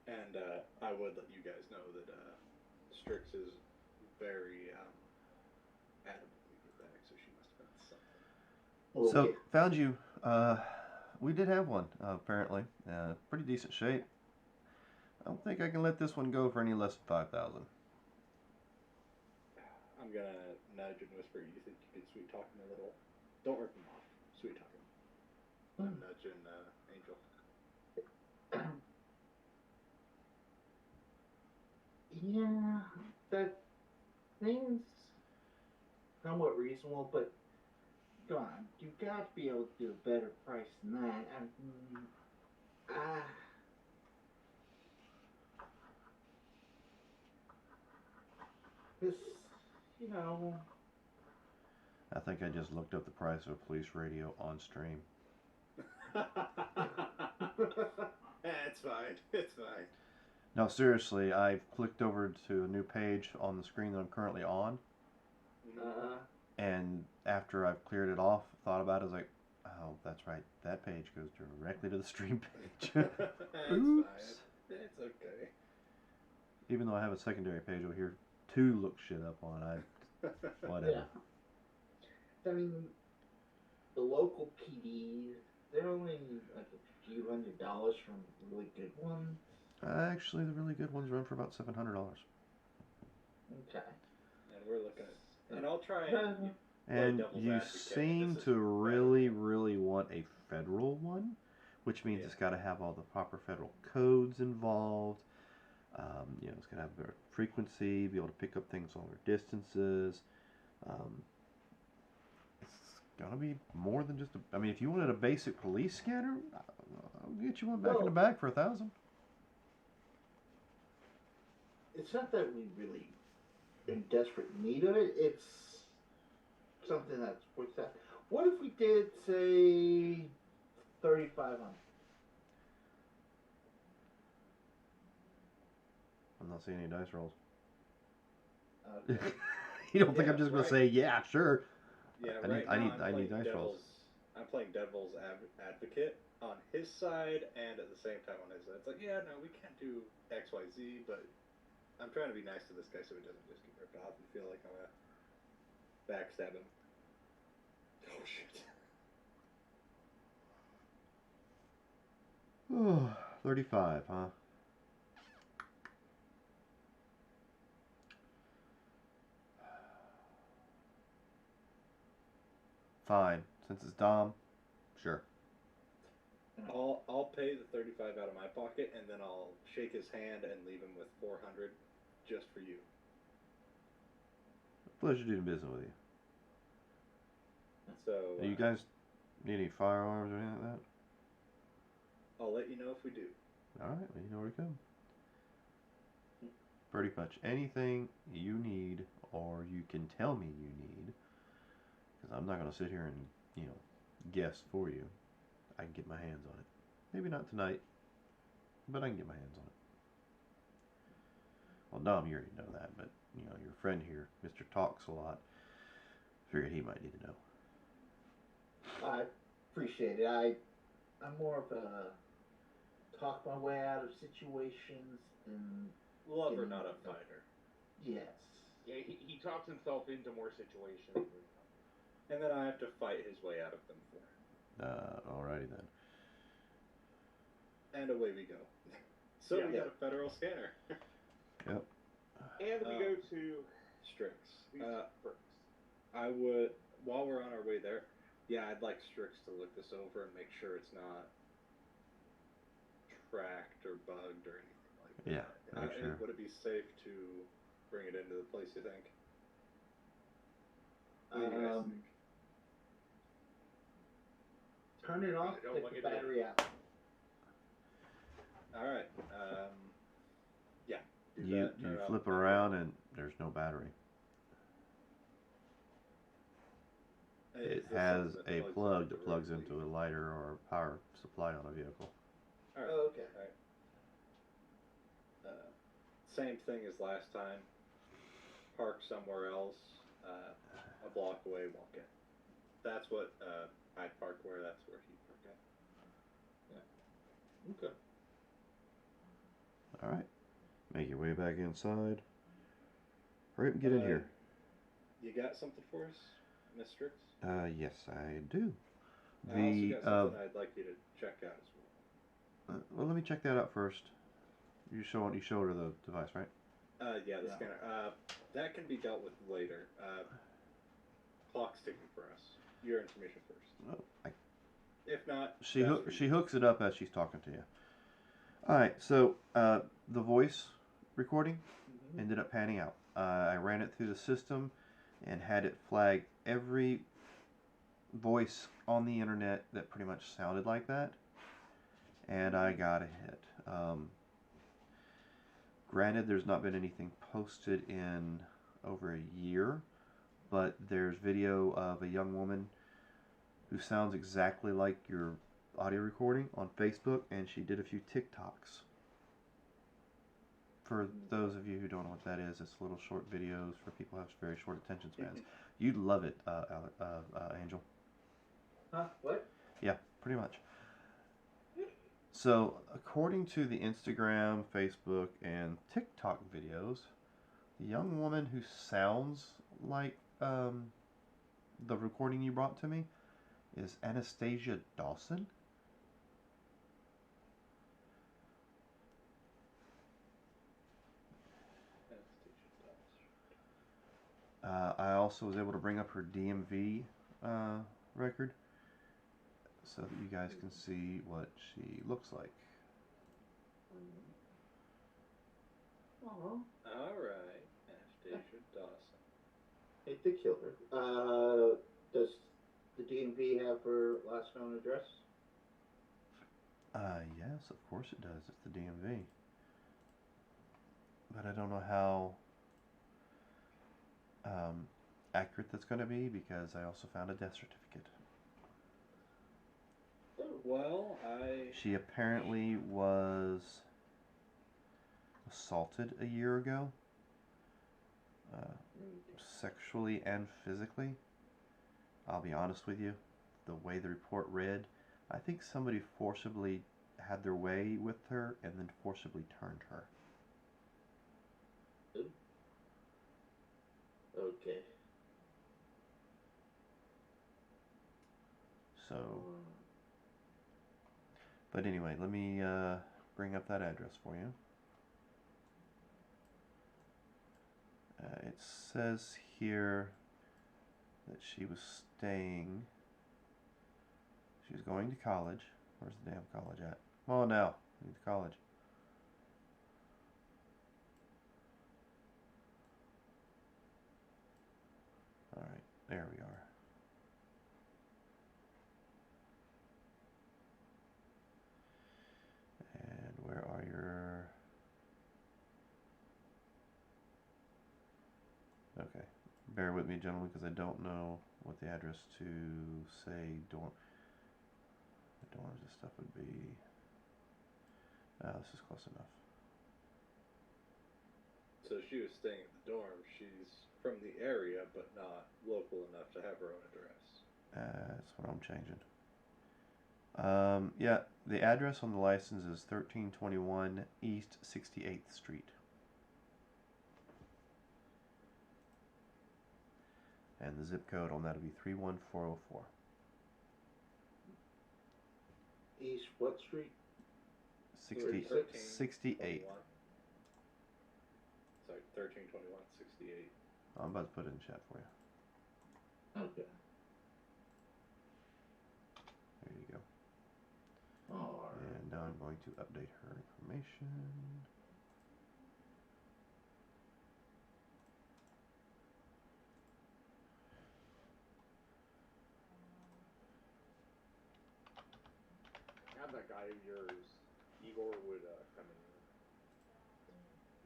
And I would let you guys know that Strix is very adamant we get back, so she must have found something. So, found you. We did have one, apparently. Pretty decent shape. I don't think I can let this one go for any less than 5,000. I'm gonna nudge and whisper, you think you can sweet talk him a little? Don't rip him off. Sweet talk him. I'm nudging Angel. Yeah, that thing's somewhat reasonable, but come on, you've got to be able to do a better price than that. This, you know. I think I just looked up the price of a police radio on stream. It's fine. It's fine. No, seriously, I clicked over to a new page on the screen that I'm currently on. And after I've cleared it off, thought about it, I was like, oh, that's right. That page goes directly to the stream page. Oops. It's okay. Even though I have a secondary page over here to look shit up on, whatever. Yeah. I mean, the local PDs, they're only like a few $100s from really good ones. Actually, the really good ones run for about $700. Okay. And we're looking at, and I'll try And devil's you advocate. seem This to is really, really want a federal one, which means Yeah. it's got to have all the proper federal codes involved. It's got to have the frequency, be able to pick up things longer distances. It's gonna be more than just a. I mean, if you wanted a basic police scanner, I'll get you one back in the bag for 1,000. It's not that we really in desperate need of it. It's something that's worth that. What if we did say 3,500? I'm not seeing any dice rolls. Okay. You don't think I'm just gonna say yeah, sure? Yeah, I need dice rolls. I'm playing devil's advocate on his side and at the same time on his side. It's like, yeah, no, we can't do X, Y, Z, but I'm trying to be nice to this guy so he doesn't just get ripped off and feel like I'm gonna backstab him. Oh shit. Oh, 35, huh? Fine. Since it's Dom, sure. I'll pay the 35 out of my pocket and then I'll shake his hand and leave him with 400 just for you. Pleasure doing business with you. So Do you guys need any firearms or anything like that? I'll let you know if we do. Alright, well, you know where to come. Pretty much anything you need or you can tell me you need, because I'm not going to sit here and, guess for you. I can get my hands on it. Maybe not tonight, but I can get my hands on it. Well, Dom, you already know that, but, your friend here, Mr. Talks a lot, figured he might need to know. I appreciate it. I'm more of a talk my way out of situations than Lover, not a fighter. yes. Yeah, he talks himself into more situations. And then I have to fight his way out of them for him. Alrighty then. And away we go. So Yeah. we got a federal scanner. Yep. And we go to Strix. these perks. I would, while we're on our way there, yeah, I'd like Strix to look this over and make sure it's not tracked or bugged or anything like that. Yeah, make sure. Would it be safe to bring it into the place, you think? What do you guys think? Turn it off, Don't take look the at it. battery out. Alright, yeah. Do You that, turn it off. flip it around and there's no battery. Is It this has something a plug that plugs directly? into a lighter or a power supply on a vehicle. Alright. Oh, okay. Alright. Same thing as last time. Park somewhere else, a block away, walk in. That's what Okay. All right. Make your way back inside. Hurry up and get in here. You got something for us, Miss Strix? Yes, I do. I also got something I'd like you to check out as well. Well, let me check that out first. You showed her the device, right? Yeah, the scanner. That can be dealt with later. Clock's ticking for us. Your information first. Oh, If not, she hooks it up as she's talking to you. All right, so the voice recording ended up panning out. I ran it through the system and had it flag every voice on the internet that pretty much sounded like that, and I got a hit. Granted, there's not been anything posted in over a year, but there's video of a young woman who sounds exactly like your audio recording on Facebook, and she did a few TikToks. For those of you who don't know what that is, it's little short videos for people who have very short attention spans. You'd love it, Angel. Huh? What? Yeah, pretty much. So, according to the Instagram, Facebook, and TikTok videos, the young woman who sounds like the recording you brought to me is Anastasia Dawson. I also was able to bring up her DMV record so that you guys can see what she looks like. Oh, Alright, Anastasia Dawson. Hate to kill her. Does the DMV have her last known address? Yes, of course it does. It's the DMV. But I don't know how accurate that's going to be because I also found a death certificate. Well, She apparently was assaulted a year ago, sexually and physically. I'll be honest with you, the way the report read, I think somebody forcibly had their way with her and then forcibly turned her. Okay. So, but anyway, let me bring up that address for you. It says here that she was staying. She was going to college. Where's the damn college at? Oh, now. I need the college. Alright, there we are. And where are your... Okay, bear with me, gentlemen, because I don't know what the address to say dorms and stuff would be. This is close enough. so she was staying at the dorm. She's from the area, but not local enough to have her own address. That's what I'm changing. Yeah, the address on the license is 1321 East 68th Street. And the zip code on that will be 31404. East what street? 68. 1321. Sorry, 1321, 68. I'm about to put it in chat for you. Okay. There you go. Alright. And now I'm going to update her information. Have that guy of yours, Igor, would come in.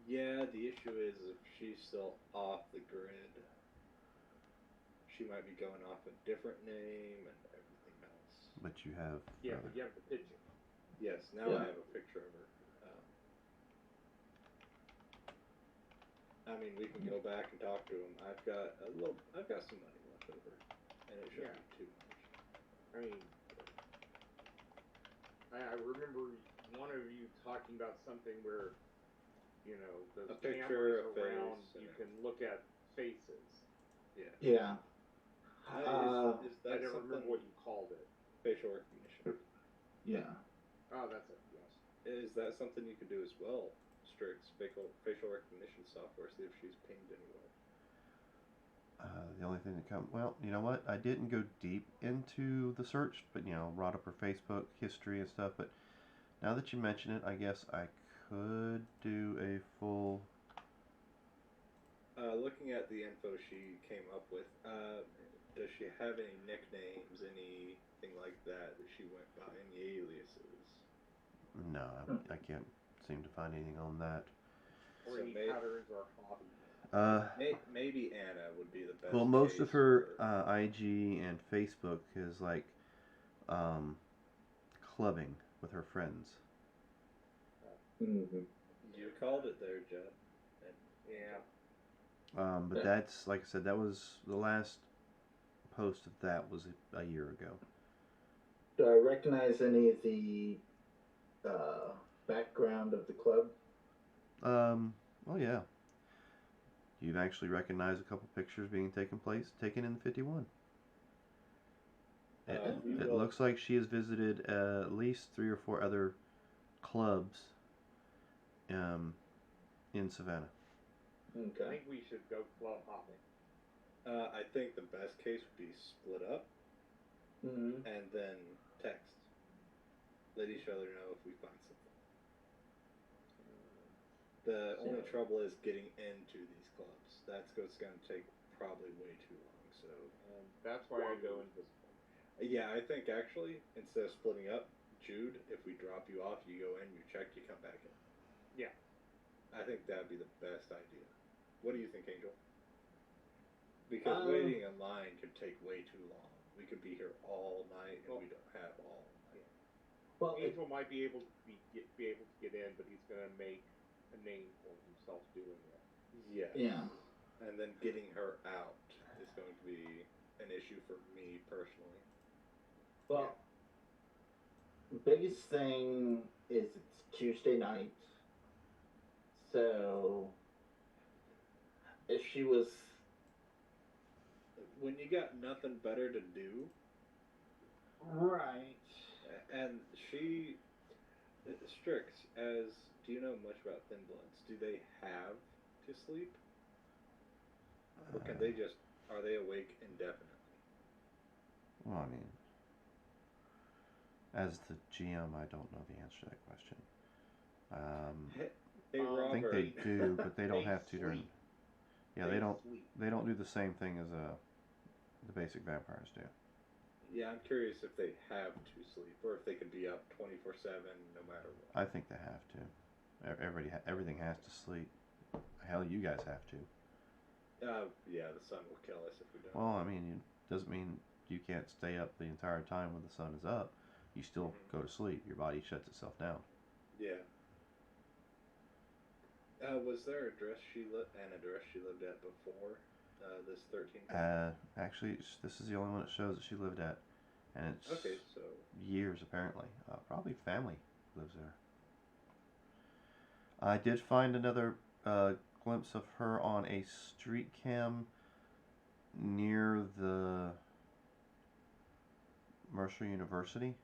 Yeah, the issue is if she's still off the grid, she might be going off a different name and everything else. But you have... Yeah, but you have the picture. Yes, now I have a picture of her. I mean, we can go back and talk to him. I've got some money left over, and it shouldn't be too much. I mean, I remember one of you talking about something where, you know, A those picture, cameras a around, face, you and can look at faces. yeah. Yeah. Is I that never something? remember what you called it. Facial recognition. Yeah. Oh, that's it. Yes. Is that something you could do as well? Strix facial recognition software. See if she's pinged anywhere. The only thing that come well, you know what? I didn't go deep into the search, but brought up her Facebook history and stuff. But now that you mention it, I guess I could do a full. Looking at the info she came up with, does she have any nicknames, anything like that she went by, any aliases? No, I can't seem to find anything on that. Or So any patterns or hobbies. Maybe Anna would be the best. Well, most case of her for- IG and Facebook is like clubbing with her friends. Mm-hmm. You called it there, Jed. Yeah. But that's, like I said, that was the last post of that was a year ago. Do I recognize any of the background of the club? Well, yeah. You've actually recognized a couple pictures being taken in the 51. It looks like she has visited at least 3 or 4 other clubs in Savannah. I Okay. think we should go club hopping. I think the best case would be split up Mm-hmm. and then text. Let each other know if we find something. The only trouble is getting into these clubs. That's what's going to take probably way too long. So And that's why I go invisible. yeah, I think actually instead of splitting up, Jude, if we drop you off, you go in, you check, you come back in. Yeah. I think that'd be the best idea. What do you think, Angel? Because waiting in line could take way too long. We could be here all night and we don't have all night. Well, Angel might be able to get in, but he's gonna make a name for himself doing it. Yeah. yeah. And then getting her out is going to be an issue for me personally. Well, the biggest thing is it's Tuesday night. So, if she was. When you got nothing better to do, Right. and she. Strix, do you know much about Thin Bloods? Do they have to sleep? Or can they just. Are they awake indefinitely? Well, I mean, as the GM, I don't know the answer to that question. Hey, Robert. I think they do, but they don't have to during. sleep. Yeah, they don't. They don't do the same thing as the basic vampires do. Yeah, I'm curious if they have to sleep or if they could be up 24/7 no matter what. I think they have to. Everything has to sleep. Hell, you guys have to. Yeah, the sun will kill us if we don't. Well, I mean, it doesn't mean you can't stay up the entire time when the sun is up. You still go to sleep. Your body shuts itself down. Yeah. Was there an address she lived at before this 13th? Actually, this is the only one that shows that she lived at, and it's Okay, so years apparently. Probably family lives there. I did find another glimpse of her on a street cam near the Mercer University.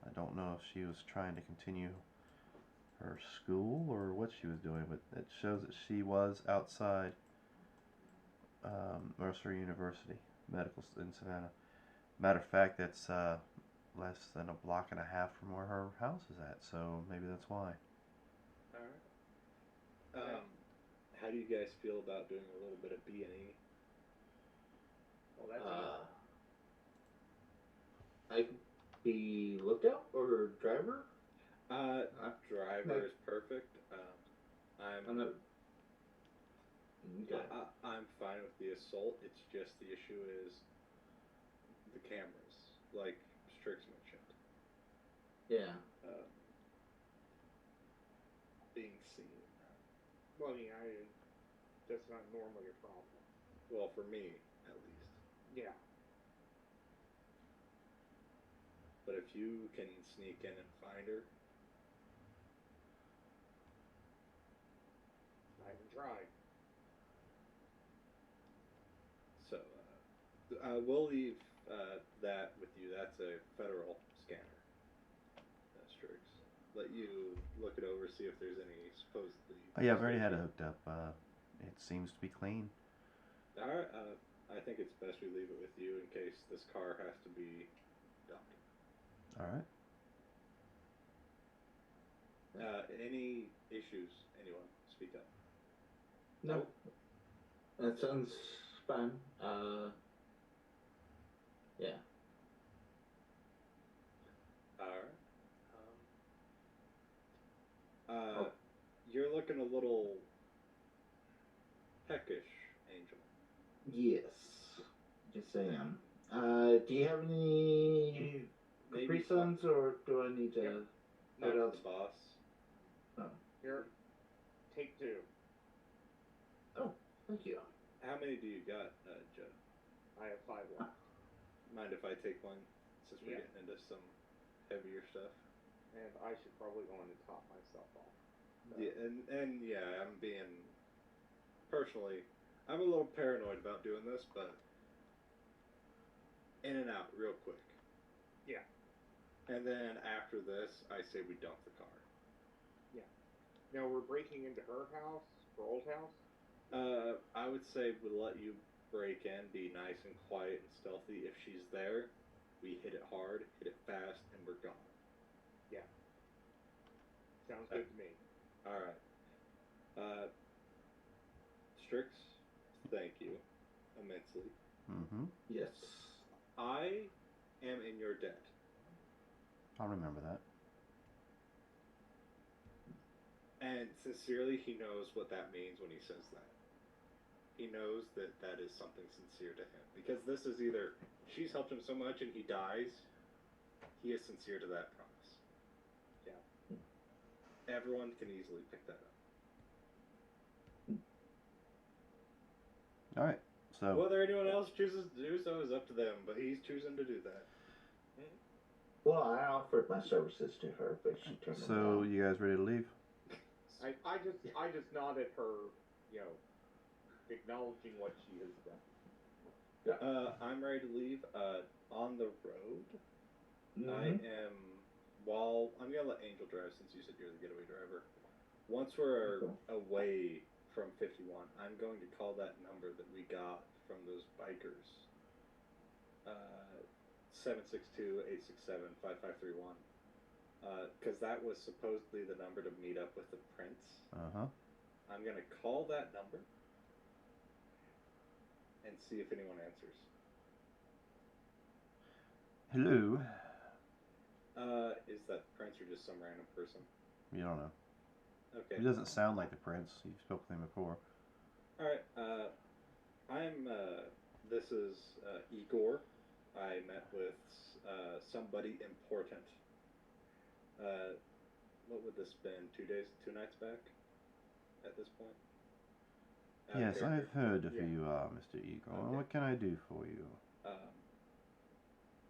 I don't know if she was trying to continue her school or what she was doing, but it shows that she was outside Mercer University Medical in Savannah. Matter of fact, that's less than a block and a half from where her house is at, so maybe that's why. Alright. How do you guys feel about doing a little bit of B&E? Well, that's I could be lookout or driver. Driver is perfect. I'm not. Okay. I'm fine with the assault. It's just the issue is the cameras, like Strix mentioned. Yeah. Being seen. well, I mean, that's not normally a problem. Well, for me, at least. Yeah. But if if you can sneak in and find her. I can try. So, we'll leave that with you. That's a federal scanner. Strix. Let you look it over, see if there's any supposedly. Oh, yeah, I've already had it hooked up. It seems to be clean. Alright, I think it's best we leave it with you in case this car has to be dumped. Alright. Any issues? Anyone? Speak up. No. That sounds fine. Yeah. Alright. You're looking a little peckish, Angel. Yes. Yes, I am. Do you have any Capri Suns, or do I need to? Not What else? the boss. Oh. Here, take 2. Oh, thank you. How many do you got, Joe? I have 5 left. Mind if I take one, since we're Yeah. getting into some heavier stuff? And I should probably go in and top myself off. Yeah, and yeah, I'm being personally, I'm a little paranoid about doing this, but in and out real quick. Yeah. And then after this, I say we dump the car. Now we're breaking into her house, her old house. I would say we'll let you break in, be nice and quiet and stealthy. If she's there, we hit it hard, hit it fast, and we're gone. Yeah. Sounds good to me. All right. Strix, thank you immensely. Mm-hmm. Yes. I am in your debt. I'll remember that. And sincerely, he knows what that means when he says that. He knows that that is something sincere to him. Because this is either she's helped him so much and he dies, he is sincere to that promise. Yeah. Everyone can easily pick that up. Alright, so... Whether anyone else chooses to do so is up to them, but he's choosing to do that. Well, I offered my services to her, but she turned them So, down. you guys ready to leave? I just nod at her, acknowledging what she has done. I'm ready to leave. On the road, Mhm. I am. I'm gonna let Angel drive since you said you're the getaway driver. Once we're away from 51, I'm going to call that number that we got from those bikers. 762-867-5531. Because that was supposedly the number to meet up with the prince. Uh-huh. I'm going to call that number and see if anyone answers. Hello? Is that prince or just some random person? You don't know. Okay. He doesn't sound like the prince. You've spoken with him before. Alright, this is Igor. I met with somebody important. What would this been? 2 nights back? At this point? Yes, I've heard of Yeah. who you are, Mr. Igor. Okay. What can I do for you?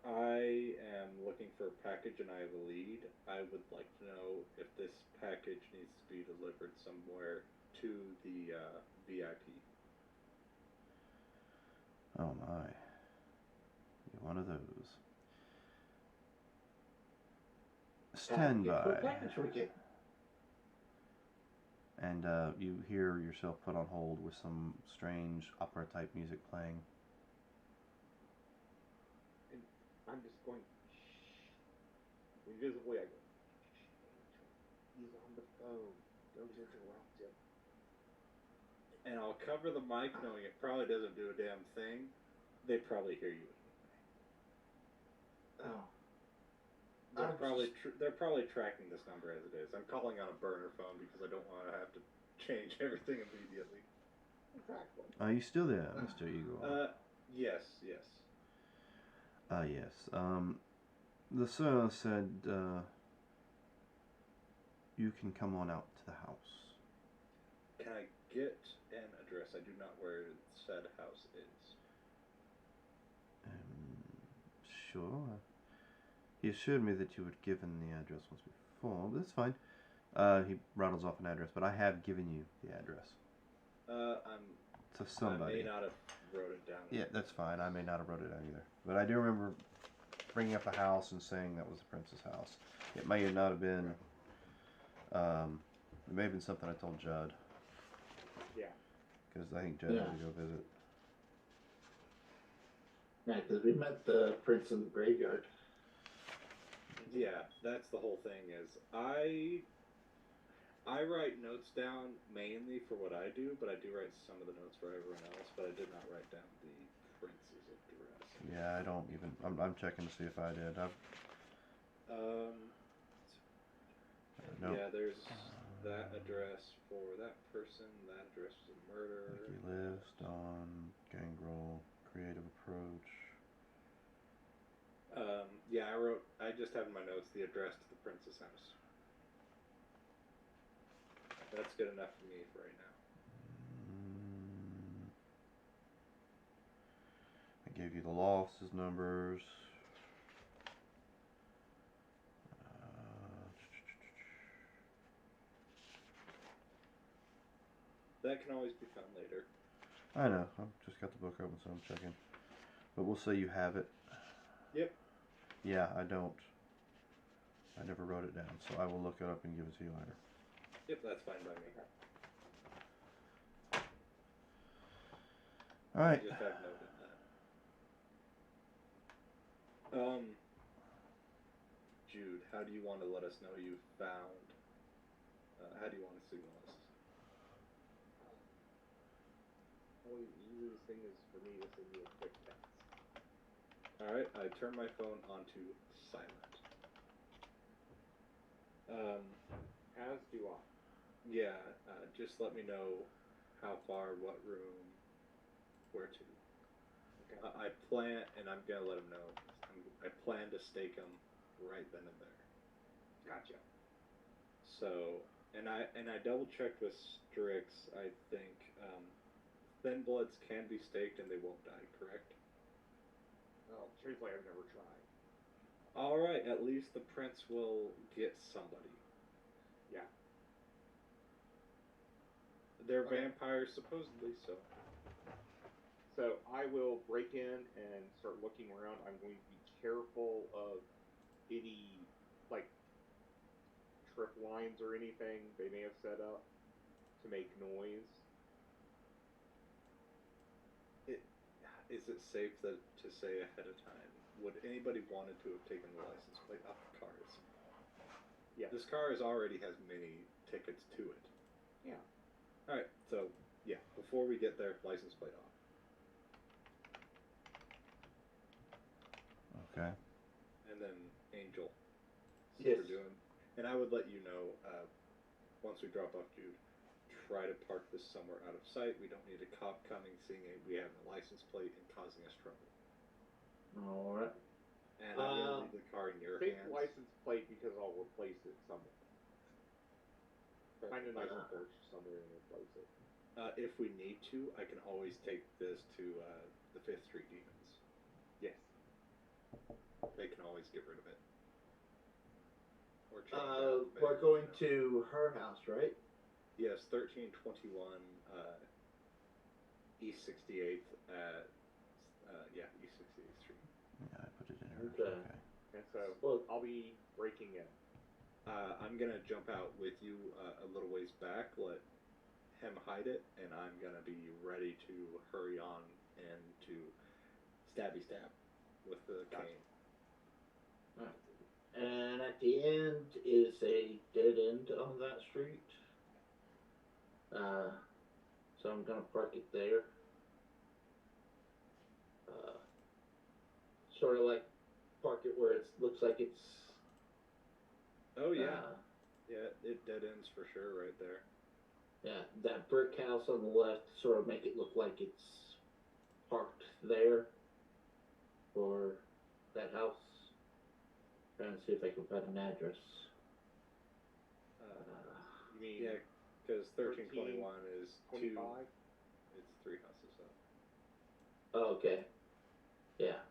I am looking for a package and I have a lead. I would like to know if this package needs to be delivered somewhere to the VIP. Oh my. You're one of those. Stand What by. package we get? And you hear yourself put on hold with some strange opera type music playing. And I'm just going, shh. Invisibly, I go, shh. He's on the phone. Don't interrupt him. And I'll cover the mic knowing it probably doesn't do a damn thing. They probably hear you anyway. Oh. They're probably tracking this number as it is. I'm calling on a burner phone because I don't want to have to change everything immediately. Exactly. Are you still there, Mr. Igor? Yes. Yes. The sir said you can come on out to the house. Can I get an address? I do not know where said house is. Sure. He assured me that you had given the address once before, but that's fine. He rattles off an address, but I have given you the address. To somebody. I may not have wrote it down. Yeah, that's fine. I may not have wrote it down either. But I do remember bringing up the house and saying that was the prince's house. It may not have been, it may have been something I told Judd. Yeah. Because I think Judd had to go visit. Yeah, because we met the prince in the graveyard. Yeah, that's the whole thing is I write notes down mainly for what I do, but I do write some of the notes for everyone else, but I did not write down the prince's address. Yeah, I don't even, I'm checking to see if I did. Nope. Yeah, there's that address for that person, that address is a murder. Wiki list on Gangrel, creative approach. Yeah, I just have in my notes the address to the prince's house. That's good enough for me for right now. I gave you the losses numbers. That can always be found later. I know. I've just got the book open, so I'm checking. But we'll say you have it. Yep. Yeah, I don't. I never wrote it down, so I will look it up and give it to you later. Yep, that's fine by me. Alright. I just have noted that. Jude, how do you want to let us know you found? How do you want to signal us? Only easiest thing is for me to send you a quick text. Alright, I turn my phone onto silent. As do I. Yeah, just let me know how far, what room, where to. Okay. I plan, and I'm gonna let him know. I plan to stake him right then and there. Gotcha. So, and I double checked with Strix. I think thin bloods can be staked and they won't die. Correct? Well, truthfully, I've never tried. All right. At least the prince will get somebody. Yeah. They're Okay. vampires, supposedly. So I will break in and start looking around. I'm going to be careful of any, like, trip lines or anything they may have set up to make noise. Is it safe to say ahead of time? Would anybody wanted to have taken the license plate off the cars? Yeah. This car already has many tickets to it. Yeah. All right. So yeah, before we get there, license plate off. Okay. And then Angel. Yes. We're doing. And I would let you know once we drop off Jude. Try to park this somewhere out of sight. We don't need a cop coming, seeing we have a license plate and causing us trouble. All right. And I'm gonna leave the car in your Take hands. license plate because I'll replace it somewhere. Find a nice porch somewhere and replace it. If we need to, I can always take this to the 5th Street Demons. Yes. They can always get rid of it. Or change out the We're bed. going to her house, right? Yes, 1321 East 68th at East 68th Street. Yeah, I put it in here. Okay. And so Well- I'll be breaking in. I'm gonna jump out with you a little ways back, let him hide it, and I'm gonna be ready to hurry on and to stabby stab with the cane. And at the end is a dead end on that street. So I'm gonna park it there. Sort of like park it where it looks like it's. Oh yeah, yeah, it dead ends for sure right there. Yeah, that brick house on the left, sort of make it look like it's parked there for that house. Trying to see if I can find an address. You mean Yeah, because 1321 is 2. 25? It's 3 houses up. Oh, okay. Yeah.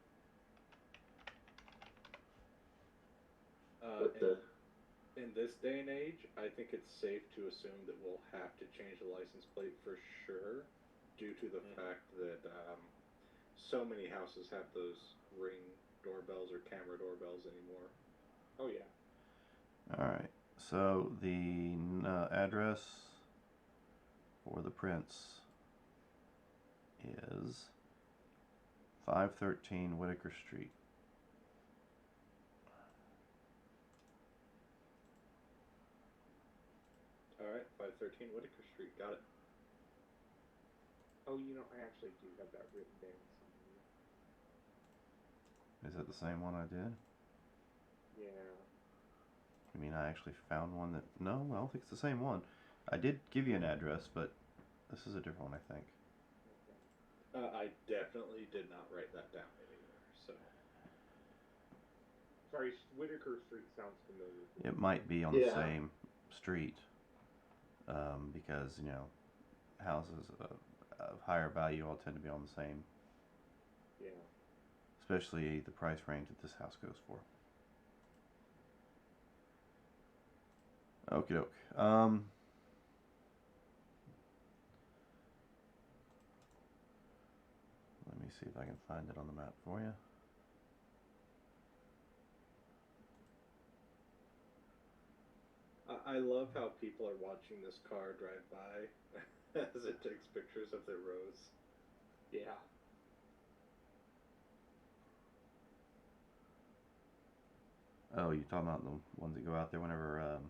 in this day and age, I think it's safe to assume that we'll have to change the license plate for sure, due to the fact that so many houses have those Ring doorbells or camera doorbells anymore. Oh yeah. Alright, so the address for the prince is 513 Whitaker Street. Alright, 513 Whitaker Street, got it. Oh, you know, I actually do have that written down somewhere. Is it the same one I did? Yeah. I mean, I actually found one that... No, I don't think it's the same one. I did give you an address, but this is a different one, I think. I definitely did not write that down anywhere, so... Sorry, Whitaker Street sounds familiar. It might be on the same street, because, you know, houses of higher value all tend to be on the same. Yeah. Especially the price range that this house goes for. Okie doke. Let me see if I can find it on the map for you. I love how people are watching this car drive by as it takes pictures of their rows. Yeah. Oh, you're talking about the ones that go out there whenever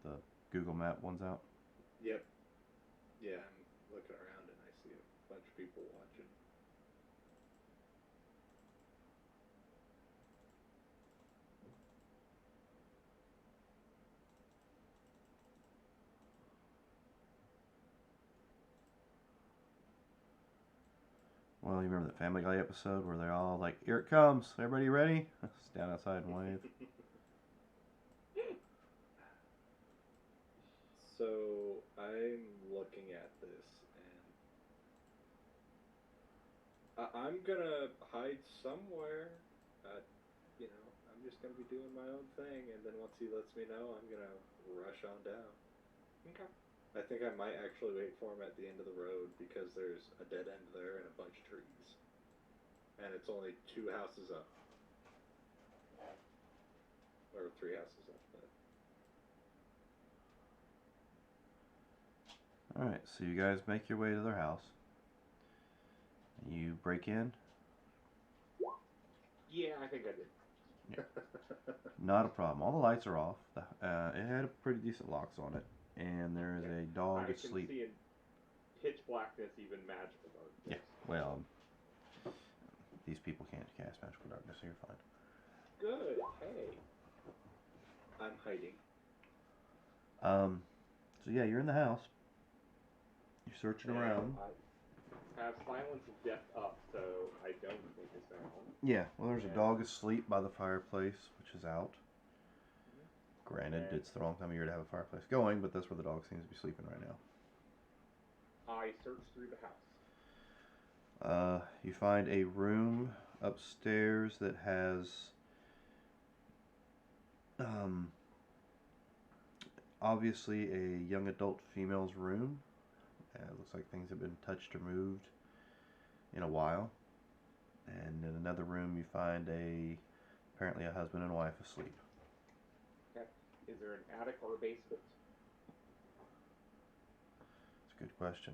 the Google Map one's out? Yep. Yeah, I'm looking around and I see a bunch of people watching. Well, you remember the Family Guy episode where they're all like, "Here it comes, everybody ready?" Stand outside and wave. So I'm looking at this and I'm gonna hide somewhere. You know, I'm just gonna be doing my own thing, and then once he lets me know, I'm gonna rush on down. Okay. I think I might actually wait for him at the end of the road because there's a dead end there and a bunch of trees. And it's only 2 houses up. Or 3 houses up. But... Alright, so you guys make your way to their house. You break in? Yeah, I think I did. Yeah. Not a problem. All the lights are off. It had a pretty decent locks on it. And there is a dog asleep. I can see in pitch blackness even magical darkness. Yeah, well, these people can't cast magical darkness, so you're fine. Good. Hey. I'm hiding. So yeah, you're in the house. You're searching around. I have silence of death up, so I don't make a sound. Yeah, well, there's a dog asleep by the fireplace, which is out. Granted, it's the wrong time of year to have a fireplace going, but that's where the dog seems to be sleeping right now. I search through the house. You find a room upstairs that has obviously a young adult female's room. It looks like things have been touched or moved in a while. And in another room you find apparently a husband and wife asleep. Okay. Is there an attic or a basement? It's a good question.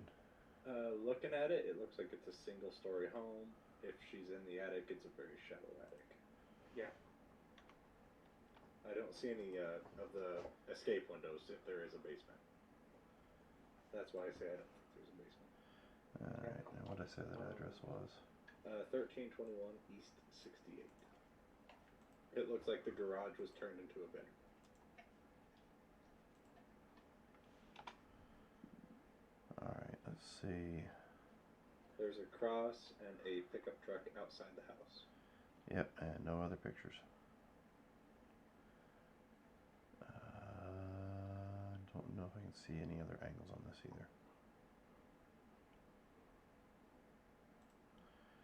Looking at it, it looks like it's a single-story home. If she's in the attic, it's a very shallow attic. Yeah. I don't see any of the escape windows if there is a basement. That's why I say I don't think there's a basement. Alright, now what did I say that address was? 1321 East 68. It looks like the garage was turned into a bedroom. Alright, let's see. There's a cross and a pickup truck outside the house. Yep, and no other pictures. I don't know if I can see any other angles on this either.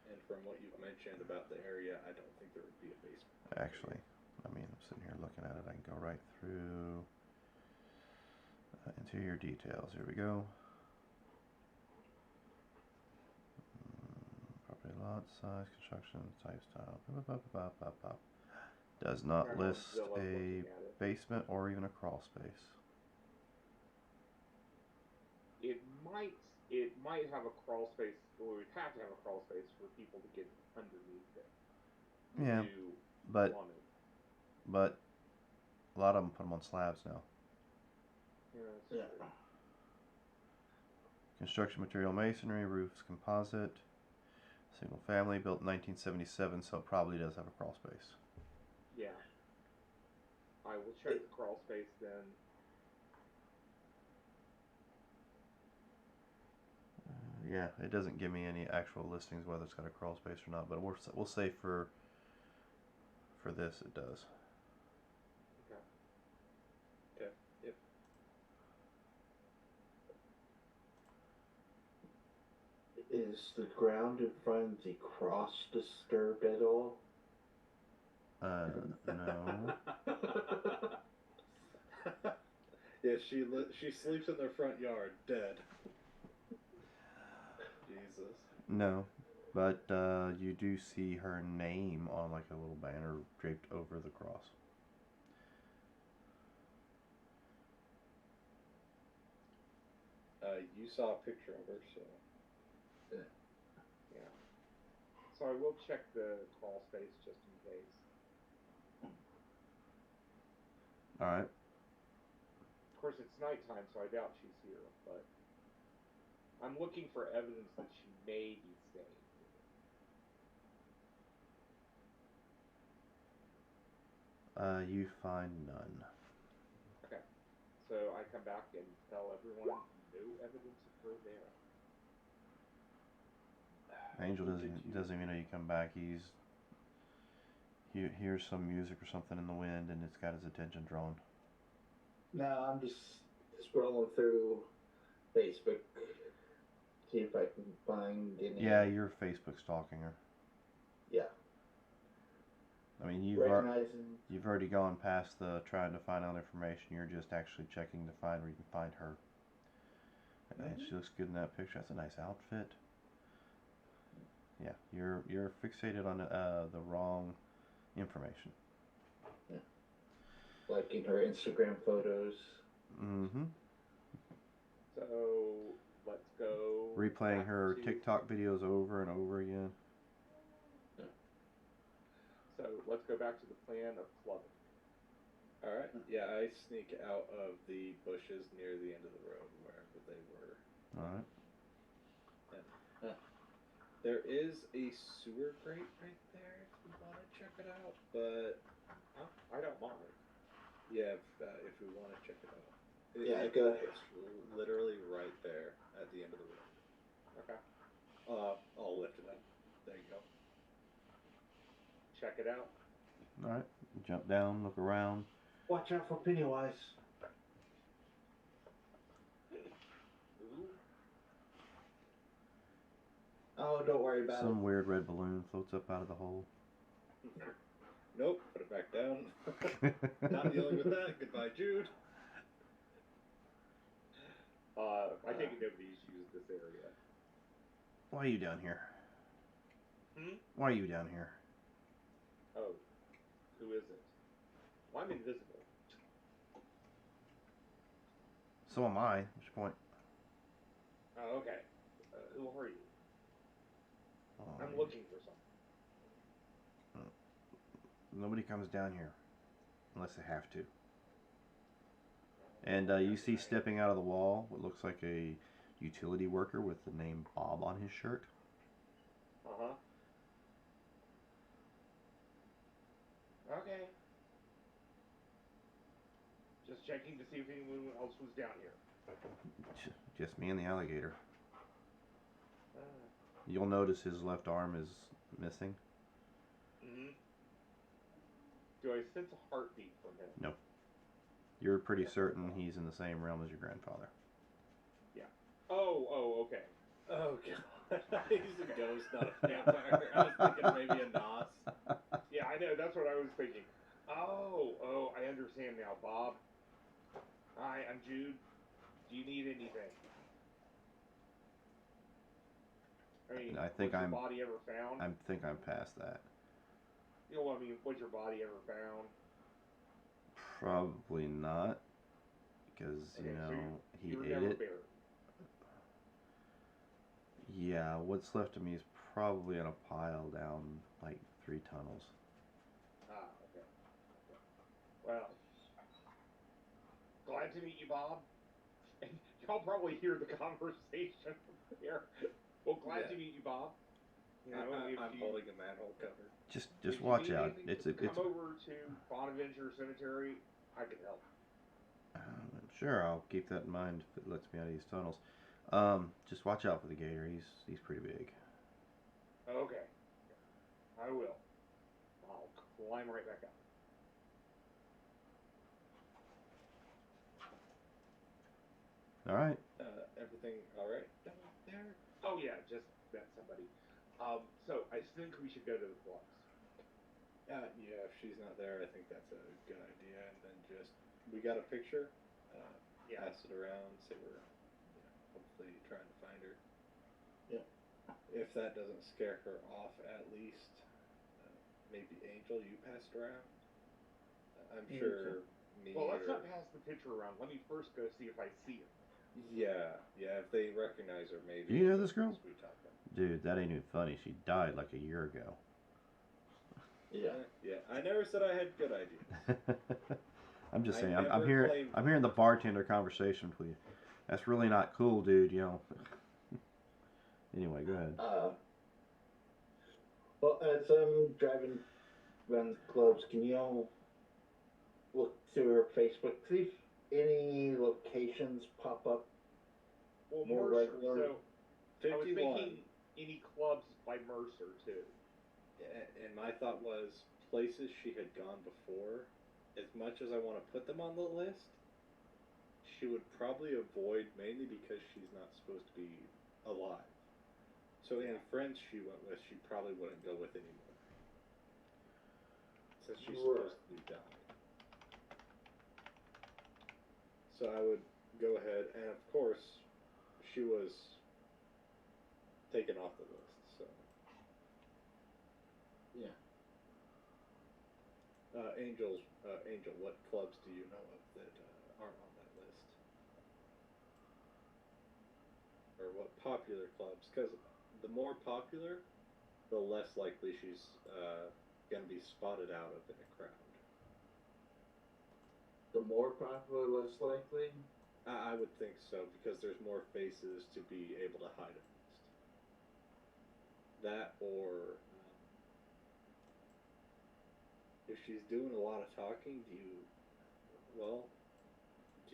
And from what you've mentioned about the area, I don't think there would be a basement. Actually, I mean, I'm sitting here looking at it. I can go right through interior details. Here we go. Property lot, size, construction, type, style. Does not list a basement or even a crawl space. It might have a crawl space, or we'd have to have a crawl space for people to get underneath it. Yeah, but a lot of them put them on slabs now. Yeah. Construction material masonry, roofs composite, single family, built in 1977, so it probably does have a crawl space. Yeah. I will check the crawl space then. Yeah, it doesn't give me any actual listings whether it's got a crawl space or not, but we'll say for this it does. Okay. Okay. Yep. Is the ground in front of the cross disturbed at all? No. Yeah, she sleeps in their front yard, dead. Jesus. No, but you do see her name on like a little banner draped over the cross. You saw a picture of her, so. Yeah. So I will check the crawl space just in case. Alright. Of course, it's nighttime, so I doubt she's here, but I'm looking for evidence that she may be staying here. You find none. Okay. So I come back and tell everyone no evidence of her there. Angel doesn't even know you come back. He hears some music or something in the wind, and it's got his attention drawn. No, I'm just scrolling through Facebook, see if I can find any. Yeah, you're Facebook stalking her. Yeah. I mean, you've already gone past the trying to find out information. You're just actually checking to find where you can find her. And she looks good in that picture. That's a nice outfit. Yeah, you're fixated on the wrong information. Yeah. Liking her Instagram photos. Mm-hmm. So let's go. Replaying her to- TikTok videos over and over again. So let's go back to the plan of clubbing. Alright. Yeah, I sneak out of the bushes near the end of the road, wherever they were. Alright. There is a sewer grate right there if you want to check it out, but I don't mind. yeah, if we want to check it out. Yeah, go ahead. It's literally right there at the end of the road. Okay. I'll lift it up. There you go. Check it out. Alright. Jump down, look around. Watch out for Pennywise. Oh, don't worry about Some weird red balloon floats up out of the hole. Nope, put it back down. Not dealing with that. Goodbye, Jude. I think nobody's used this area. Why are you down here? Hmm? Why are you down here? Oh, who is it? Well, I'm invisible. So am I. What's your point? Oh, okay. Who are you? Oh, I'm looking for something. Nobody comes down here unless they have to. And you see stepping out of the wall what looks like a utility worker with the name Bob on his shirt. Uh-huh. Okay. Just checking to see if anyone else was down here. Just me and the alligator. You'll notice his left arm is missing. Mm-hmm. Do I sense a heartbeat from him? No. You're pretty certain he's in the same realm as your grandfather. Yeah. Oh, okay. Oh god. He's a ghost, not a vampire. I was thinking maybe a Nos. Yeah, I know. That's what I was thinking. Oh, I mean, I think was your body ever found? I think I'm past that. You know what I mean? Was your body ever found? Probably not, because Okay, you know so he you were ate never it. buried. Yeah, what's left of me is probably in a pile down like 3 tunnels. Ah, okay. Well, glad to meet you, Bob. And y'all probably hear the conversation here. Well, glad to meet you, Bob. You know, I'm holding a manhole cover. Just if you watch need out. anything, It's come over to Bonaventure Cemetery. I can help. sure, I'll keep that in mind if it lets me out of these tunnels. Just watch out for the gator. He's pretty big. Okay. I will. I'll climb right back up. All right. Everything all right down there? Oh yeah, just met somebody. So I think we should go to the flux. Yeah, if she's not there, I think that's a good idea. And then we got a picture. Yeah. Pass it around. Say we're hopefully trying to find her. Yeah. If that doesn't scare her off, at least maybe Angel, you passed around. I'm sure me. Well, let's not pass the picture around. Let me first go see if I see her. Yeah. If they recognize her, maybe. Do you know this girl? We talk about. Dude, that ain't even funny. She died like a year ago. Yeah. Yeah. I never said I had good ideas. I'm just I saying. never I'm hearing the bartender conversation with you. That's really not cool, dude. You know. Anyway, go ahead. Well, as I'm driving around the clubs, can you all look through her Facebook, see if any locations pop up? Well, More Mercer. regular. So I was 51. thinking any clubs by Mercer too. And my thought was places she had gone before. As much as I want to put them on the list, she would probably avoid, mainly because she's not supposed to be alive. So any friends she went with, she probably wouldn't go with anymore. Since she's supposed to be dying. So I would go ahead, and of course, she was taken off the list, so. Yeah. Angel, what clubs do you know of that aren't on that list? Or what popular clubs? Because the more popular, the less likely she's going to be spotted out of in a crowd. The more popular, less likely? I would think so, because there's more faces to be able to hide amongst. That or... if she's doing a lot of talking, do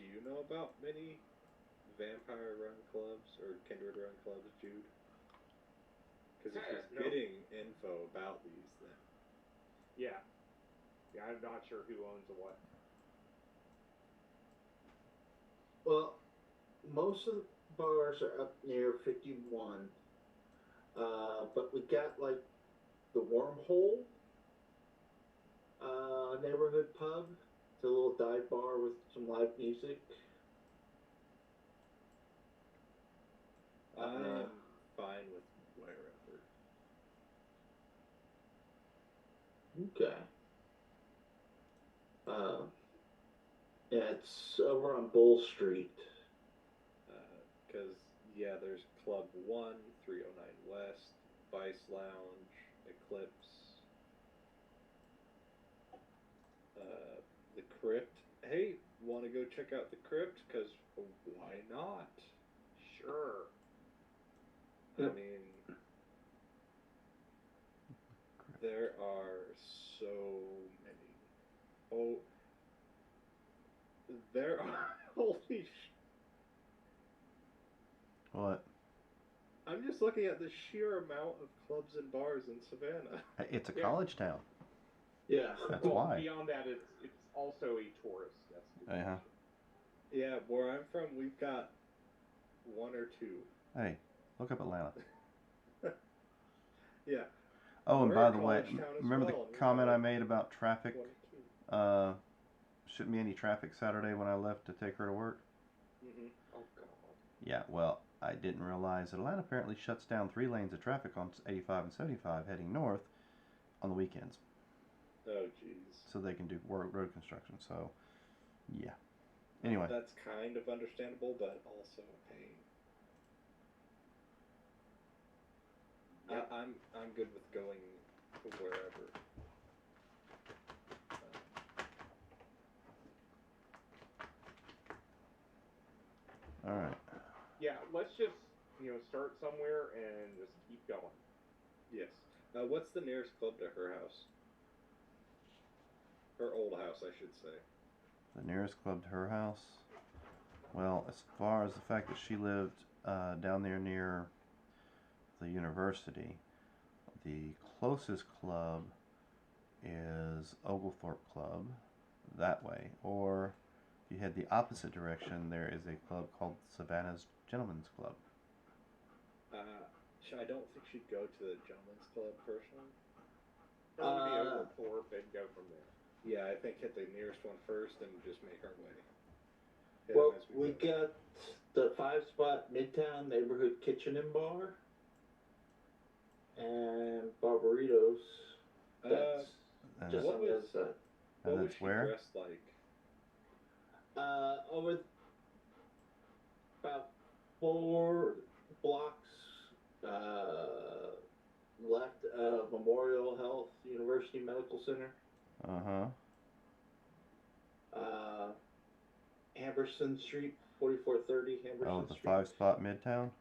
you know about many vampire-run clubs or kindred-run clubs, Jude? Because if she's getting info about these, then... Yeah, I'm not sure who owns what. Well, most of the bars are up near 51. But we got like the Wormhole neighborhood pub. It's a little dive bar with some live music. I'm fine with wherever. Okay. Yeah, it's over on Bull Street. Because, there's Club 1, 309 West, Vice Lounge, Eclipse, the Crypt. Hey, want to go check out the Crypt? Because why not? Sure. I mean, there are so many. Oh, there are. Holy sh! What? I'm just looking at the sheer amount of clubs and bars in Savannah. It's a college town. Yeah. That's well, why. Beyond that, it's also a tourist destination. Uh-huh. Yeah, where I'm from, we've got one or two. Hey, look up Atlanta. Yeah. Oh, and We're by a the way, college town as remember well, the and we've comment got I made about traffic? one or two. Shouldn't be any traffic Saturday when I left to take her to work. Mm-hmm. Oh God. Yeah, well, I didn't realize that Atlanta apparently shuts down 3 lanes of traffic on 85 and 75 heading north on the weekends. Oh, jeez. So they can do road construction. So, yeah. Anyway. That's kind of understandable, but also a pain. Yep. I'm good with going wherever. Alright. Yeah, let's just start somewhere and just keep going. Yes. What's the nearest club to her house? Her old house, I should say. The nearest club to her house? Well, as far as the fact that she lived down there near the university, the closest club is Oglethorpe Club, that way. Or if you head the opposite direction, there is a club called Savannah's Gentlemen's Club. I don't think she'd go to the Gentlemen's Club personally. Probably be Oglethorpe and go from there. Yeah, I think hit the nearest one first and just make our way. Well, we got the 5-spot Midtown Neighborhood Kitchen and Bar and Barbaritos. That's just on the other side. What was that's she where? dressed like? Over about 4 blocks left of Memorial Health University Medical Center. Amberson Street, 4430 Amberson Oh, the Street. 5-spot Midtown?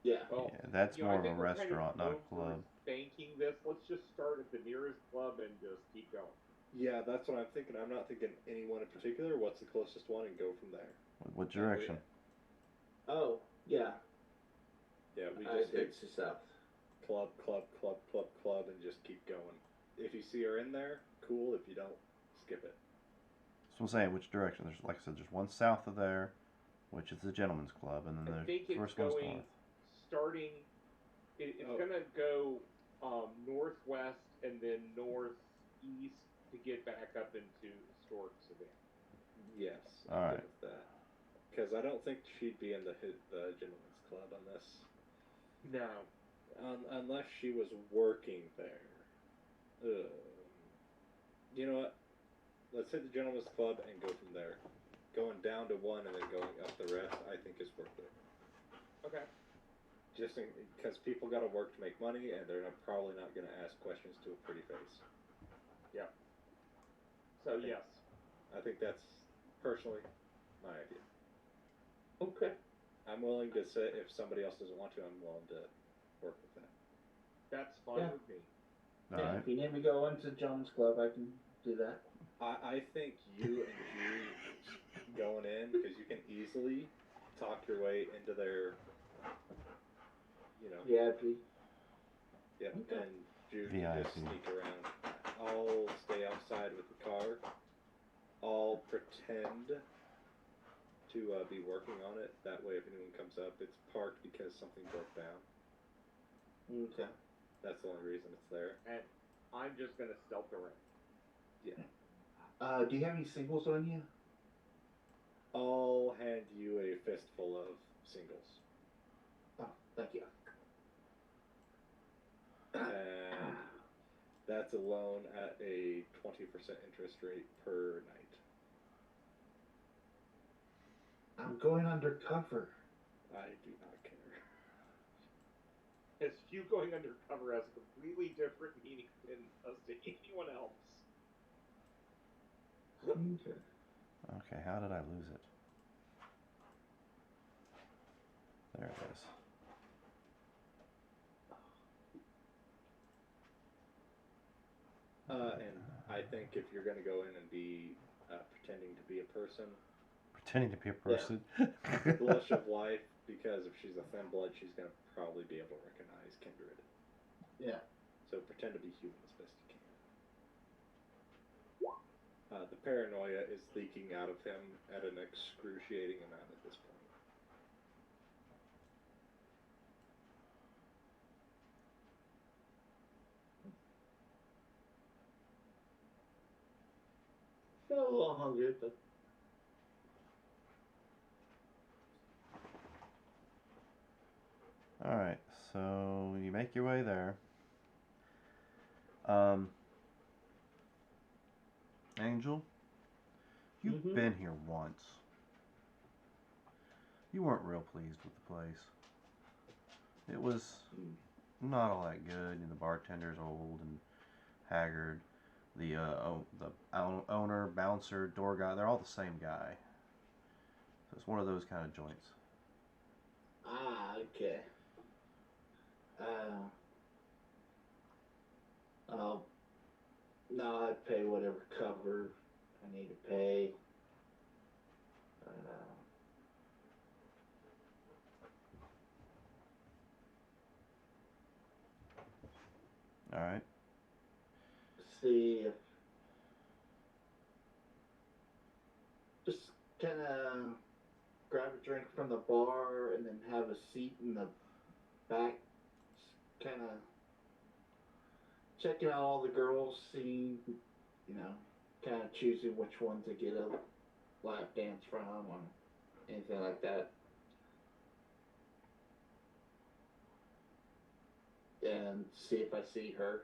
Yeah. Well, Yeah, that's I more of a think we're kind restaurant, not a over club. Banking this. Let's just start at the nearest club and just keep going. Yeah, that's what I'm thinking. I'm not thinking anyone in particular. What's the closest one and go from there. What direction? Oh, yeah. Yeah, we I just hit it's south. club, and just keep going. If you see her in there, cool. If you don't, skip it. So I'm saying which direction. There's, like I said, there's one south of there, which is the Gentlemen's Club, and then I the think it's first one's going, north. starting, it's going to go northwest and then northeast to get back up into historic Savannah. Yes. All right. With that. Because I don't think she'd be in the Gentlemen's Club unless. No. Unless she was working there. You know what? Let's hit the Gentlemen's Club and go from there. Going down to one and then going up the rest, I think is worth it. Okay. Just because people got to work to make money, and they're probably not going to ask questions to a pretty face. Yeah. So yes. I think that's personally my idea. Okay. I'm willing to say if somebody else doesn't want to, I'm willing to work with that. That's fine with me. All Yeah, right. if you need me to go into Jones Club, I can do that. I think you and Ju going in, because you can easily talk your way into their, VIP. Yep, Okay. and Ju can just VIP. sneak around. I'll stay outside with the car. I'll pretend to be working on it. That way, if anyone comes up, it's parked because something broke down. Okay. That's the only reason it's there. And I'm just going to stealth around. Yeah. Do you have any singles on you? I'll hand you a fistful of singles. Oh, thank you. And that's a loan at a 20% interest rate per night. I'm going undercover. I do not care. As you going undercover has a completely different meaning than us to anyone else. Okay. Okay, how did I lose it? There it is. And I think if you're going to go in and be pretending to be a person, Pretending to be a person. blush of life, because if she's a thin blood, she's going to probably be able to recognize Kindred. Yeah. So pretend to be human as best you can. The paranoia is leaking out of him at an excruciating amount at this point. Still a little hungry, but Alright, so you make your way there. Angel, you've been here once. You weren't real pleased with the place. It was not all that good, and the bartender's old and haggard. The owner, bouncer, door guy, they're all the same guy. So it's one of those kind of joints. Ah, okay. No, I pay whatever cover I need to pay. Alright. See if just kind of grab a drink from the bar and then have a seat in the back, kind of checking out all the girls, seeing, kind of choosing which one to get a lap dance from or anything like that. And see if I see her.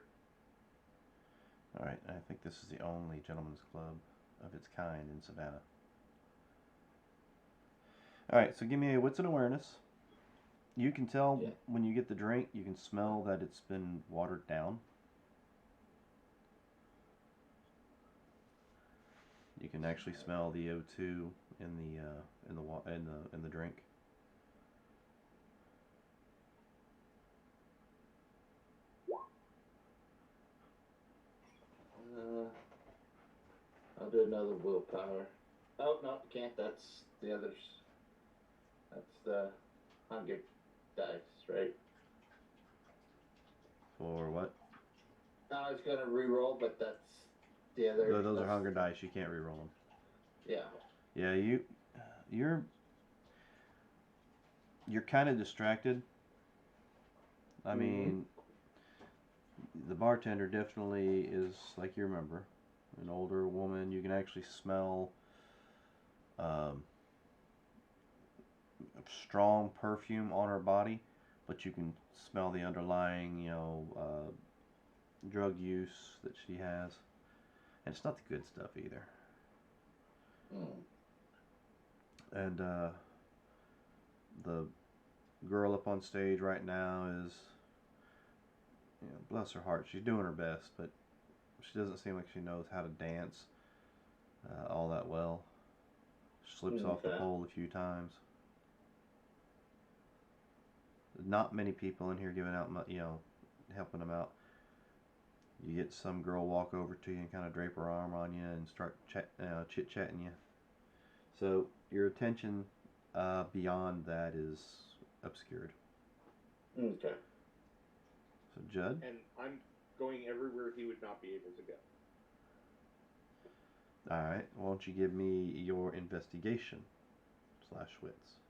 Alright, I think this is the only gentleman's club of its kind in Savannah. Alright, so give me a wits and awareness. You can tell when you get the drink, you can smell that it's been watered down. You can actually smell the O2 in the drink. I'll do another willpower. Oh, no, can't. That's the others. That's the hunger dice, right? For what? I was going to reroll, but that's the other. Those are hunger dice. You can't reroll them. Yeah. Yeah, you're kind of distracted. I mean, the bartender definitely is, like you remember, an older woman. You can actually smell strong perfume on her body, but you can smell the underlying, drug use that she has. And it's not the good stuff either. And the girl up on stage right now is, bless her heart, she's doing her best, but she doesn't seem like she knows how to dance all that well. She slips off the pole a few times. Not many people in here giving out, helping them out. You get some girl walk over to you and kind of drape her arm on you and start chit-chatting you. So your attention beyond that is obscured. Okay. So Judd? And I'm going everywhere he would not be able to go. Alright, why don't you give me your investigation / wits.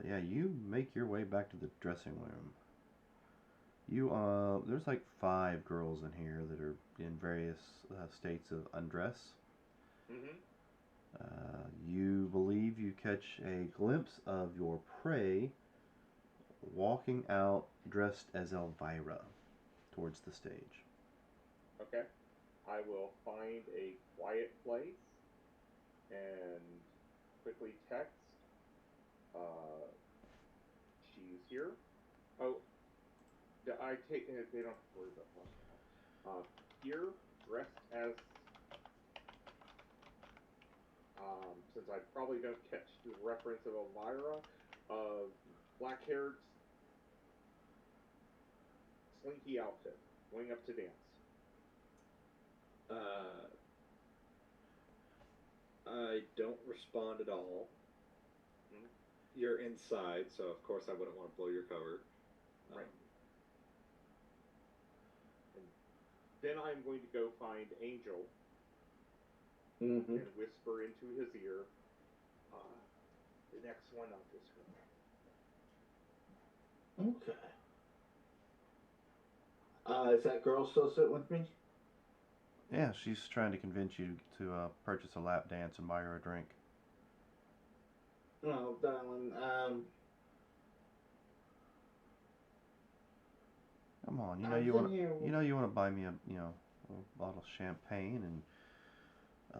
Yeah, you make your way back to the dressing room. There's like 5 girls in here that are in various states of undress. You believe you catch a glimpse of your prey walking out dressed as Elvira towards the stage. Okay. I will find a quiet place and quickly text. She's here. Oh, I take. They don't have to worry about that. Here, dressed as. Since I probably don't catch the reference of Elvira, black-haired, slinky outfit, going up to dance. I don't respond at all. You're inside, so of course I wouldn't want to blow your cover. Right. And then I'm going to go find Angel and whisper into his ear, the next one up is her. Okay. Is that girl still sitting with me? Yeah, she's trying to convince you to purchase a lap dance and buy her a drink. Oh, darling. Come on, I was in here. you want to buy me a bottle of champagne and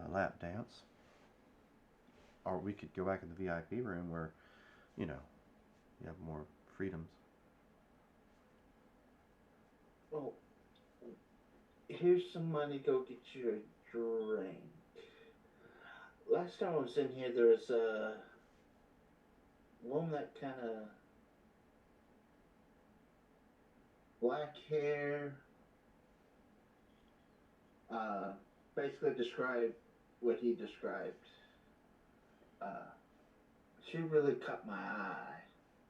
a lap dance, or we could go back in the VIP room where, you know, you have more freedoms. Well, here's some money. Go get you a drink. Last time I was in here, there was a woman that kind of black hair. Basically described what he described. She really caught my eye,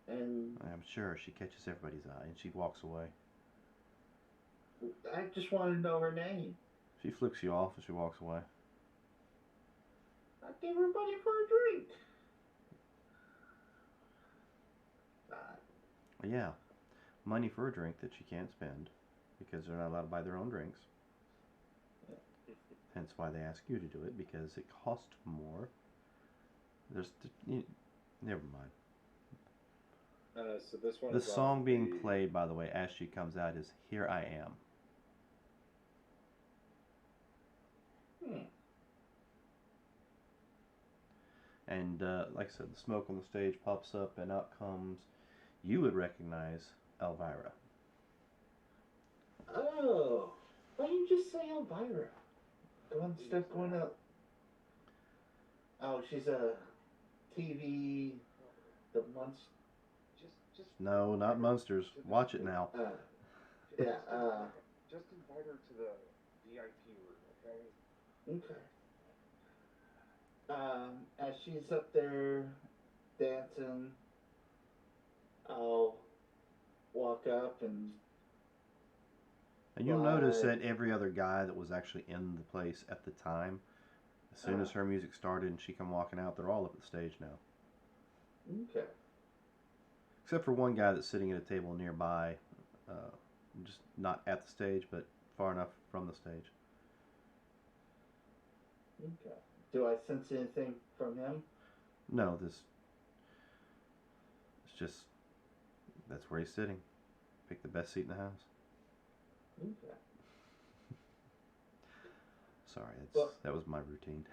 and I'm sure she catches everybody's eye and she walks away. I just wanted to know her name. She flicks you off and she walks away. I gave her money for a drink. Yeah, money for a drink that she can't spend because they're not allowed to buy their own drinks. Hence why they ask you to do it, because it costs more. Never mind. So this one. The is song on being the- played, by the way, as she comes out is "Here I Am." And like I said, the smoke on the stage pops up, and out comes. You would recognize Elvira. Oh, why didn't you just say Elvira? One step going up. Oh, she's a TV. The monster. Just No, not Munsters. Watch it now. Yeah. just invite her to the VIP room, okay? Okay. As she's up there dancing, I'll walk up and. And you'll notice that every other guy that was actually in the place at the time, as soon as her music started and she come walking out, they're all up at the stage now. Okay. Except for one guy that's sitting at a table nearby, just not at the stage, but far enough from the stage. Okay. Do I sense anything from him? No, it's just, that's where he's sitting. Pick the best seat in the house. Okay. Sorry, Well, that was my routine.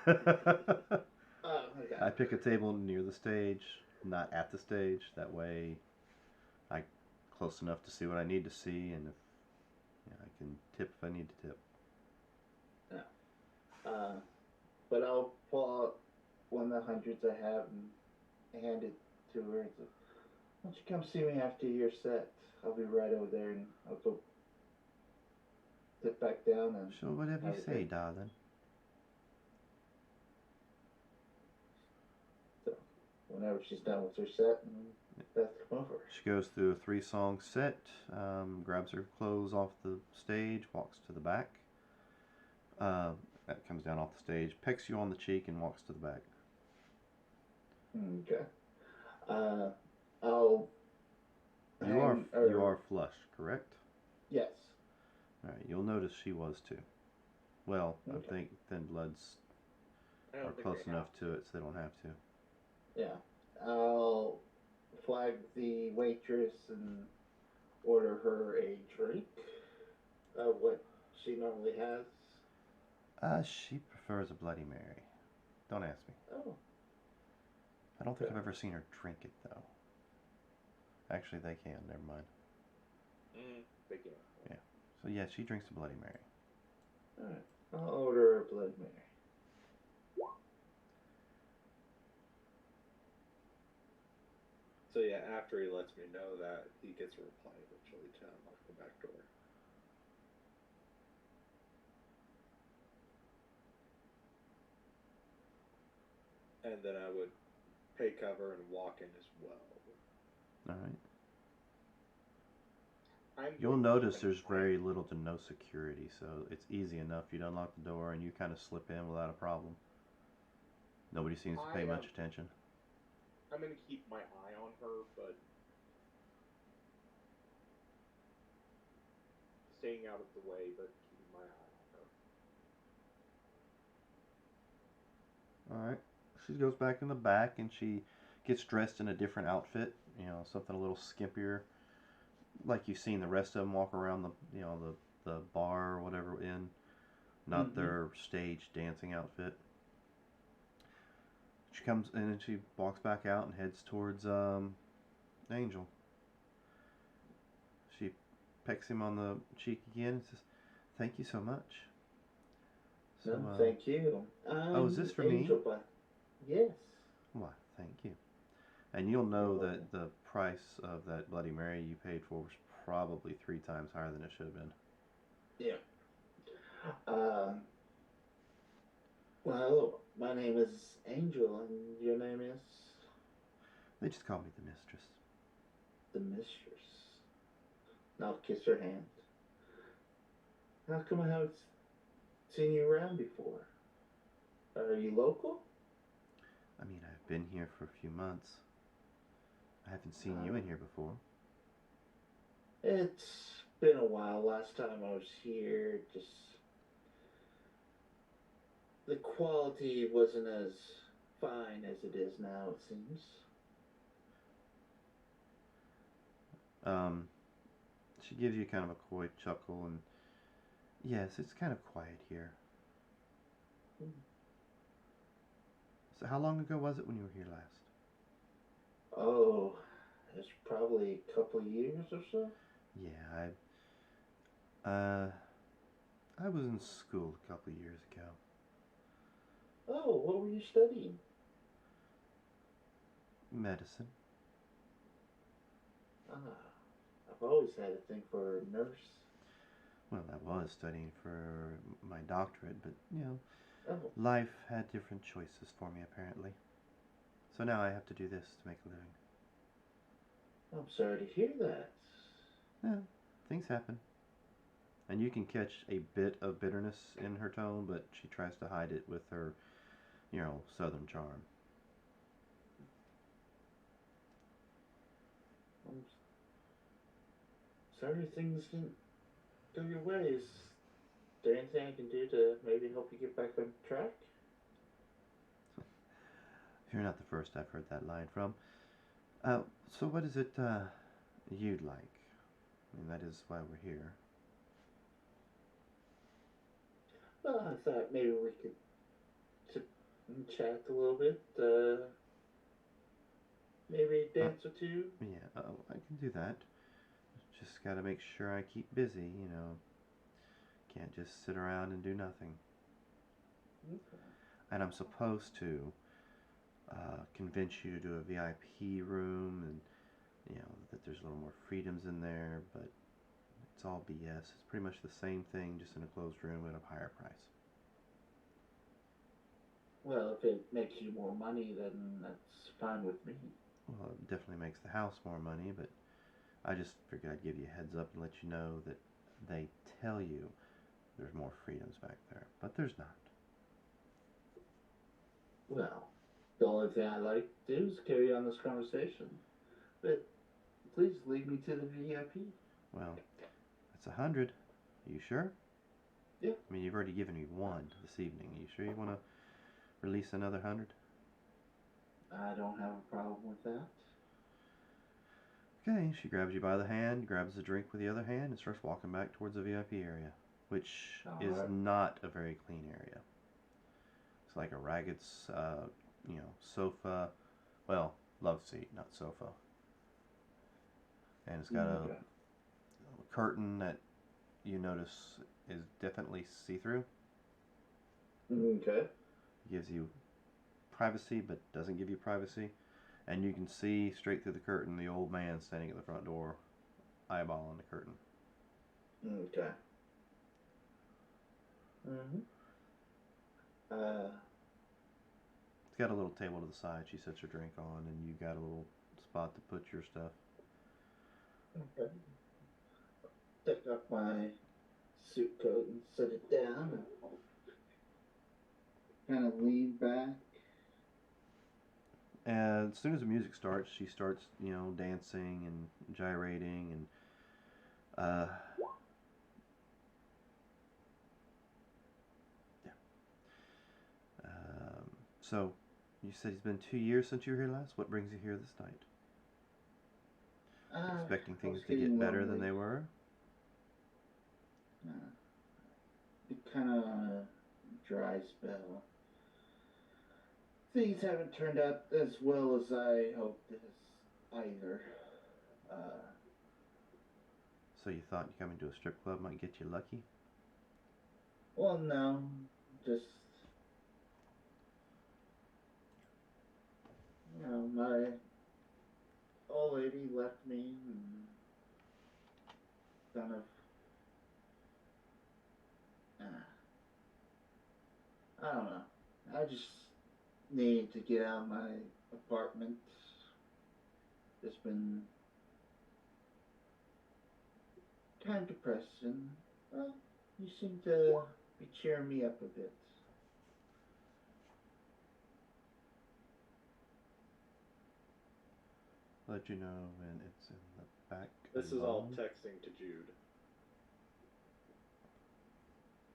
Okay. I pick a table near the stage, not at the stage. That way, I close enough to see what I need to see, and if I can tip if I need to tip. Yeah. But I'll pull out one of the hundreds I have and hand it to her and say, "Why don't you come see me after your set? I'll be right over there, and I'll go sit back down and." Sure, whatever you say, darling. So, whenever she's done with her set, Beth come over. She goes through a 3-song set, grabs her clothes off the stage, walks to the back. That comes down off the stage, pecks you on the cheek, and walks to the back. Okay. I'll. You are flushed, correct? Yes. All right. You'll notice she was too. Well, Okay. I think Thin Bloods I are don't think close they enough have to it, so they don't have to. Yeah. I'll flag the waitress and order her a drink. What she normally has. She prefers a Bloody Mary. Don't ask me. Oh. I don't think I've ever seen her drink it though. Actually, they can. Never mind. They can. Yeah. So yeah, she drinks a Bloody Mary. Alright. I'll order a Blood Mary. So yeah, after he lets me know that, he gets a reply eventually to unlock the back door. And then I would pay cover and walk in as well. All right. I'm You'll going to notice spend there's time- very little to no security, so it's easy enough. You'd unlock the door and you kind of slip in without a problem. Nobody seems to pay much attention. I'm going to keep my eye on her, but staying out of the way, but keeping my eye on her. Alright. She goes back in the back and she gets dressed in a different outfit, something a little skimpier. Like you've seen the rest of them walk around the bar or whatever in. Not their stage dancing outfit. She comes in and she walks back out and heads towards Angel. She pecks him on the cheek again and says, "Thank you so much." So, No, thank you. oh, is this for Angel, me? but yes. Why, thank you. And you'll know that the price of that Bloody Mary you paid for was probably 3 times higher than it should have been. Yeah. Well, my name is Angel, and your name is? They just call me the mistress. The mistress. I'll kiss her hand. How come I haven't seen you around before? Are you local? I mean, I've been here for a few months. I haven't seen you in here before. It's been a while. Last time I was here, just the quality wasn't as fine as it is now, it seems. She gives you kind of a coy chuckle and, yes, it's kind of quiet here. So how long ago was it when you were here last? Oh, it's probably a couple of years or so. Yeah, I was in school a couple of years ago. Oh, what were you studying? Medicine. Ah, I've always had a thing for a nurse. Well, I was studying for my doctorate, but, Oh, life had different choices for me, apparently. So now I have to do this to make a living. I'm sorry to hear that. Yeah, things happen. And you can catch a bit of bitterness in her tone, but she tries to hide it with her, southern charm. I'm sorry things didn't go your way. Is there anything I can do to maybe help you get back on track? You're not the first I've heard that line from. So what is it you'd like? I mean, that is why we're here. Well, I thought maybe we could sit and chat a little bit. Maybe a dance or two. Yeah, I can do that. Just gotta make sure I keep busy, Can't just sit around and do nothing. Okay. And I'm supposed to convince you to do a VIP room and, that there's a little more freedoms in there, but it's all BS. It's pretty much the same thing, just in a closed room at a higher price. Well, if it makes you more money, then that's fine with me. Well, it definitely makes the house more money, but I just figured I'd give you a heads up and let you know that they tell you there's more freedoms back there, but there's not. Well, the only thing I like to do is carry on this conversation. But please lead me to the VIP. Well, that's 100. Are you sure? Yeah. I mean, you've already given me 1 this evening. Are you sure you want to release another 100? I don't have a problem with that. Okay, she grabs you by the hand, grabs the drink with the other hand, and starts walking back towards the VIP area, which is not a very clean area. It's like a ragged, sofa. Well, love seat, not sofa. And it's got a curtain that you notice is definitely see-through. Okay. Gives you privacy, but doesn't give you privacy. And you can see straight through the curtain the old man standing at the front door, eyeballing the curtain. Okay. Mm-hmm. It's got a little table to the side she sets her drink on, and you got a little spot to put your stuff. Okay. Take off my suit coat and set it down. Kind of lean back. And as soon as the music starts, she starts, dancing and gyrating, and So, you said it's been 2 years since you were here last? What brings you here this night? Expecting I was things to get getting better than lonely. they were? It kind of dry spell. Things haven't turned out as well as I hoped as either. Uh, So you thought coming to a strip club might get you lucky? well, no, just my old lady left me and kind of. I don't know. I just need to get out of my apartment. It's been kind of depressing. Well, you seem to be cheering me up a bit. Let you know when it's in the back. This is all texting to Jude.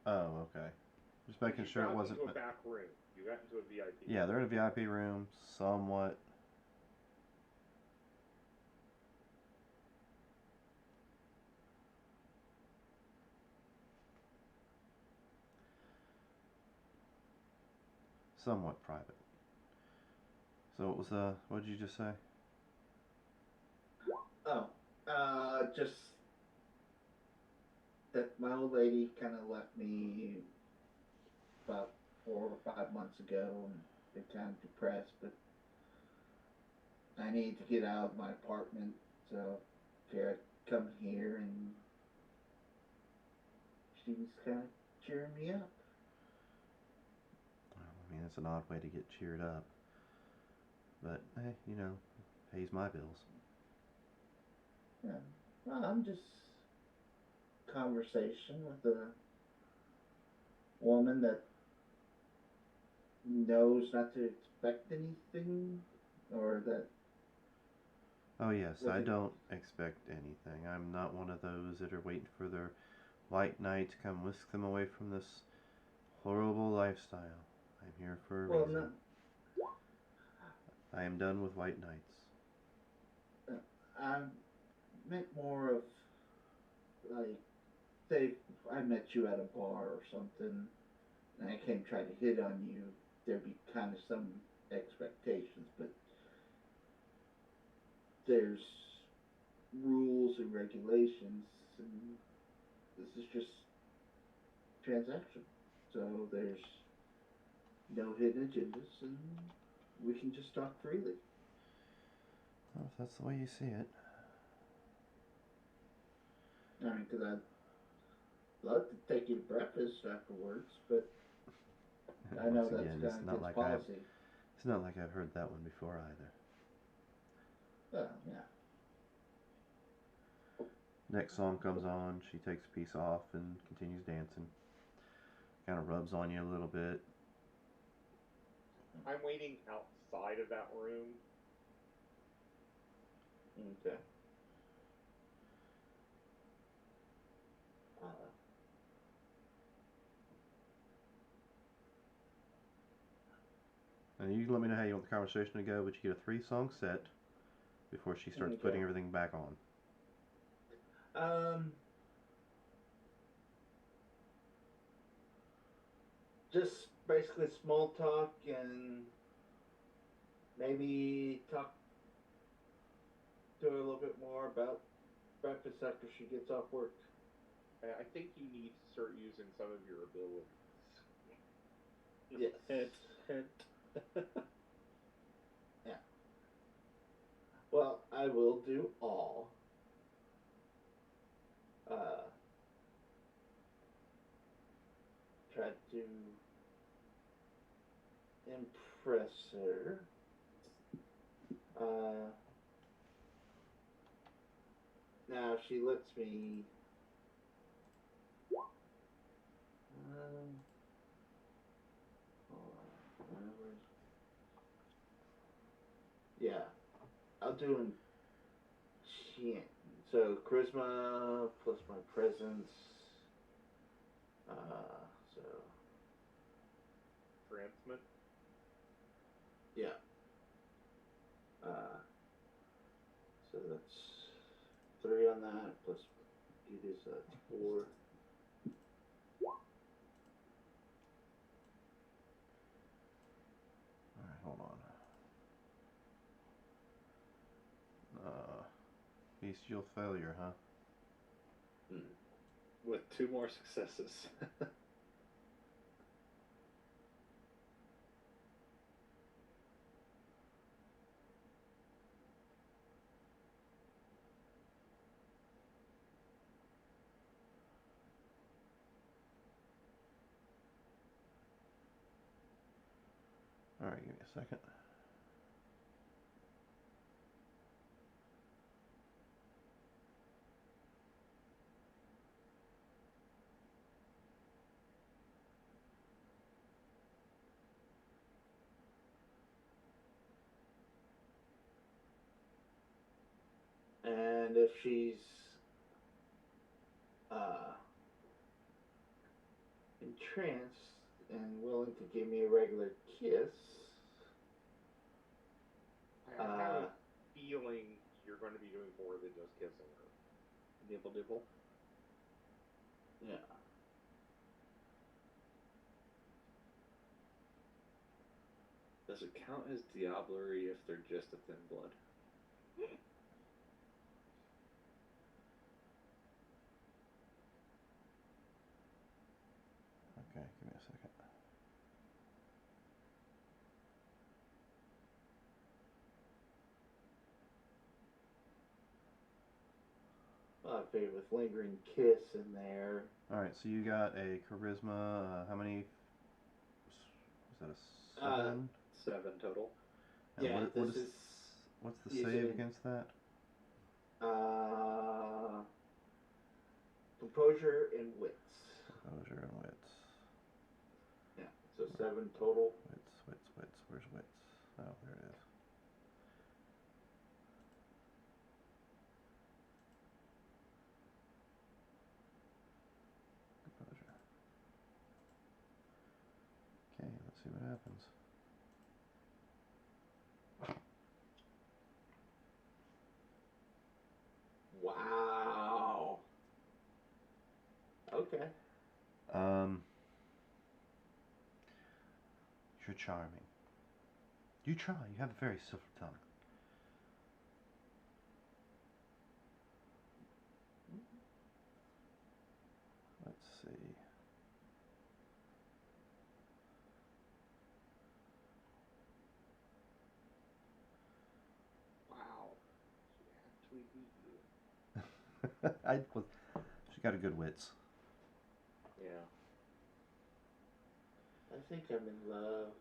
Oh, okay. Just making sure it wasn't. You got into a back room. You got into a VIP. Yeah, they're in a VIP room, somewhat. Somewhat private. So what was what did you just say? Oh, just that my old lady kind of left me about 4 or 5 months ago and been kind of depressed, but I need to get out of my apartment, so figured I'd come here and she was kind of cheering me up. Well, I mean, it's an odd way to get cheered up. But, hey, pays my bills. Yeah, well, I'm just conversation with a woman that knows not to expect anything, or that. Oh, yes, I don't expect anything. I'm not one of those that are waiting for their white knight to come whisk them away from this horrible lifestyle. I'm here for a reason. No. I am done with white knights. I meant more of, like, say I met you at a bar or something, and I came try to hit on you, there'd be kind of some expectations, but there's rules and regulations, and this is just transaction. So there's no hidden agendas, and we can just talk freely. Well, if that's the way you see it. I mean, because I'd love to take you to breakfast afterwards, but I know that's kind of against policy. It's not like I've heard that one before either. Well, yeah. Next song comes on, she takes a piece off and continues dancing. Kind of rubs on you a little bit. I'm waiting outside of that room. Okay. And you can let me know how you want the conversation to go, but you get a 3-song set before she starts putting everything back on. Just basically small talk and maybe talk to her a little bit more about breakfast after she gets off work. I think you need to start using some of your abilities. Yes. Hint. Yeah. Well, I will do all. Try to impress her. Now she lets me. Yeah, I'll do enchant. So charisma plus my presence. So Transmit. on that. Plus, it is 4. Alright, hold on. Bestial failure, huh? With 2 more successes. Alright, give me a second. And if she's entranced and willing to give me a regular kiss, I have a feeling you're going to be doing more than just kissing her. Dibble dibble. yeah. Does it count as diablerie if they're just a thin blood? Okay, give me a second. I figured with lingering kiss in there. Alright, so you got a charisma, how many? Was that a 7? 7 total. And yeah, what's the using- save against that? Composure and wits. Composure and wits. Yeah, so 7 total. Wits. Where's wits? Oh, there it is. Composure. Okay, let's see what happens. Wow. Okay. You're charming. You try. You have a very silver tongue. Let's see. Wow. She actually beat you. She got a good wits. Yeah. I think I'm in love.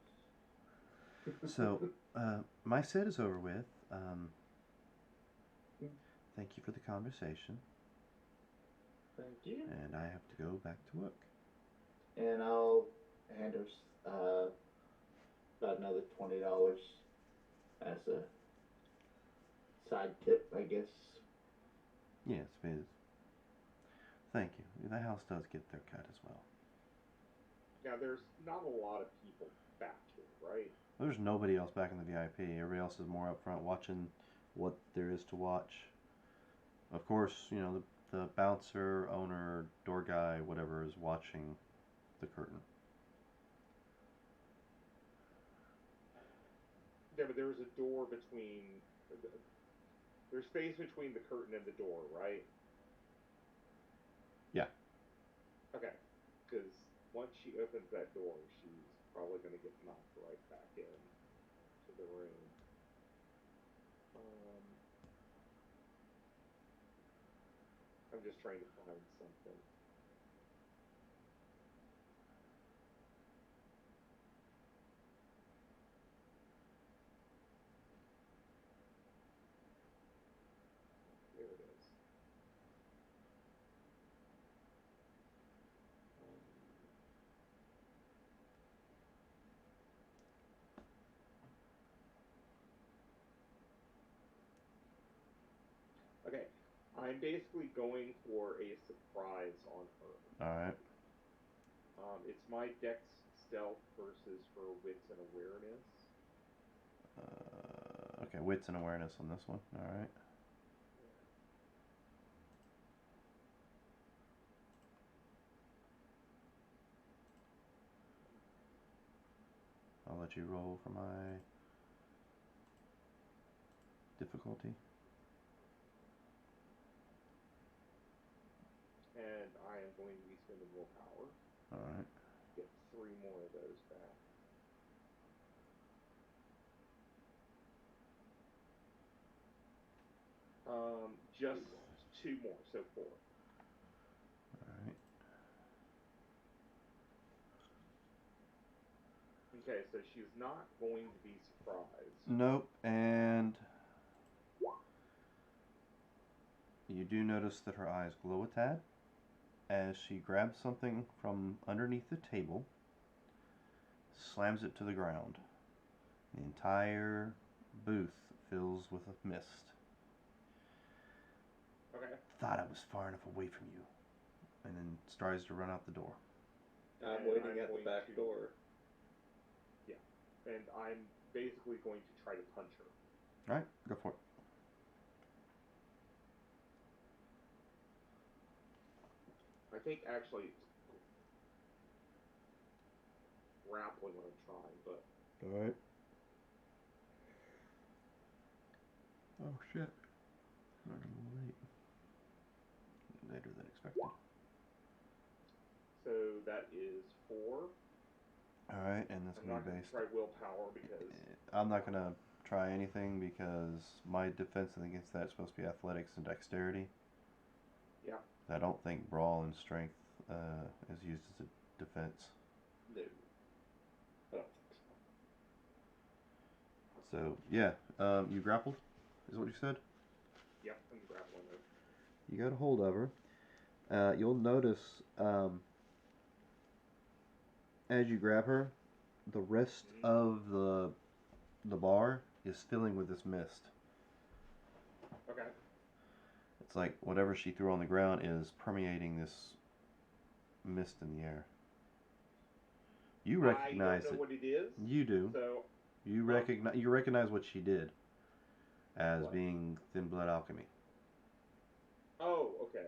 So, my set is over with. Thank you for the conversation. Thank you. And I have to go back to work. And I'll hand her about another $20 as a side tip, I guess. Yes, Biz. Thank you. The house does get their cut as well. Now, there's not a lot of people back here, right? There's nobody else back in the VIP. Everybody else is more up front watching what there is to watch. Of course, you know, the bouncer, owner, door guy, whatever, is watching the curtain. Yeah, but there's a door between... There's space between the curtain and the door, right? Yeah. Okay. Because once she opens that door, she's probably going to get knocked right back in to the room. I'm just trying to find something. There it is. Okay, I'm basically going for a surprise on her. Alright. It's my dex stealth versus her wits and awareness. Okay, wits and awareness on this one. Alright. let you roll for my difficulty. And I am going to be spending willpower. Alright. Get 3 more of those back. Just 2 more, so 4. Alright. Okay, so she's not going to be surprised. Nope, and you do notice that her eyes glow a tad as she grabs something from underneath the table, slams it to the ground. The entire booth fills with a mist. Okay. Thought I was far enough away from you. And then tries to run out the door. I'm And waiting I'm at the going back to- door. Yeah. And I'm basically going to try to punch her. Alright, go for it. I think actually it's grappling what I'm trying, but Alright. Oh shit. Running a little late. Later than expected. so that is 4. Alright, and that's I'm going not to be going to based. try willpower because I'm not going to try anything because my defense against that is supposed to be athletics and dexterity. yeah. I don't think brawl and strength is used as a defense. No. I don't think so. So, yeah, you grappled, is what you said? Yep, I'm grappling her. You got a hold of her. You'll notice as you grab her, the rest of the bar is filling with this mist. Okay. It's like whatever she threw on the ground is permeating this mist in the air. You recognize I don't know it. what it is. You do. So You recognize what she did as What? being thin blood alchemy. oh, okay.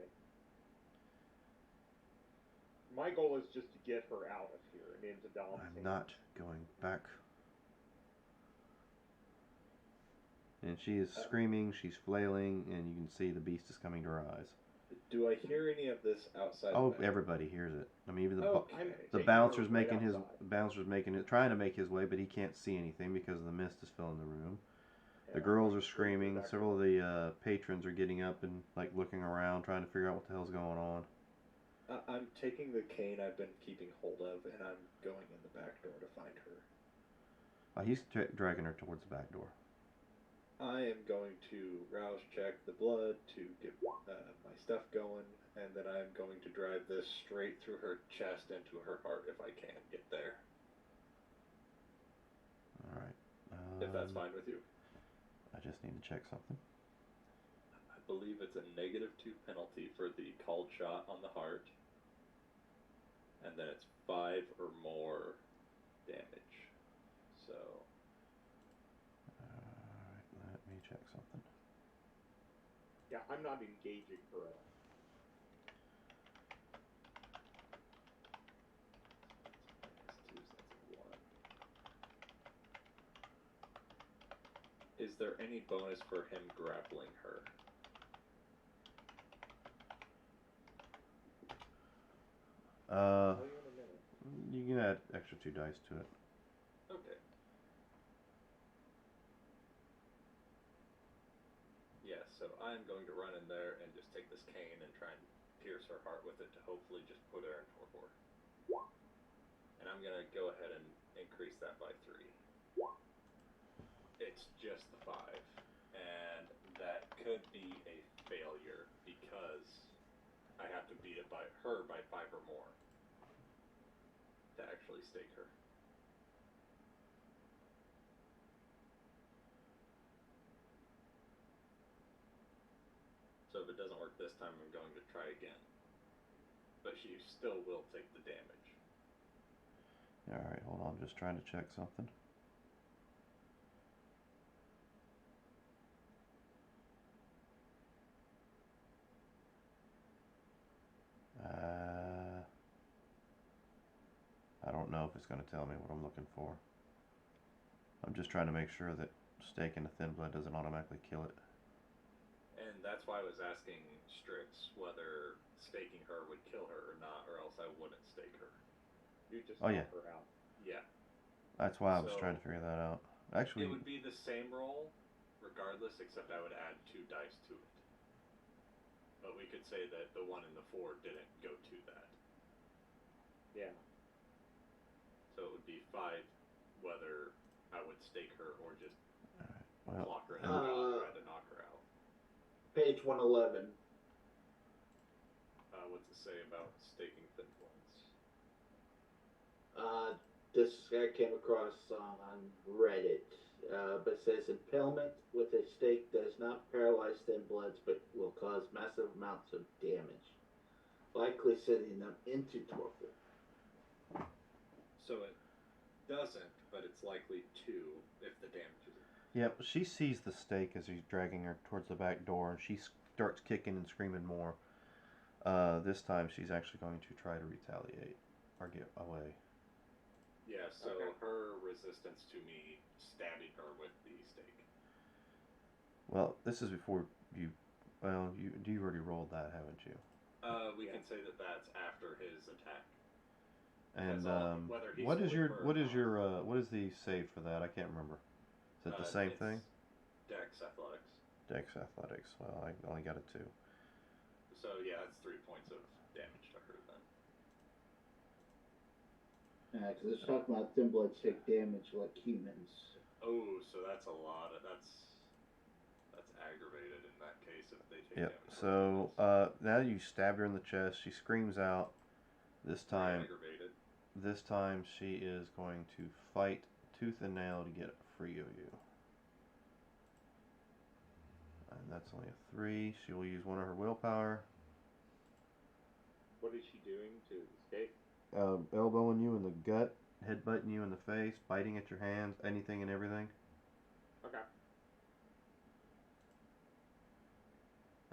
My goal is just to get her out of here and into Dom's I'm hands. not going back. And she is screaming, she's flailing, and you can see the beast is coming to her eyes. Do I hear any of this outside? Oh, the back? everybody hears it. I mean, even the Okay. I'm the taking bouncer's her right making his outside. trying to make his way, but he can't see anything because the mist is filling the room. The Yeah, girls I'm are straight to the screaming. back Several door. of the patrons are getting up and like looking around, trying to figure out what the hell's going on. I'm taking the cane I've been keeping hold of, and I'm going in the back door to find her. He's dragging her towards the back door. I am going to rouse check the blood to get my stuff going, and then I'm going to drive this straight through her chest into her heart if I can get there. All right. If that's fine with you. I just need to check something. I believe it's a -2 penalty for the called shot on the heart, and then it's 5 or more damage. So Alright, let me check something. Yeah, I'm not engaging her at all. is there any bonus for him grappling her? I'll tell you in a minute. You can add extra 2 dice to it. Okay. Yeah, so I'm going to run in there and just take this cane and try and pierce her heart with it to hopefully just put her in torpor. And I'm going to go ahead and increase that by 3. It's just the 5. And that could be a failure because I have to beat it by her by 5 or more to actually stake her. So if it doesn't work this time, I'm going to try again. But she still will take the damage. Alright, hold on. I'm just trying to check something. I don't know if it's going to tell me what I'm looking for. I'm just trying to make sure that staking a thin blood doesn't automatically kill it. And that's why I was asking Strix whether staking her would kill her or not, or else I wouldn't stake her. You just Oh, knock yeah. her out. Yeah. That's why I was So, trying to figure that out. Actually, it would be the same roll, regardless, except I would add 2 dice to it. But we could say that the 1 and the 4 didn't go to that. Yeah. So it would be 5 whether I would stake her or just well, clock her in the jaw and try to knock her out. Page 111. What's it say about staking thin bloods? This I came across on Reddit, but it says impalement with a stake does not paralyze thin bloods, but will cause massive amounts of damage, likely sending them into torpor. So it doesn't, but it's likely to if the damage is. Yep, she sees the stake as he's dragging her towards the back door, and she starts kicking and screaming more. This time she's actually going to try to retaliate or get away. Yeah, so Okay. her resistance to me stabbing her with the stake. Well, this is before you. Well, you already rolled that, haven't you? We can say that that's after his attack. And whether he's what is your fully what is burned your what is the save for that? I can't remember. Is it the same it's thing? Dex athletics. Dex athletics. Well, I only got a 2. So yeah, that's 3 points of damage to her then. Because it's talking about thin bloods take damage like humans. Oh, so that's a lot of that's aggravated in that case if they take Yep. damage. So now you stab her in the chest. She screams out. This time, aggravated. this time she is going to fight tooth and nail to get free of you. And that's only a 3. She will use one of her willpower. What is she doing to escape? Elbowing you in the gut, headbutting you in the face, biting at your hands, anything and everything. Okay.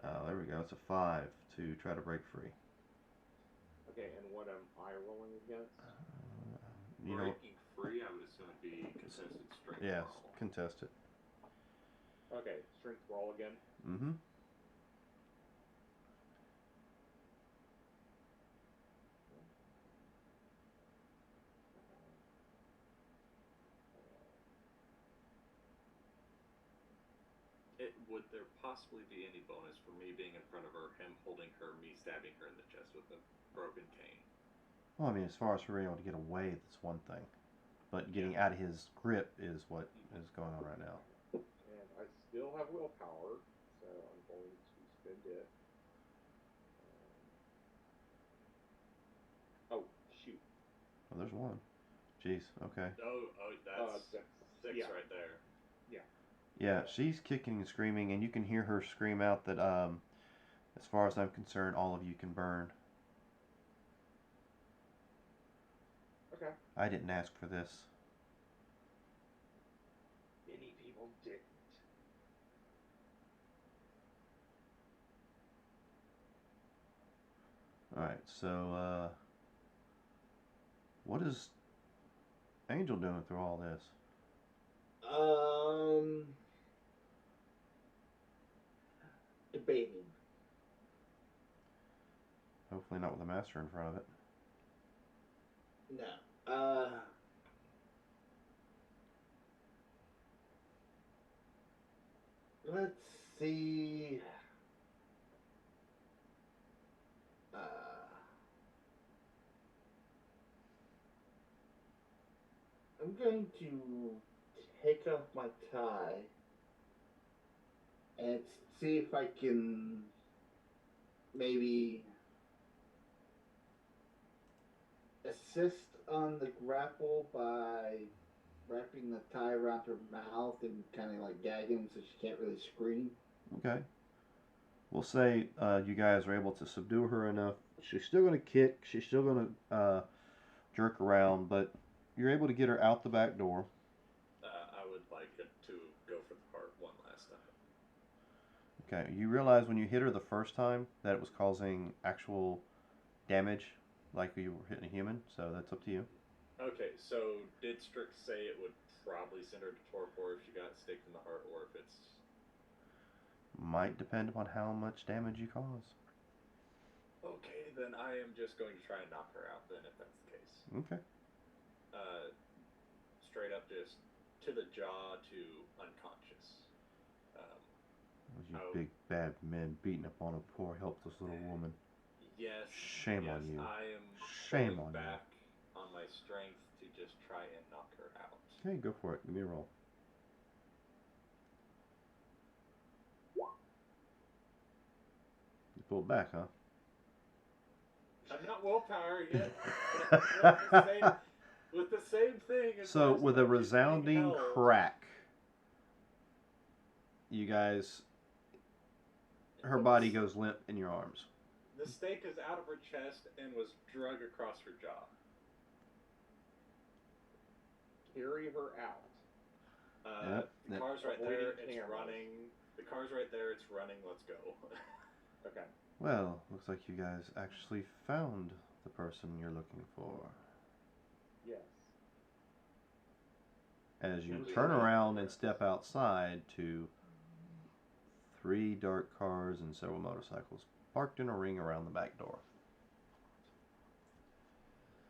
There we go. It's a 5 to try to break free. Okay, and what am I rolling against? You know, Breaking free, I would assume it'd be contested strength. yes, normal. contest it. Okay, strength roll again. Mm-hmm. Would there possibly be any bonus for me being in front of her, him holding her, me stabbing her in the chest with a broken cane? Well, I mean, as far as her being able to get away, that's one thing. But getting out of his grip is what is going on right now. And I still have willpower, so I'm going to spend it. Oh, shoot. Oh, there's 1. Jeez, okay. Oh, that's That's 6 yeah. right there. Yeah, she's kicking and screaming, and you can hear her scream out that, as far as I'm concerned, all of you can burn. Okay. I didn't ask for this. Many people didn't. Alright, so, what is Angel doing through all this? Debating. Hopefully not with the master in front of it. No. Let's see. I'm going to take off my tie and see if I can maybe assist on the grapple by wrapping the tie around her mouth and kind of like gagging so she can't really scream. Okay. We'll say you guys are able to subdue her enough. She's still going to kick. She's still going to jerk around, but you're able to get her out the back door. I would like it to go for the heart one last time. Okay. You realize when you hit her the first time that it was causing actual damage, like you were hitting a human, so that's up to you. Okay, so did Strix say it would probably send her to torpor if she got staked in the heart, or if it's... Might depend upon how much damage you cause. Okay, then I am just going to try and knock her out then, if that's the case. Okay. Straight up just to the jaw to unconscious. You big bad men beating up on a poor helpless little woman. Yes. Shame on you. I am Shame on back on my strength to just try and knock her out. Okay, go for it. Give me a roll. You pulled back, huh? I'm not willpower yet. with the same thing. So, with a resounding crack, you guys, her body goes limp in your arms. The stake is out of her chest and was drug across her jaw. Carry her out. The car's right there. It's cameras. running. The car's right there. It's running. Let's go. Okay. Well, looks like you guys actually found the person you're looking for. Yes. As you turn around and step outside to 3 dark cars and several motorcycles parked in a ring around the back door.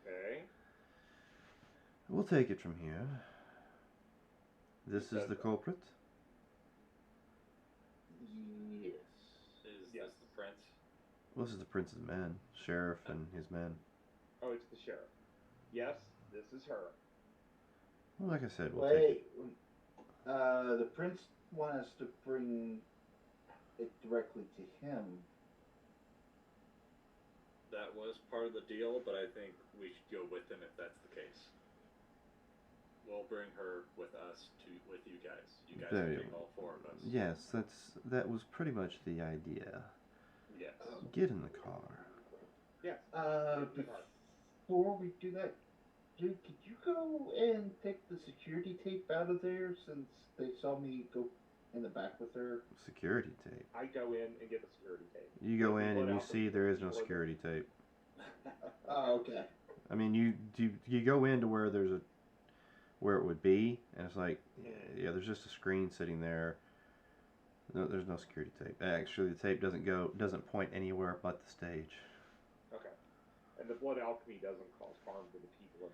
Okay. We'll take it from here. This is the culprit? Yes. Is this the prince? Well, this is the prince's men, sheriff and his men. Oh, it's the sheriff. Yes, this is her. Well, like I said, we'll take it. Wait, the prince wants us to bring it directly to him. That was part of the deal, but I think we should go with him if that's the case. We'll bring her with us with you guys. You guys can bring all 4 of us. Yes, that was pretty much the idea. Yes. Get in the car. Yes. Before we do that, dude, could you go and take the security tape out of there since they saw me go in the back with her? Security tape. I go in and get the security tape. You go in and you see there is no security tape. Oh, okay. I mean, you go into where it would be, and it's like, yeah, there's just a screen sitting there. No, there's no security tape. Actually, the tape doesn't point anywhere but the stage. Okay. And the blood alchemy doesn't cause harm to the people in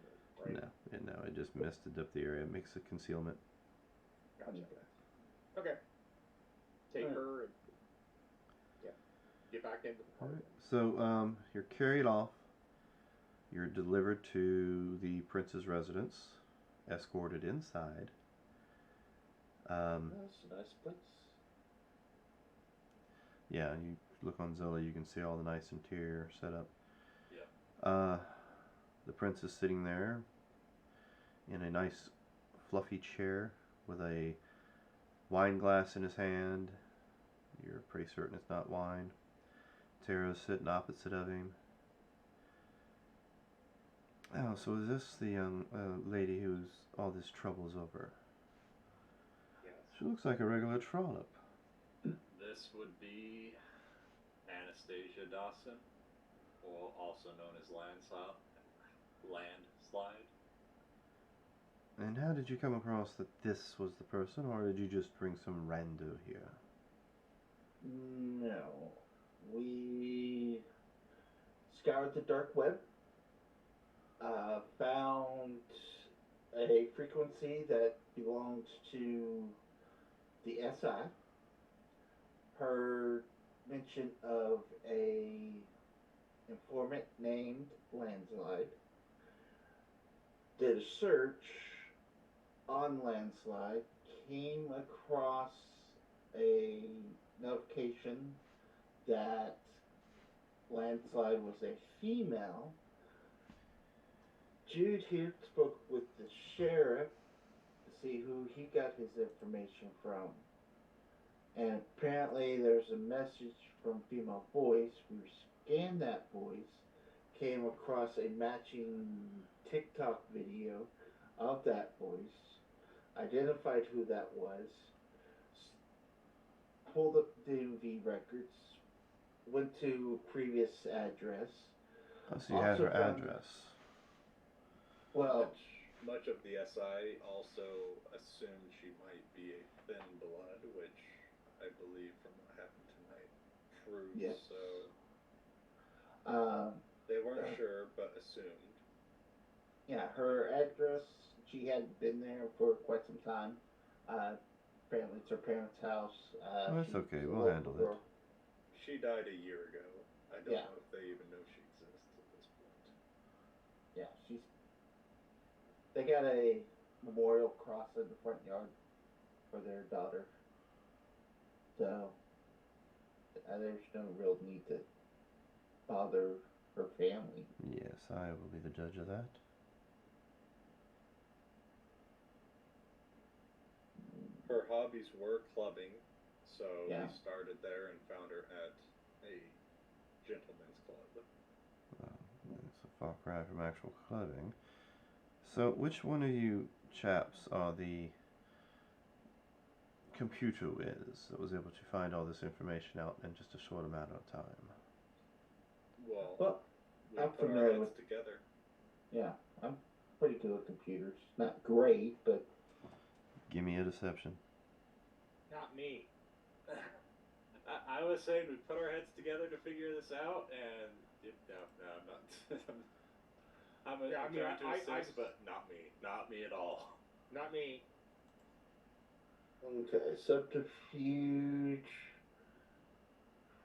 there, right? No, it just misted up the area. It makes a concealment. Gotcha. Okay. Take her and get back into the car. All right. So you're carried off. You're delivered to the prince's residence, escorted inside. That's a nice place. Yeah, you look on Zilla, you can see all the nice interior setup. Yeah. The prince is sitting there in a nice fluffy chair with a wine glass in his hand. You're pretty certain it's not wine. Tara's sitting opposite of him. Oh, so is this the young lady whose all this trouble's over? Yes. She looks like a regular trollop. This would be Anastasia Dawson, or also known as Landslide. And how did you come across that this was the person, or did you just bring some rando here? No. We scoured the dark web, found a frequency that belongs to the SI, heard mention of a informant named Landslide, did a search on Landslide, came across a notification that Landslide was a female. Jude here spoke with the sheriff to see who he got his information from. And apparently there's a message from female voice. We scanned that voice, came across a matching TikTok video of that voice, identified who that was, pulled up the DMV records, went to a previous address. Oh, so you had her Also found- address. Well, much of the SI also assumed she might be a thin blood, which I believe from what happened tonight proves yes. so. They weren't sure, but assumed. Yeah, her address, she hadn't been there for quite some time. Apparently it's her parents' house. That's she's okay, a we'll local handle it. girl. She died a year ago. I don't Yeah. know if they even know she exists at this point. Yeah, they got a memorial cross in the front yard for their daughter. So, there's no real need to bother her family. Yes, I will be the judge of that. Her hobbies were clubbing, so Yeah. we started there and found her at a gentleman's club. It's a far cry from actual clubbing. So, which one of you chaps are the computer whiz that was able to find all this information out in just a short amount of time? Well, we I'm put our familiar heads with. together. Yeah, I'm pretty good with computers. Not great, but. Give me a deception. Not me. I was saying we put our heads together to figure this out, and no, I'm not. I'm trying to assist, but not me at all. Not me. Okay, subterfuge.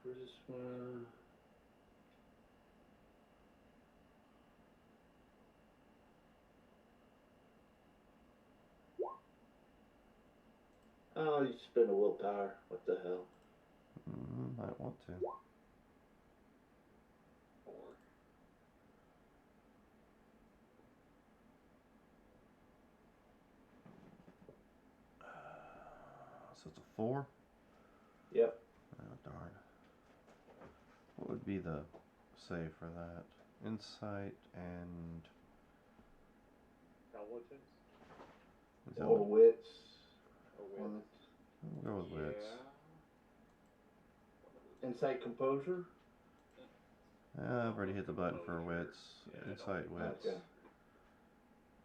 Charisma. Oh, you spend a willpower. What the hell? Might want to. 4. So it's a 4? Yep. Oh, darn. What would be the save for that? Insight and... Intelligence? Is that Or what? wits. Or wits? We'll go with wits. Insight, composure. I've already hit the button for wits. Yeah, Insight wits. Okay.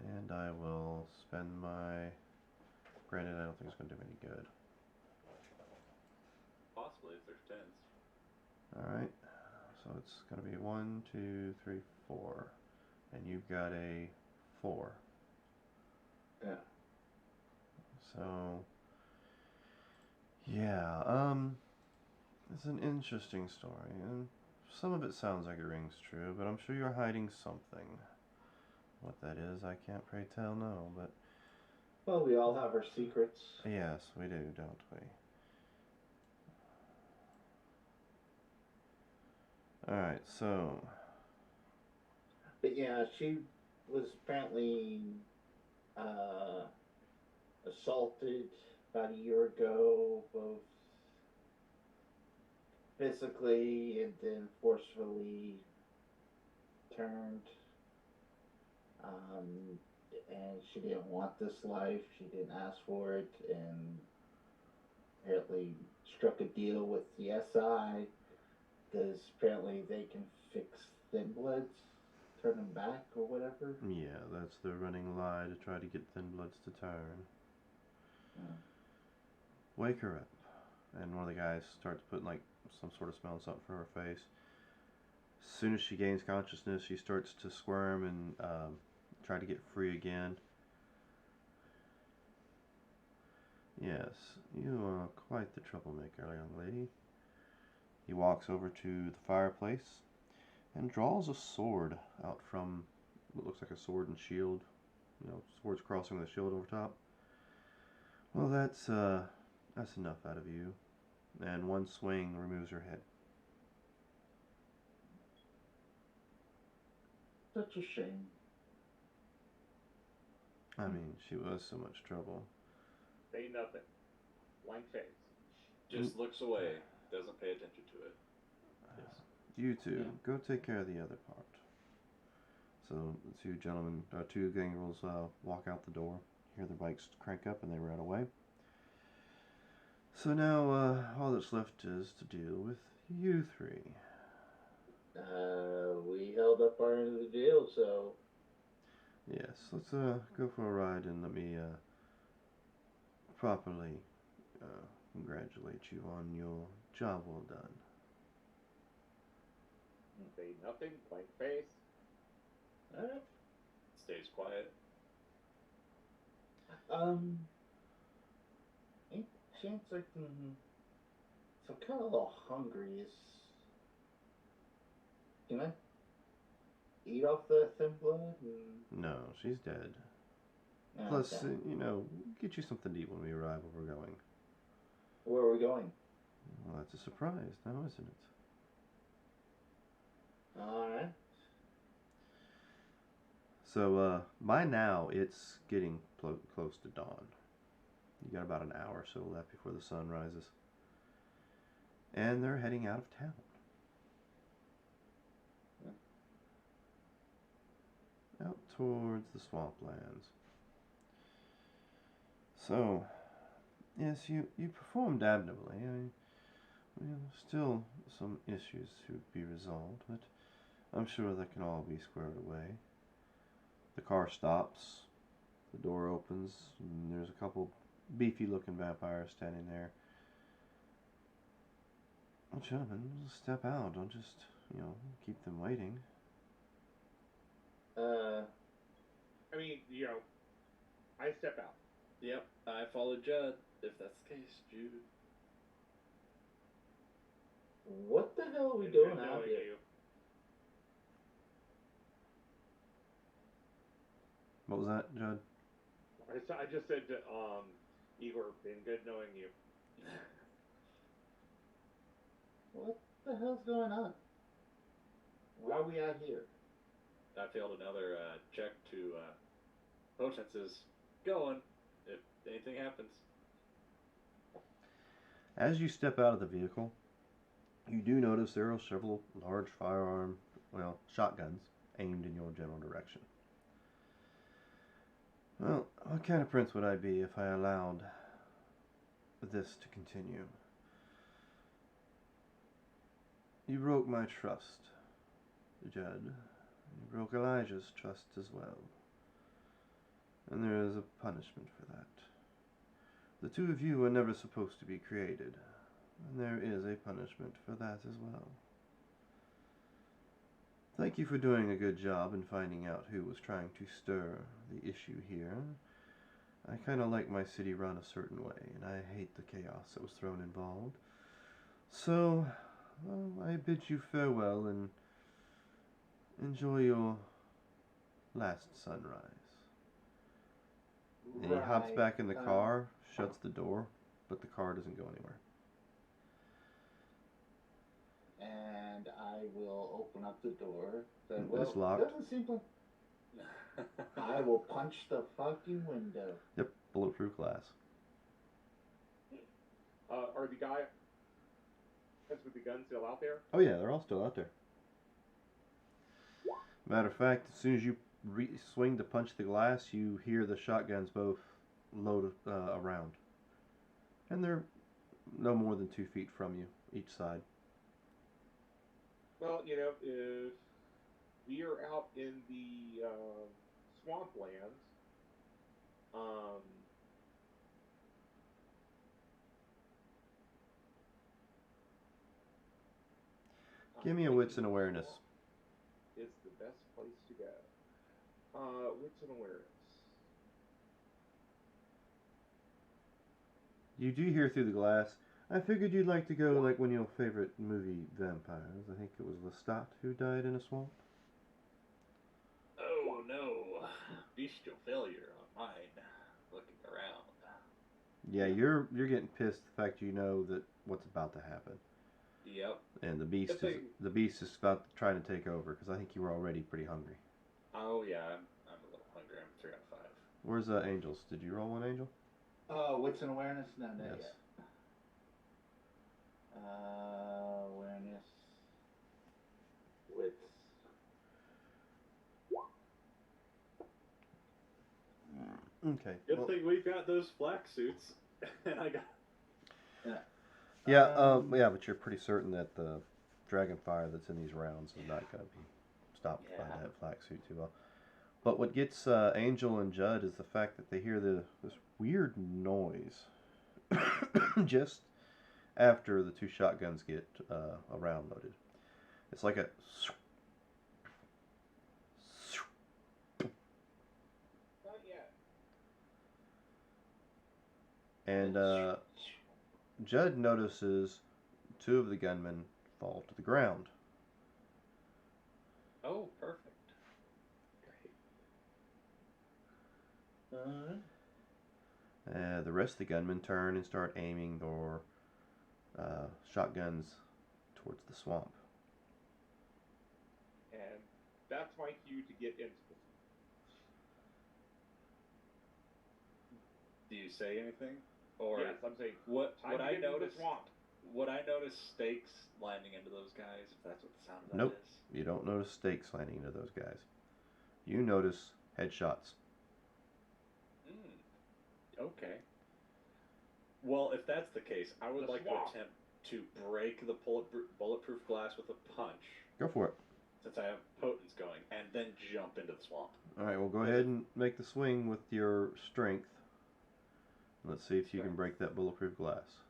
And I will spend my... Granted, I don't think it's going to do me any good. Possibly if there's 10s. Alright. So it's going to be 1, 2, 3, 4. And you've got a 4. Yeah. So... Yeah, it's an interesting story, and some of it sounds like it rings true, but I'm sure you're hiding something. What that is, I can't pray tell no, but... Well, we all have our secrets. Yes, we do, don't we? Alright, so... But yeah, she was apparently assaulted about a year ago, both physically and then forcefully turned. And she didn't want this life. She didn't ask for it, and apparently struck a deal with the SI because apparently they can fix thin bloods, turn them back or whatever. Yeah, that's the running lie to try to get thin bloods to turn. Wake her up. And one of the guys starts putting like some sort of smell on something for her face. As soon as she gains consciousness, she starts to squirm and try to get free again. Yes, you are quite the troublemaker, young lady. He walks over to the fireplace and draws a sword out from what looks like a sword and shield. You know, swords crossing with a shield over top. Well, that's enough out of you. And one swing removes her head. Such a shame. I mean, she was so much trouble. Say nothing. Blank face. Just looks away. Doesn't pay attention to it. Yes. You two, go take care of the other part. So the two gangrels walk out the door, hear their bikes crank up, and they run away. So now all that's left is to deal with you three. We held up our end of the deal, so... Yes, let's go for a ride and let me properly congratulate you on your job well done. Say nothing, blank face. Alright. Stays quiet. Any chance I can? So I'm kind of a little hungry. Can I eat off the thin blood? No, she's dead. No, Plus, okay. get you something to eat when we arrive where we're going. Where are we going? Well, that's a surprise now, isn't it? Alright. So, by now, it's getting close to dawn. You got about an hour or so left before the sun rises. And they're heading out of town. Out towards the swamplands. So, yes, you performed admirably. Still some issues to be resolved, but I'm sure that can all be squared away. The car stops, the door opens, and there's a couple beefy-looking vampires standing there. Well, gentlemen, just step out. Don't just, keep them waiting. I mean, I step out. Yep, I follow Judd, if that's the case, Jude. What the hell are we And doing then out knowing here? you, What was that, Judd? I just said to Igor, been good knowing you. What the hell's going on? Why are we out here? I failed another check to potences going if anything happens. As you step out of the vehicle, you do notice there are several large shotguns aimed in your general direction. Well, what kind of prince would I be if I allowed this to continue? You broke my trust, Judd. You broke Elijah's trust as well. And there is a punishment for that. The two of you were never supposed to be created, and there is a punishment for that as well. Thank you for doing a good job in finding out who was trying to stir the issue here. I kind of like my city run a certain way, and I hate the chaos that was thrown involved. So, I bid you farewell and enjoy your last sunrise. And he hops back in the car, shuts the door, but the car doesn't go anywhere. And I will open up the door. It's locked. Doesn't seem like. I will punch the fucking window. Yep, bulletproof glass. Are the guys with the guns still out there? Oh yeah, they're all still out there. Matter of fact, as soon as you swing to punch the glass, you hear the shotguns both load around. And they're no more than 2 feet from you, each side. Well, if we are out in the swamplands, Give me a wits and awareness. It's the best place to go. Wits and awareness. You do hear through the glass. I figured you'd like to go like one of your favorite movie vampires. I think it was Lestat who died in a swamp. Oh no, bestial failure on mine. Looking around. Yeah, you're getting pissed the fact you know that what's about to happen. Yep. And the beast is about trying to take over because I think you were already pretty hungry. Oh yeah, I'm a little hungry. I'm 3 out of 5. Where's Angels? Did you roll one, Angel? Wits and awareness? No, not Yes. yet. Awareness. Wits. Okay. Good thing we've got those black suits, and I got. Yeah, but you're pretty certain that the dragon fire that's in these rounds is not going to be stopped by that flak suit too well. But what gets Angel and Judd is the fact that they hear this weird noise just after the two shotguns get a round loaded. It's like a Not yet. and Judd notices two of the gunmen fall to the ground. Oh, perfect. The rest of the gunmen turn and start aiming their shotguns towards the swamp. And that's my cue to get into the Do you say anything? Or yes, I'm saying what time to I get into the noticed? swamp. Would I notice stakes landing into those guys? If that's what the sound of that Nope. is. You don't notice stakes landing into those guys. You notice headshots. Okay. Well, if that's the case, I would The like swamp. to attempt to break the bulletproof glass with a punch, Go for it. since I have potence going, and then jump into the swamp. Alright, well go ahead and make the swing with your strength. Let's see if you can break that bulletproof glass.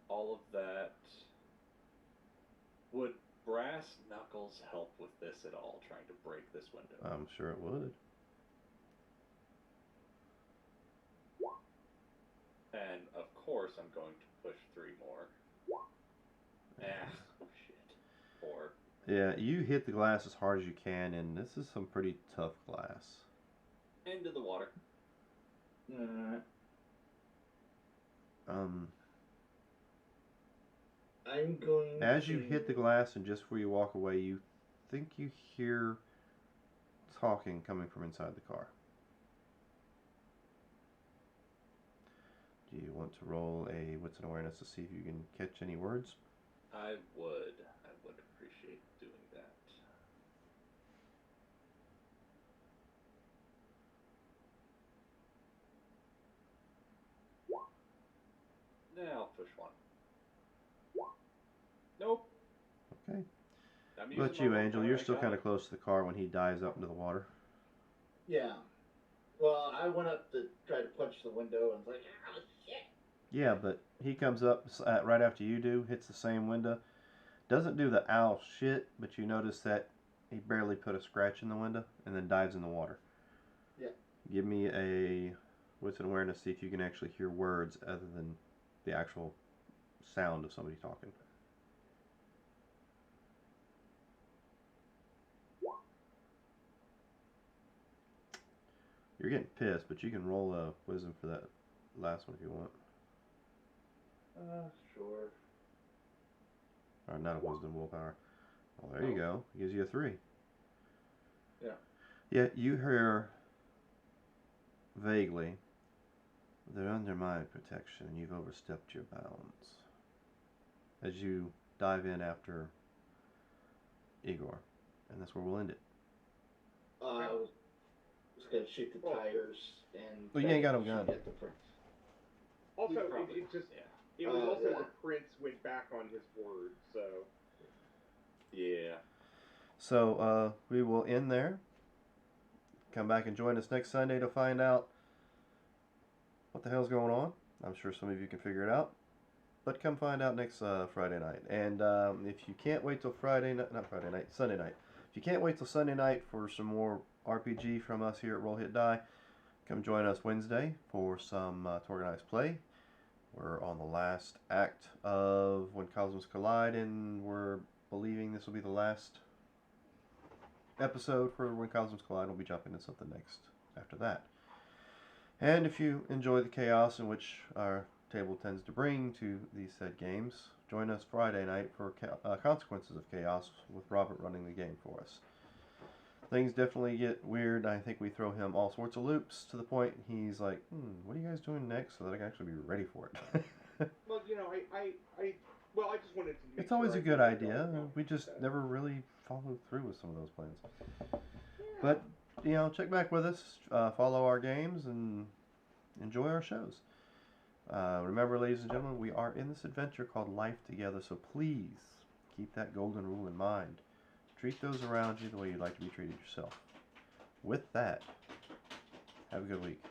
All of that. Would brass knuckles help with this at all, trying to break this window? I'm sure it would. And of course, I'm going to push 3 more. Oh shit. 4. Yeah, you hit the glass as hard as you can, and this is some pretty tough glass. Into the water. I'm going As you hit the glass and just before you walk away, you think you hear talking coming from inside the car. Do you want to roll a wits and awareness to see if you can catch any words? I would appreciate doing that. Now I'll push 1. Nope. Okay. I'm What about using you, my Angel? willpower, You're I still got kind of it. close to the car when he dives up into the water. Yeah. Well, I went up to try to punch the window and was like, oh shit. Yeah, but he comes up right after you do, hits the same window. Doesn't do the ow shit, but you notice that he barely put a scratch in the window and then dives in the water. Yeah. Give me a wits and awareness, see if you can actually hear words other than the actual sound of somebody talking. You're getting pissed, but you can roll a wisdom for that last one if you want. Sure. Or not a wisdom, willpower. Well, there you go. It gives you a 3. Yeah. Yeah, you hear vaguely, they're under my protection and you've overstepped your bounds. As you dive in after Igor. And that's where we'll end it. I was gonna shoot the tires and. Well, you ain't got no gun. At the prince. Also, Probably- it just yeah. it was also yeah. the prince went back on his word, so Yeah. So we will end there. Come back and join us next Sunday to find out what the hell's going on. I'm sure some of you can figure it out. But come find out next Friday night. And if you can't wait till Sunday night. If you can't wait till Sunday night for some more RPG from us here at Roll Hit Die, come join us Wednesday for some organized play. We're on the last act of When Cosmos Collide, and we're believing this will be the last episode for When Cosmos Collide. We'll be jumping into something next after that. And if you enjoy the chaos in which our table tends to bring to these said games, join us Friday night for Consequences of Chaos with Robert running the game for us. Things definitely get weird. I think we throw him all sorts of loops to the point he's like, what are you guys doing next, so that I can actually be ready for it. well, I just wanted to. It's always a good idea. We just never really followed through with some of those plans. But, check back with us, follow our games, and enjoy our shows. Remember, ladies and gentlemen, we are in this adventure called Life Together, so please keep that golden rule in mind. Treat those around you the way you'd like to be treated yourself. With that, have a good week.